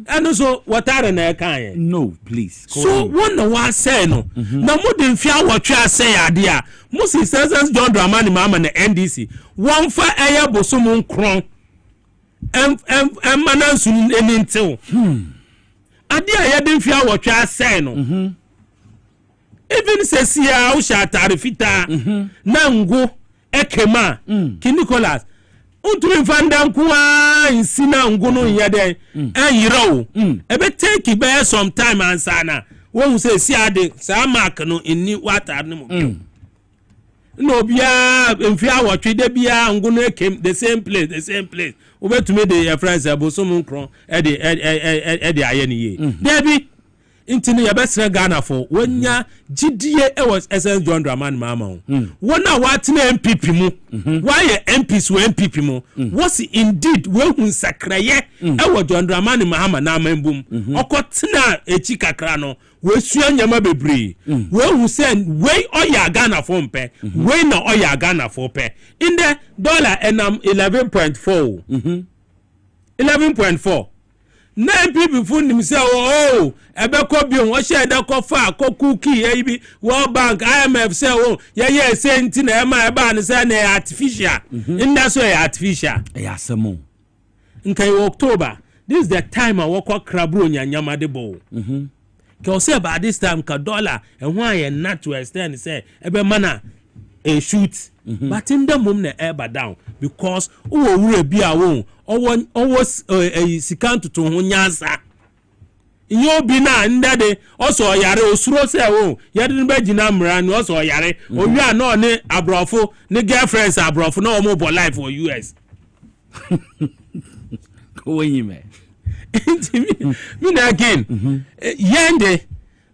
And so what are na kan? No, please. So one say no. Na mo de mfia wotwe say ade a. Mo si President John Dramani Mahama na NDC. One fa eye bosom nkron. Manansu enintil ade a ye den fia wotwa asai no even sesia o sha tarifita na ngo ekema ki Nicholas untumi fanda nkuwa insina ngo no yede ayirawo ebe take be some time answer na won say si ade sa mark no inni water no mo no bia mfia wotwe de bia ngo no ekem the same place obetumi de your friends abosom nkron e de aye ne ye Debbie intini ya besre Ghana for wonya gidie e was President John Dramani Mahama wona watena MPP mu why MPs we MPP mu was indeed we hun sakraye e was John Dramani Mahama na mambum okotena echi kakra no we sua nyama bebre we hu say we oya Ghana for mpe we na oya Ghana for pe in the dollar enam 11.4 11.4 9 people fund themselves ebeko bi won share da ko fa ko cookie ebi World Bank IMF say ye say nti na ema eba ne say na artificial in that so artificial asemo nkai October this is the time I work krabro nyanyama de bo ke say about this time ka dollar e ho aye not to extend say ebe mana a shoot but in the mum na eba down because wo wure bi a wo always sikan to ho nyansa Yo be na ndade also yare osuro se o yade no be gina mra no also yare o wi ana ne abrofo ne girlfriends abrofo na o mo bo life for US. Go in me. Me again. Yende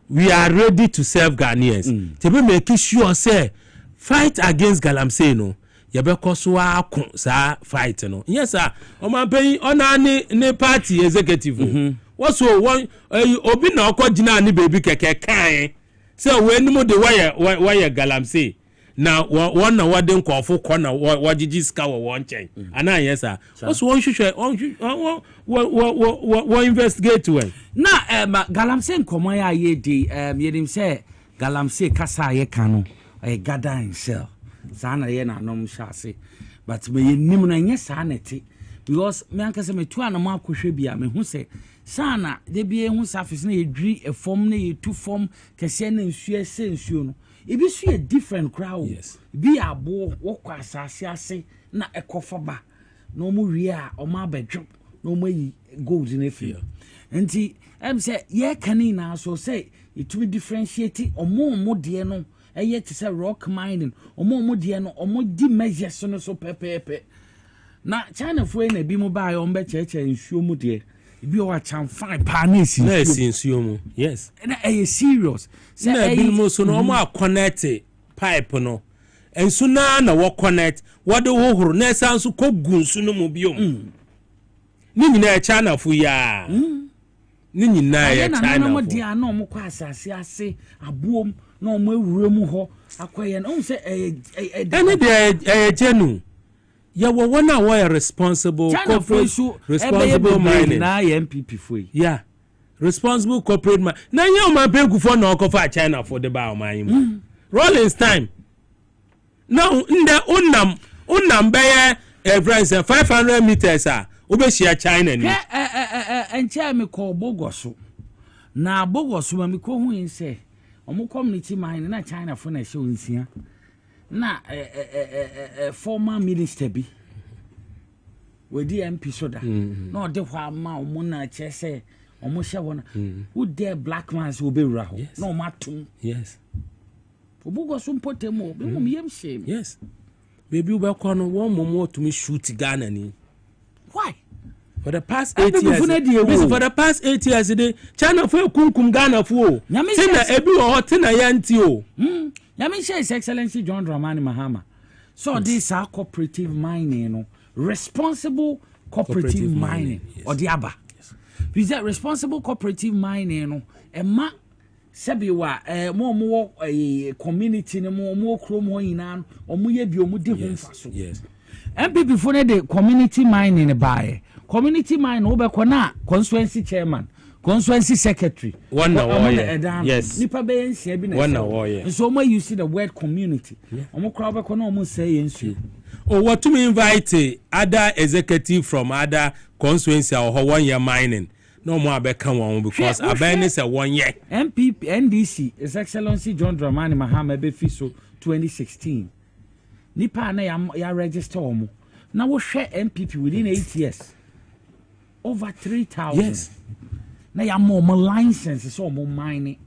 we are ready to serve Ghanaians. To be make sure say fight against Galamsey no. Yabekoswa akon sa fight no. Yes sir. O man pay ona ne party executive. What's one obi na okogina ni baby keke kan. So we no the wire Galamsey. Now one na waden kwafo kona wajiji ska wo won chen. Ana yes sir. What's one hwehwe one investigate we. Na Galamsey nkomo ya ye di yedim say Galamsey kasa ye kanu gather himself. Sana ye na nom shase. But me nim na nye sa neti because me anka se me tu anamo akohwe bia me hu se sana de bia hu surface na ye dri e form na ye tu form kese na nsuo se nsuo no. Ibi su a different crowd. Yes. Be abo wokwa asase ase na ekofa ba. No mu wie a o ma bedwo. No mu yi gold in afia. Enti em say ye kanina so say it will differentiate omo de no eye te say rock mining omo de no omo di measures no so pepepe. Na China fo na bi mo ba yo mbe cheche nsuo mu de bi o acham fine panis nsuo mu. Yes. Na serious. Na bi mo so no omo connect pipe no. Ensu na wo connect wo de hohoro na esanso kogu nsu no mu biom. Ni nyina China fo ya. Ni nyina ya China na mo dia na omo kwa asase ase aboom na omo ewure mu ho akoye na o se ene de genu ya wo wona wo responsible corporate responsible mining na MPP fo yeah responsible corporate mining na nya o ma pegu for na okofa China for the ba o man Rollins time now nde unam be friends 500 meters obeshia China ni enche me ko bogoso na bogoso ma me ko hu inse omo community mine na China for na show nsia na former minister bi we di MP soda no de hwa ma omo na chese omo hye wona who dare black man so be wura ho no matum yes obogoso mpotemo be mo yem shame yes baby we ko no one momo to me shoot Ghana ni. Why? For the past 8 years. For the past 8 years, China for kunkum Ghana for. Tina ebi o tina yanti o. Yami say His Excellency John Dramani Mahama. So this are cooperative mining, no responsible cooperative mining or the aba. Is that responsible cooperative mining, no? Emma sebi wa mo community no mo krom ho nyina omo ye bi omo de ho mfaso. Yes. MPP for the community mining buy. Community mine obekona constituency chairman, constituency secretary. One warrior. Yes. Nipa be ensia bi na. One warrior. So when you see the word community, omo kra obekona omo say ensu. Oh, what to me invite other executive from other constituency or 1 year mining. No more become one because awareness a 1 year. MPP NDC His Excellency John Dramani Mahama be fiso 2016. Nipa na ya register omo. Na wo hwe MPP within 8 years. Over 3,000. Yes. Na ya more license so more mining.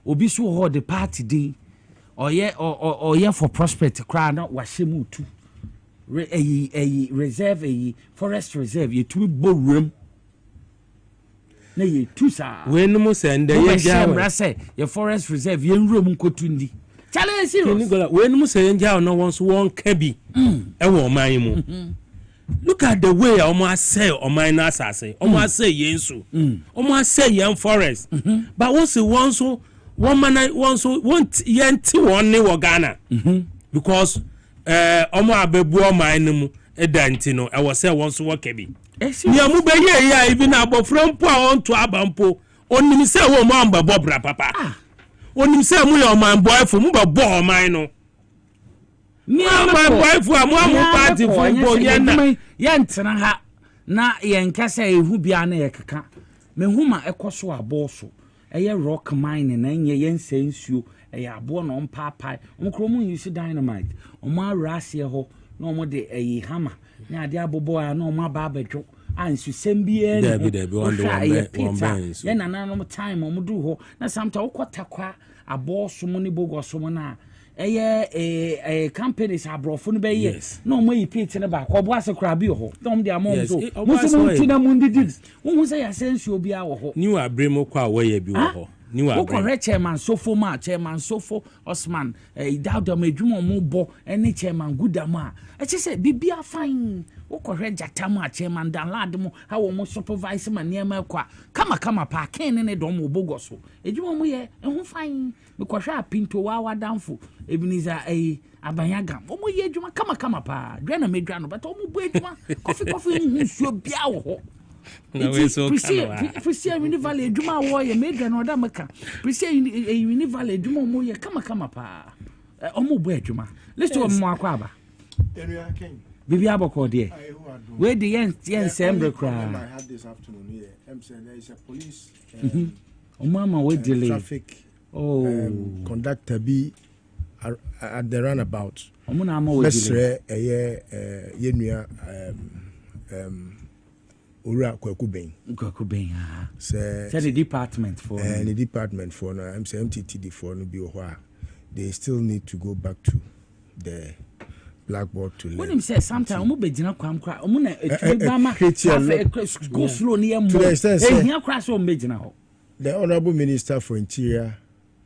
Obi so hold the party day. Or yeah for prosperity crowd na washemu tu. Reserve forest reserve ye tu borum. Na ye tu sa. When mo send the ye forest reserve ye nrum nkotundi. Challenge serious. When mo say nja no won so won kabi. E wo man mu. Look at the way almost say or minor assassin, almost say yensu, almost say young forest. But once so one man once want yenti one new Ghana because omo abebu mine edantino. I was say once what kebi. Niamu be ye even abo from po on to abampo. Onim say wo mo amba bobra papa. Onim say mu your man boy for mu ba bo mine no. My wife party for yentena ha na yenkasa ehu bia na yekeka mehuma ekoso aboso eye rock mine na nye yense nsuo eye abo na ompapai omkromu use dynamite omo arase ho na omo de hammer na ade abobo a na omo aba abedwo ansu sembie Debi one bench. Yeah, nananom time omudu ho. Na samta ukotakwa aboso mu ni bogoso mu na companies abrofo no be ye. No mo yi pit ne ba ko bo asekura bi ho. Dom de amom so. Musu mu na mundidi. Wo say asensu obi a wo ho. Ni wa bremo kwa we bi wo ho. Ni wa bremo. Chairman Sofo ma Chairman Sofo Osman Dauda medwuma mo bo ene Chairman Gudama. E say bibia fine. Wokɔhwɛ jata mu a chairman danlad mu ha wo mo supervise ma niema kwa kama pa ken ne dom wo bogo so edwuma mu ye ehu fan mekɔhwɛ a pinto wa wadamfo ebiniza abanyaga wo mo ye edwuma kama pa dwa na medwa no but wo mo bo edwuma kofi hu suo bia wo ho na we so Prisia Uni Valley edwuma wo ye medwa no da meka Prisia Uni Valley edwuma mo ye kama pa o mo bo edwuma let's do mo akwa aba Bibi aboko there. Where the yen sembre cry. I had this afternoon here. I'm saying there is a police mama we delay traffic conductor be at the runabout. Omuna ma we delay. Yenua Ura Kwakuben. Kwakuben say the department for no I'm saying MTTD for no be why they still need to go back to the blackboard to learn. When him say sometimes omo begina kwam kra omo na etubama go slow near mo ehia kra so omo begina ho. The Honorable Minister for Interior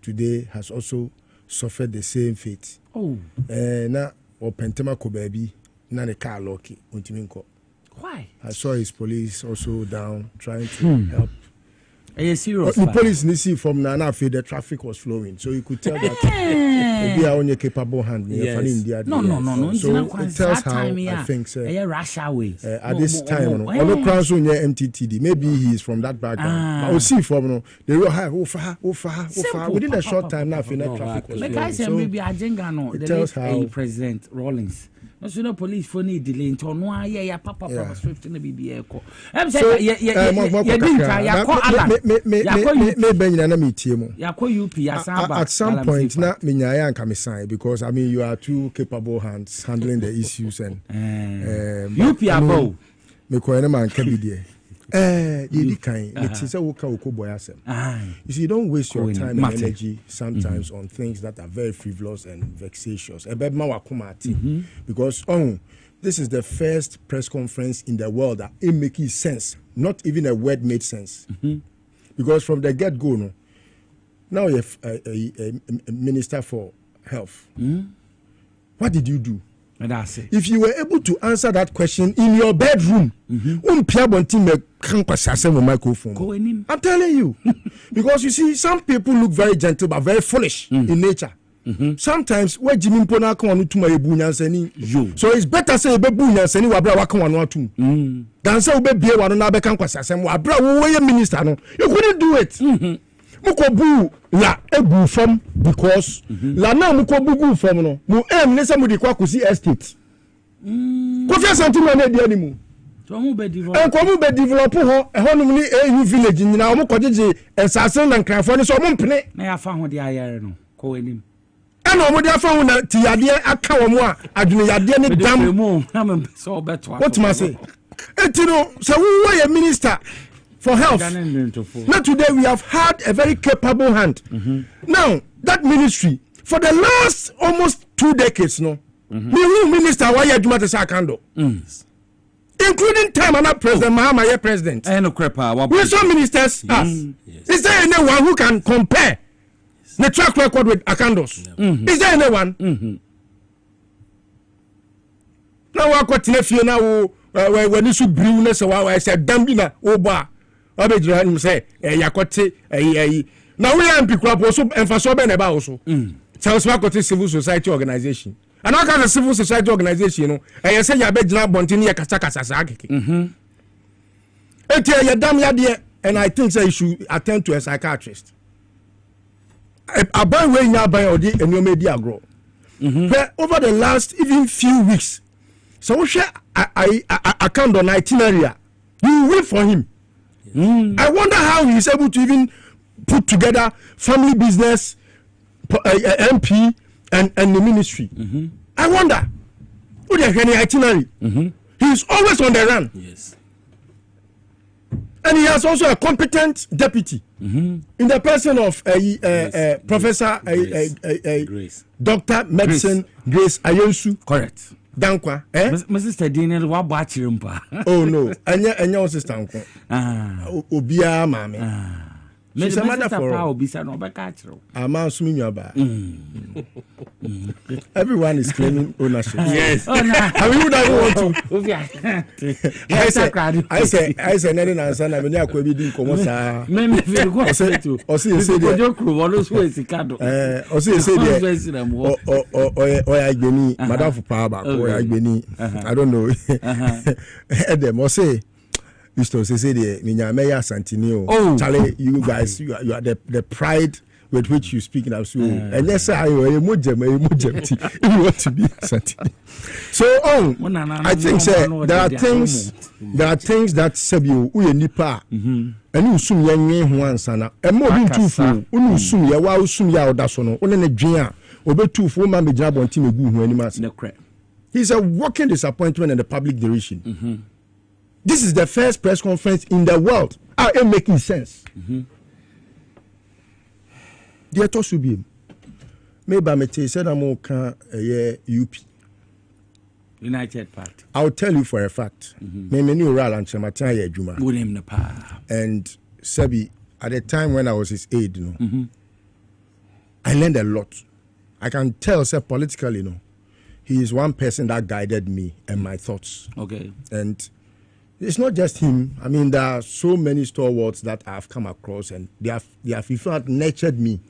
today has also suffered the same fate. Na opentema ko baby na the car lucky untimi nko. Why? I saw his police also down trying to help. Are you serious? The police see from Nana the traffic was flowing, so you could tell that they are on your capable hand. Yes. No. So it tells how I think rush hour at this time. Although crowds on your MTTD, maybe he is from that background. But we'll see from they were high, far. Within a short time now, traffic was flowing. So maybe it tells how President Rawlings. No police for need delay into no papa swift in the BBA. I'm saying at some point na minyaya and kamisan because I mean you are two capable hands handling the issues and UP abo me ko ene man ka bidie you see, you don't waste your time and energy sometimes on things that are very frivolous and vexatious. Because this is the first press conference in the world that it makes sense. Not even a word made sense. Because from the get-go, no, now you have a minister for health. What did you do? If you were able to answer that question in your bedroom, I'm telling you. Because you see, some people look very gentle but very foolish in nature. Sometimes where Jimmy Mpona come on to my bunyanseni. So it's better say be bunyanseni wabra waka wanu atum. Than say be bie wanu na be kan kwasasem wabra wo minister no. You couldn't do it. Mukobu la ebu from because la na mukobu gu from no mu ne se mu di kwa kusi estate Kofi Asante na dia ni mu so mu be develop ho ehonum ni AU village nyina o mu kojeje ensase na nkrafo ni so mu mpene na ya fa ho de ayere no ko enim ana o mu de afa ho na ti yade aka wo mu a adwene yade ni dam mu na me so beto what ma say etino so wo ye minister for health. Now today we have had a very capable hand. Now that ministry for the last almost 2 decades, no, the minister why you do Sakando, including time and President Mahama, president. We saw ministers. Is there anyone who can compare the track record with Akandos? Is there anyone? Now I got to now when you should bring us I said Dambina Oba. Abejira him say yakote now we am pick up also emphasize be na ba also tells Makote civil society organization and all kind of civil society organization no say ya bejira bontin ya kasa sa keke etia ya dam ya de and I think say you should attend to a psychiatrist aban we nya aban odi enoma di agro over the last even few weeks so we share I account on itinerary you wait for him. I wonder how he is able to even put together family business, MP, and the ministry. I wonder. Who the itinerary? He is always on the run. Yes. And he has also a competent deputy in the person of Professor Dr. Medicine Grace Ayonsu. Correct. Dankwa. Mrs. Daniel, what watch him? Oh no, and sister. Obia mame. She's a mother for everyone is claiming ownership. Yes. I mean, who doesn't want to? I say, Nene Nansan, I mean, I could be doing Comosa. Or say, Madame for Power, I don't know. Them or say, Mr. Cecilia, Minya Santinio. Oh, Charlie, you guys, you are the pride with which you speak in Absu. And yes, I am a mujem, you want to be Santinio. So, I think there are things that Sabu, we nipa, and you soon young once, and more than 2 fool, you soon ya wow soon ya dasono, only a dream, over 2 4 man be job on Team Goo, any mass. He's a walking disappointment in the public direction. This is the first press conference in the world. It making sense. Dear Tosubi, maybe I may said I'm okay. UP United Party. I'll tell you for a fact. Maybe new Ral and Chamatia Juma. And Sebi, at the time when I was his aide, I learned a lot. I can tell, sir, politically, he is one person that guided me and my thoughts. Okay. And it's not just him. I mean, there are so many stalwarts that I've come across, and they have in fact nurtured me.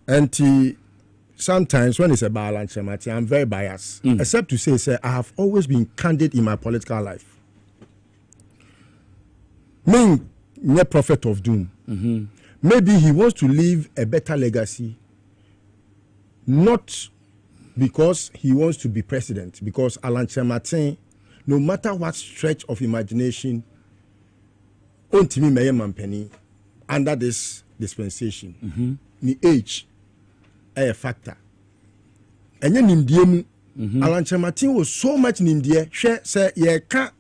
And sometimes when it's about Lanchemati, I'm very biased. Except to say, sir, I have always been candid in my political life. Me, no prophet of doom. Maybe he wants to leave a better legacy, not because he wants to be president, because Alan Chematin, no matter what stretch of imagination, ontimi meye mampeni under this dispensation, the age a factor. And then nimdie Alan Chematin was so much nimdie. She say ye ka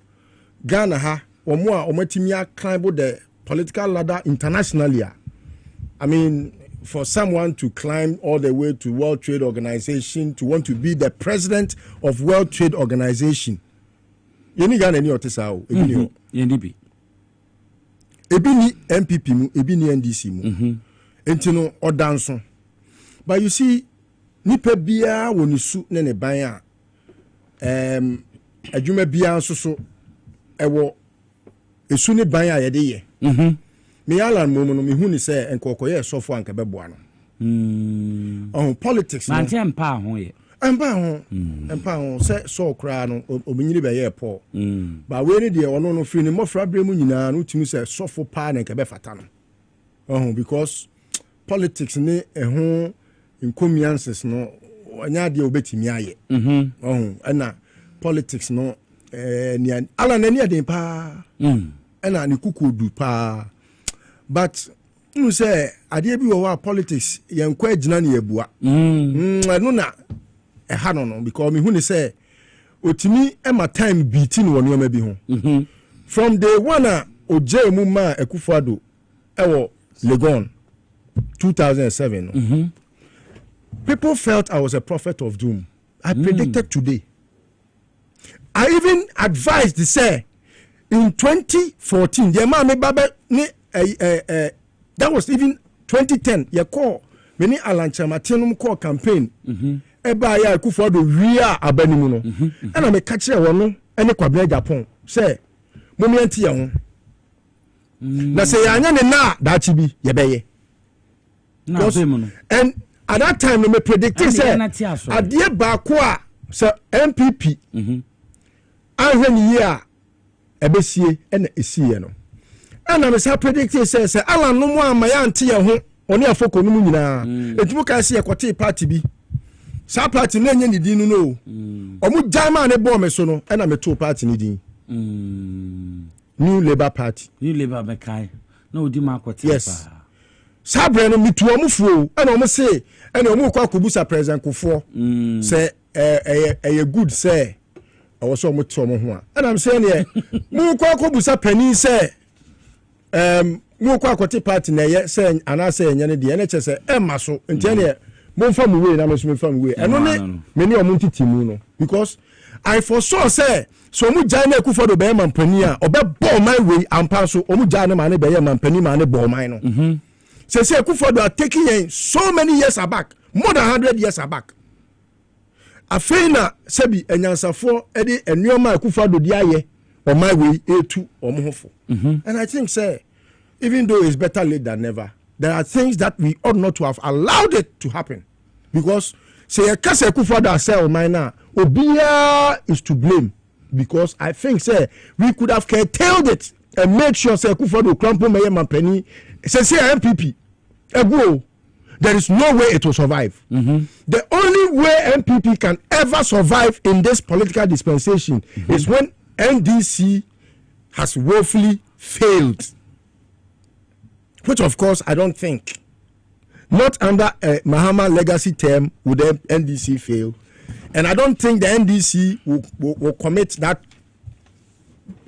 Ghana ha omo omatimi climb the political ladder internationally. I mean, for someone to climb all the way to World Trade Organization, to want to be the president of World Trade Organization. Yeni Ghana ni otisa o ebi ni NDP ebi ni MPP mu ebi ni NDC mu enti no odanso. But you see nipa bia woni su ne ne ban a adwuma bia so ewo esu ne ban a ye de ye me Alan mo no me hu ni say enkokoye sofo anka beboa no politics man tempa ho ye empa ho so kra no obinyiri be ye po ba we ni de ono no free ni mofra bremu nyina no timi say sofo pa na nke be fata no because politics ni ehun inconveniences no anya de obetimi aye na politics no ni ala na ni ade pa na ni kukudu pa but you say ade bi wo politics yen kwa agina na yebua no na ha no because me hu ni say otimi e ma time beating won yoma bi ho from day one oje mu ma Akufo-Addo ewo Legon 2007 people felt I was a prophet of doom. I predicted today. I even advised to say in 2014 the man me baba ni that was even 2010 ye call many Alan Chematin call campaign eba ya Akufo-Addo wia abanimu no and I me catch e wono ene Kwabena Japan say momi anti ye ho na say anya ne na da chi bi ye beye and at that time me predicted say adie ba ko a say MPP ahwe year ebesie ena esie no ana me say predicted say Alan no mo amaya ante ye ho oni afoko no mu nyina etumu ka say ekote party bi sa party na nya ni din no omu jama ne bo me so no ena me to party ni din New Labour Party me kai na odi ma akote yes sabre no mitu omufuo ena omu say ena omu kwa kubusa president Kufo say good say I was so much ho a and I'm saying here mu kwa kubusa pani say mo kwa kwoti party na ye say anase enye ne de ene che say emma so ntene mo mfa mu we na me so me mfa mu we eno ne me ne omo ntitimu no because I foresaw say so mu jai na Akufo-Addo be man pani a obebọ man we ampa so omu jai na ma ne be ye man pani ma ne bo man no say Akufo-Addo are taking in so many years back, more than 100 years back. Afena sebi enyansafo e de enuoma Akufo-Addo di aye o my way etu omo hofo. And I think say even though it's better late than never, there are things that we ought not to have allowed it to happen. Because say Kase Akufo-Addo say o my na Obia is to blame. Because I think say we could have curtailed it and made sure say Akufo-Addo crumple Mayor Mampeni say MPP ego. There is no way it will survive. The only way MPP can ever survive in this political dispensation is when NDC has woefully failed. Which of course I don't think. Not under a Mahama legacy term would the NDC fail. And I don't think the NDC will commit that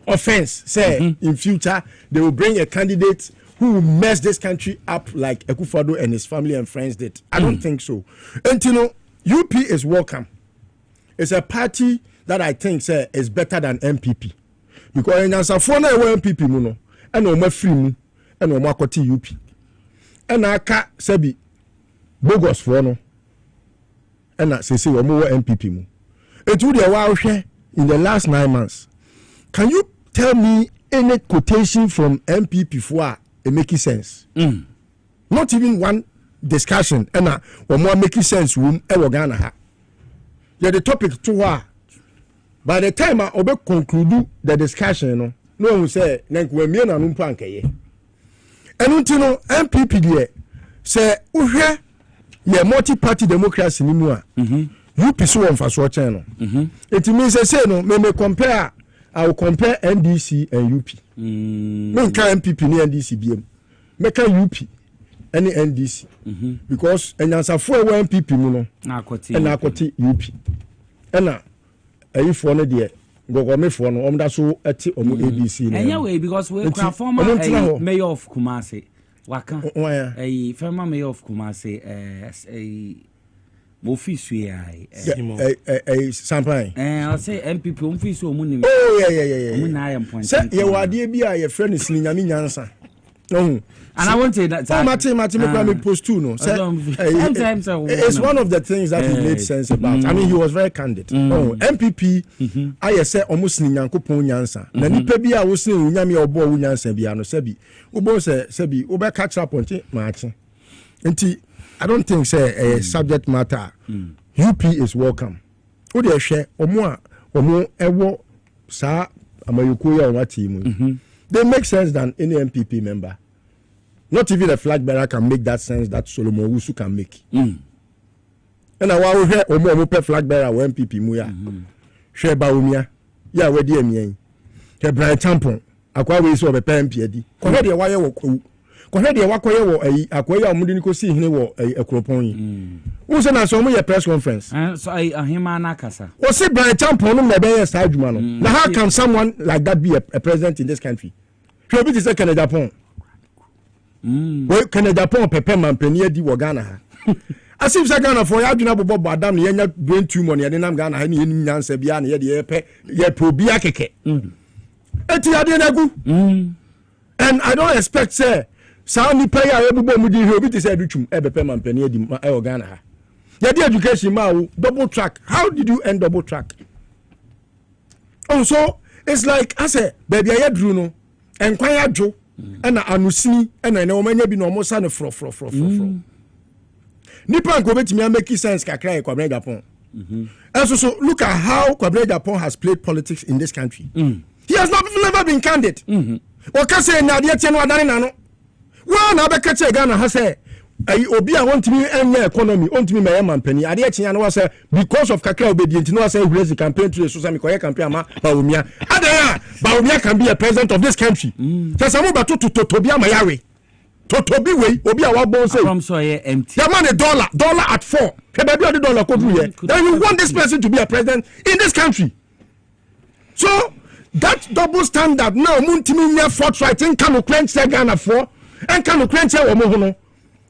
offense. Say in future they will bring a candidate who will mess this country up like Akufo-Addo and his family and friends did. I don't think so. And you know, UP is welcome. It's a party that I think say is better than MPP. Because in Ansafona MPP muno, and no free mu, and no makoti UP. And I ka sebi bogus for no. And I say omo MPP mu. It would be in the last 9 months. Can you tell me any quotation from MPP for it making sense? Not even one discussion. And more making sense room ever Ghana ha. Yeah, the topic to her. By the time I conclude the discussion, no one will say nank we me na numpa nkeye. And until no MPP there say uhwe ye multi-party democracy ni mu a. UP so on for so channel. It means say no me compare. I will compare NDC and UP. Me can MPP ni NDC BM. Me can UP any NDC. Because enyansafo e MPP mu no na akoti UP. Ena ayi fo no de gogome fo no omda so eti omo ABC no. Anyway because we kwa former mayor of Kumasi. Waka. Former mayor of Kumasi Mofisu Sampai. I'll say MPP Mofisu Omuni. Oh yeah. Omuna say ye wade bi a ye friend is Nyami Nyansa. No. And I want to say that Mati post too no. It's one of the things that he made sense about. I mean he was very candid. Oh, MPP I say almost Nyankopon Nyansa. Na nipa bi a wo se Nyami obo wo Nyansa bi ano sebi. Ubo sebi obe catch up on Martin. Enti I don't think say a subject matter. UP is welcome. Who they share omo ewo sa amayuko ya on team. They make sense than any MPP member. Not even a flag bearer can make that sense that Solomon Wusu can make. And I will hear omo flag bearer or MPP muya. Share Baumia. Ya we die mi. Ke Brian Tampon. Akwa we so be PMP adi. Ko he de wa ye wo ko he de wa ko ye wo akwa ya omudi ni ko si hene wo ekropon yi. Wo se na so mo ye press conference. So ahima na kasa. O se Brian Tampon no me be ye sa adwuma no. Na how can someone like that be a president in this country? Should be the Canada Japan. We Canada Japan pepe man peni di wo Ghana ha. Asif se Ghana for ya adwuna bobo adam ne nya brain tumor ne nam Ghana ha ne yin nyansa bia ne ye pe ye probia keke. Eti ade na gu. And I don't expect say sa ni pay ya ebubo mu di obi ti say adutwum e bepe man peni di e Ghana ha. Ye di education ma double track. How did you end double track? Oh, so it's like I say baby I drew no and kwanya dwo na anusini na omanya bi no omosa ne fro nipa nko betimi make sense kakra e Kwabena Japan. And so look at how Kwabena Japan has played politics in this country. He has never been candid. O ka say na de tie no adane na no wa na be ka che Ghana ha say obi a wontimi enye economy ontimi meye mampani ade etia no say because of kakra obedient no say raise the campaign to so say me koye campaign ama Baumia adaya Baumia can be a president of this country say some ba to tobi ama yawe tobi we obi a wa bon say from so empty the man a dollar at 4 pe ba bi dollar ko do here then you want this person to be a president in this country. So that double standard now muntimi nya forthright in kanu clench Ghana for and kanu clench wo mo ho no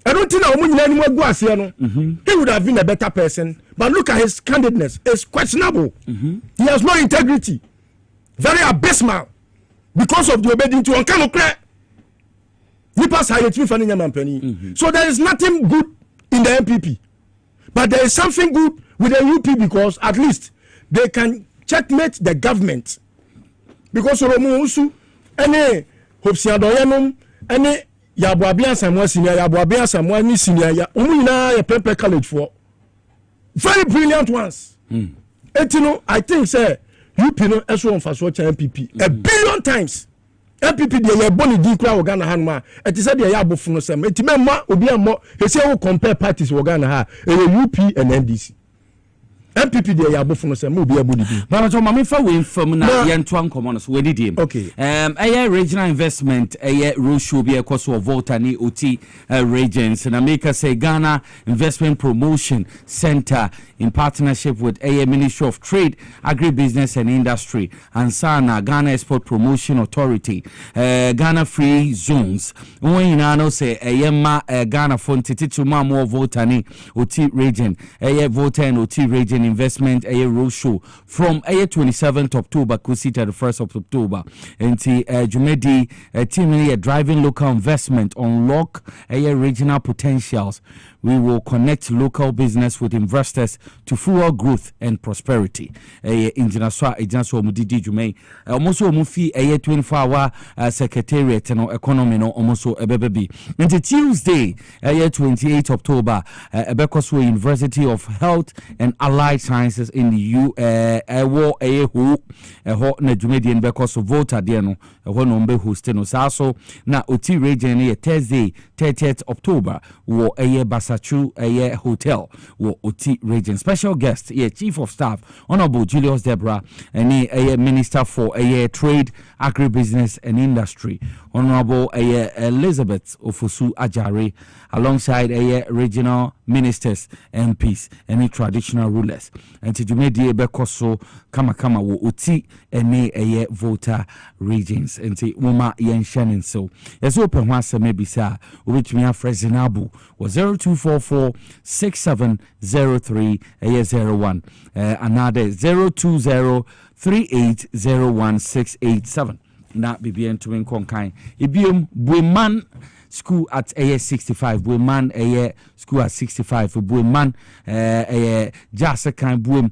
I don't think we go as he would have been a better person. But look at his candidness. It's questionable. He has no integrity. Very abysmal. Because of the obedience to Onkano. So there is nothing good in the MPP. But there is something good with the UP because at least they can checkmate the government. Because Oromo any Hopsiadoyanum, any Yabuabia Samuel Senior, Yabuabia Samuel ni Senior, Umina a Pepe College for very brilliant ones. Etino, I think, sir, you know, as one for such MPP a billion times. MPP, they are born in Dikra Ogana Hanma. It is said they are both from the same. It may be more, they say, we compare parties Ogana ha, UP and NDC. MPP they are both from the same. Will be able to do. But I'm going to win from now. Yantuan Commons. Where did him? Okay. Regional investment. Roadshow be a cost of vote and OT regions. And America say Ghana Investment Promotion Center in partnership with Ministry of Trade, Agribusiness and Industry, and SANA Ghana Export Promotion Authority. Ghana Free Zones. When you know say Ghana fund to more vote and OT region. Vote and OT region. Investment roadshow from 27th October to the 1st of October. And Jumedi team driving local investment, unlock regional potentials. We will connect local business with investors to fuel growth and prosperity. Injinaswa ejanso omudidi jume. Almost omufi 24-hour secretariat no economy no almost ebebebi. And Tuesday 28 October Ebekoswo University of Health and Allied Sciences in the ho na jumedi en Bekoso voter there no ho no mbe host no saso na oti region Thursday 30th October wo Basachu hotel wo oti region. Special guest Chief of Staff Honorable Julius Deborah and Minister for Trade, Agribusiness and Industry Honorable Elizabeth Ofosu Ajare alongside regional ministers, MPs, and traditional rulers. And to Jumedi Bekoso Kama wo oti ene voter regions. And to Muma Yen Shannon so. Yes, open once maybe sir, which me a Fresinabu was 0244 6703 01. Another 020 3801 na BBN to win Konkai. Ibium Bueman school at AS65, Bueman school at 65 for Bueman Jasakan Buem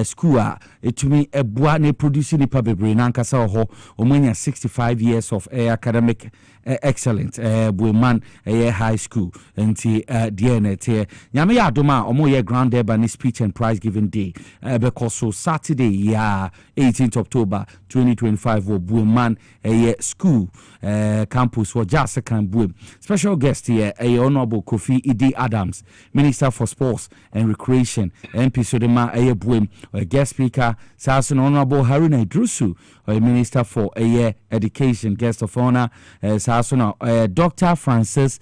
school to me a Buane producing the public Nankasa ho Omania 65 years of academic excellence Bueman high school and DNA Yamia Doma Omoye Grand Urban speech and prize giving day because so Saturday 18th October 2025 wo Bueman school campus for Jasakan Buem. Special guest here Honorable Kofi Idi Adams, Minister for Sports and Recreation, MP Sodema Buem, guest speaker Sasun Honorable Haruna Idrusu, Minister for Education, guest of honor Sasun Dr. Francis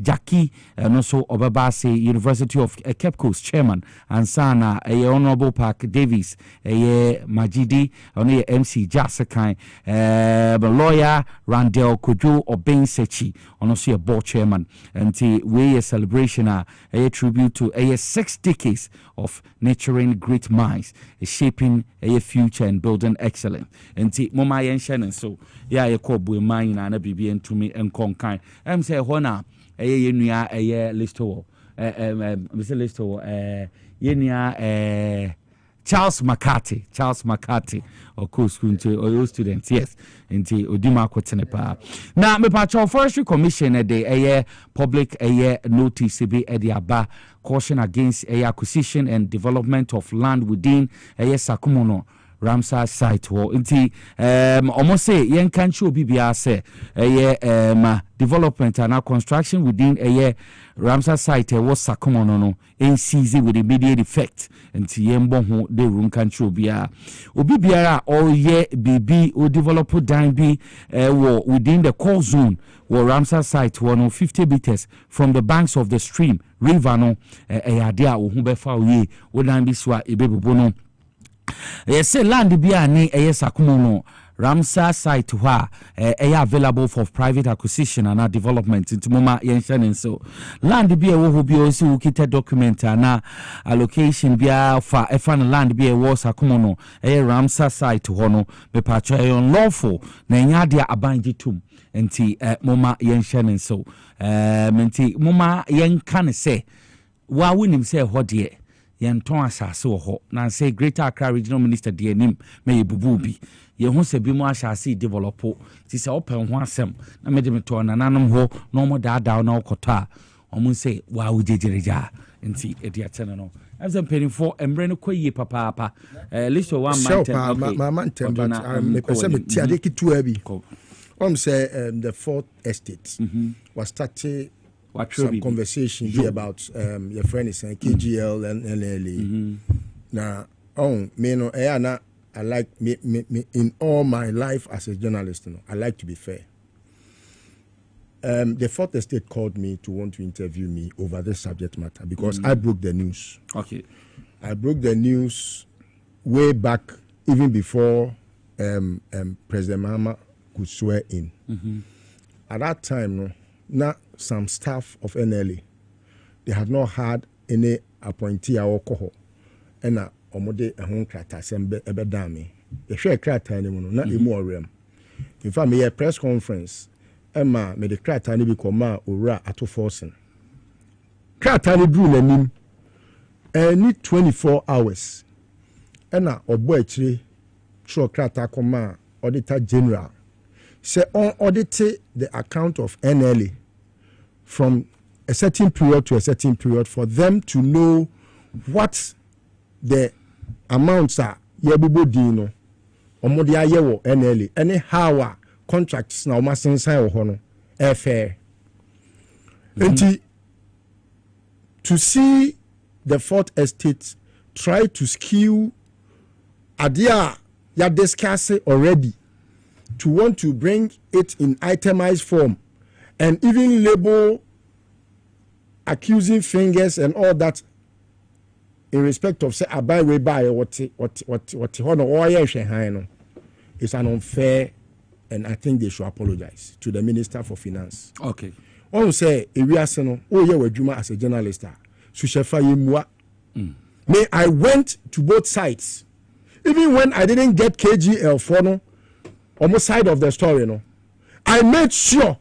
Jackie and also Obabase University of Cape Coast Chairman and Sana Honorable Park Davis Majidi MC Jasakai lawyer Randell Kojo Oben Sechi also a board chairman and we a celebration a tribute to 6 decades of nurturing great minds, shaping a future and building excellence. And Mama Yen Shannon so you call Bueman and BBN to me and Konkai. I'm say Hona Listo Mr. Listo Charles McCarthy, of course, your students, yes, into Odima Kotenepa. Now, me patch Forestry Commission at the public notice be at the Aba caution against acquisition and development of land within Sakumono Ramsar site wo nti almost say yen can show bibia say development and construction within Ramsar site was Sakumono no in season with immediate effect nti yen bon ho de room can show bia obi biara all year BB o develop dan bi within the core zone wo Ramsar site 150 meters from the banks of the stream river no ade a wo hu be fa ye wo dan bi so a ebebubo no Yes, land be a ne Sakumono. Ramsar site where available for private acquisition and development into Moma Yenshan. So land be a wo be also kita document and allocation be for a fan land be a was Akumono Ramsar site hono me patcha unlawful na nyadia abanjitum enti Moma Yenshan. So menti Moma yen can say wa winim say what dear yenton asase wo ho na say Greater Accra Regional Minister DNM me bububi ye ho se bi mo asase develop ti se open ho asem na me de me to nananom ho no mo daada na okota omun say wa wo jejereja nti e dia tene no am paying for embre no koyi papa list one man me pese me ti ade kitu abi say the fourth estate was started some conversation here about your friend is KGL and NLA. Now, me no, I like me in all my life as a journalist. I like to be fair. The fourth estate called me to want to interview me over this subject matter because I broke the news. Okay, I broke the news way back, even before President Mahama could swear in. At that time, now some staff of NLA, they had not had any appointee or coho, and omode a home crata sembe ebedami. The share crata anymore, not immorem. In fact, me a press conference, Emma made the crata ni bikoma ura ato forcing. Crata ni drew nim, need 24 hours. Ena oboetri, sure crata koma auditor general. Say on audited the account of NLA from a certain period to a certain period for them to know what the amounts are. Yebubo dino, omodia yewo NLA, any how contracts now must sign hono fair. And to see the fourth estate try to skew idea ya discuss already. To want to bring it in itemized form and even label accusing fingers and all that in respect of say abai we buy what it's an unfair, and I think they should apologize to the Minister for Finance. Okay. On say we are saying as a journalist may I went to both sides even when I didn't get KGL for no almost side of the story, I made sure,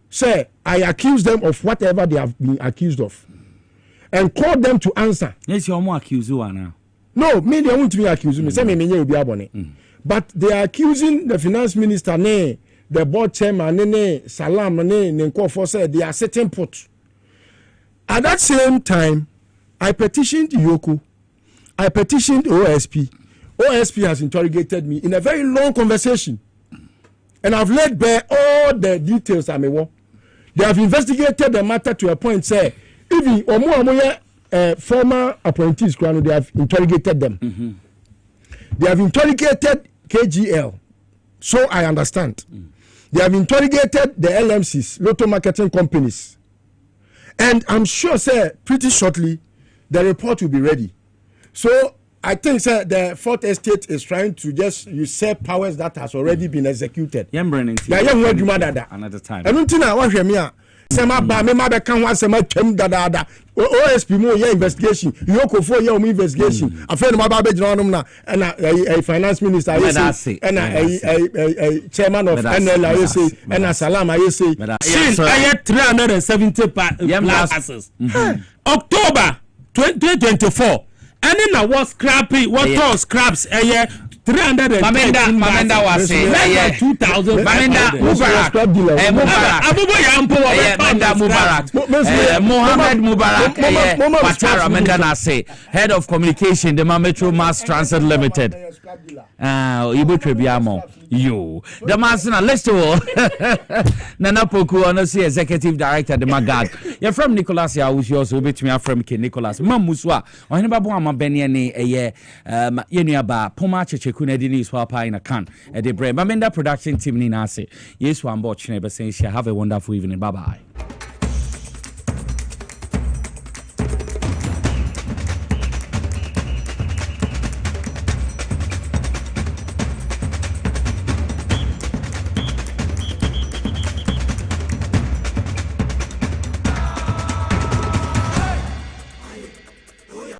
say, I accuse them of whatever they have been accused of, and called them to answer. Yes, you're more accused now. No, me they want to be accusing me. Say me will be abone. But they are accusing the finance minister, the board chairman, Salam, Nenko said they are setting put. At that same time, I petitioned Yoko. I petitioned OSP. OSP has interrogated me in a very long conversation. And I've laid bare all the details I may want. They have investigated the matter to a point, say, even former appointees, they have interrogated them. They have interrogated KGL, so I understand. They have interrogated the LMCs, lotto marketing companies. And I'm sure, sir, pretty shortly, the report will be ready. So I think, sir, the fourth estate is trying to just usurp powers that has already been executed. Another time. And until now, what me Sema ba me ma be kan ho sema twam dadaada OSP mo ye investigation Yoko for ye investigation afei no ma ba be gina onom na a finance minister say and a chairman of NLA say and a Salam say sin ayet 370 passes October 2024 and na was scrappy what scraps 300 Mamenda was saying 2000 Mamenda Mubarak Mohammed Mubarak Watara Mendana say head of communication the Metro Mass Transit Limited Ibu Trebiamo you the Masina let's do Nana Poku honestly executive director the Magad you're from Nicholas ya who's yours will be to me from Nicholas Mamuswa or anybody ama Beniani Yenuaba Poma Chekuna Dini Swapa in a can at the Mamenda production team Nina say yes one bot neighbor saying have a wonderful evening bye bye.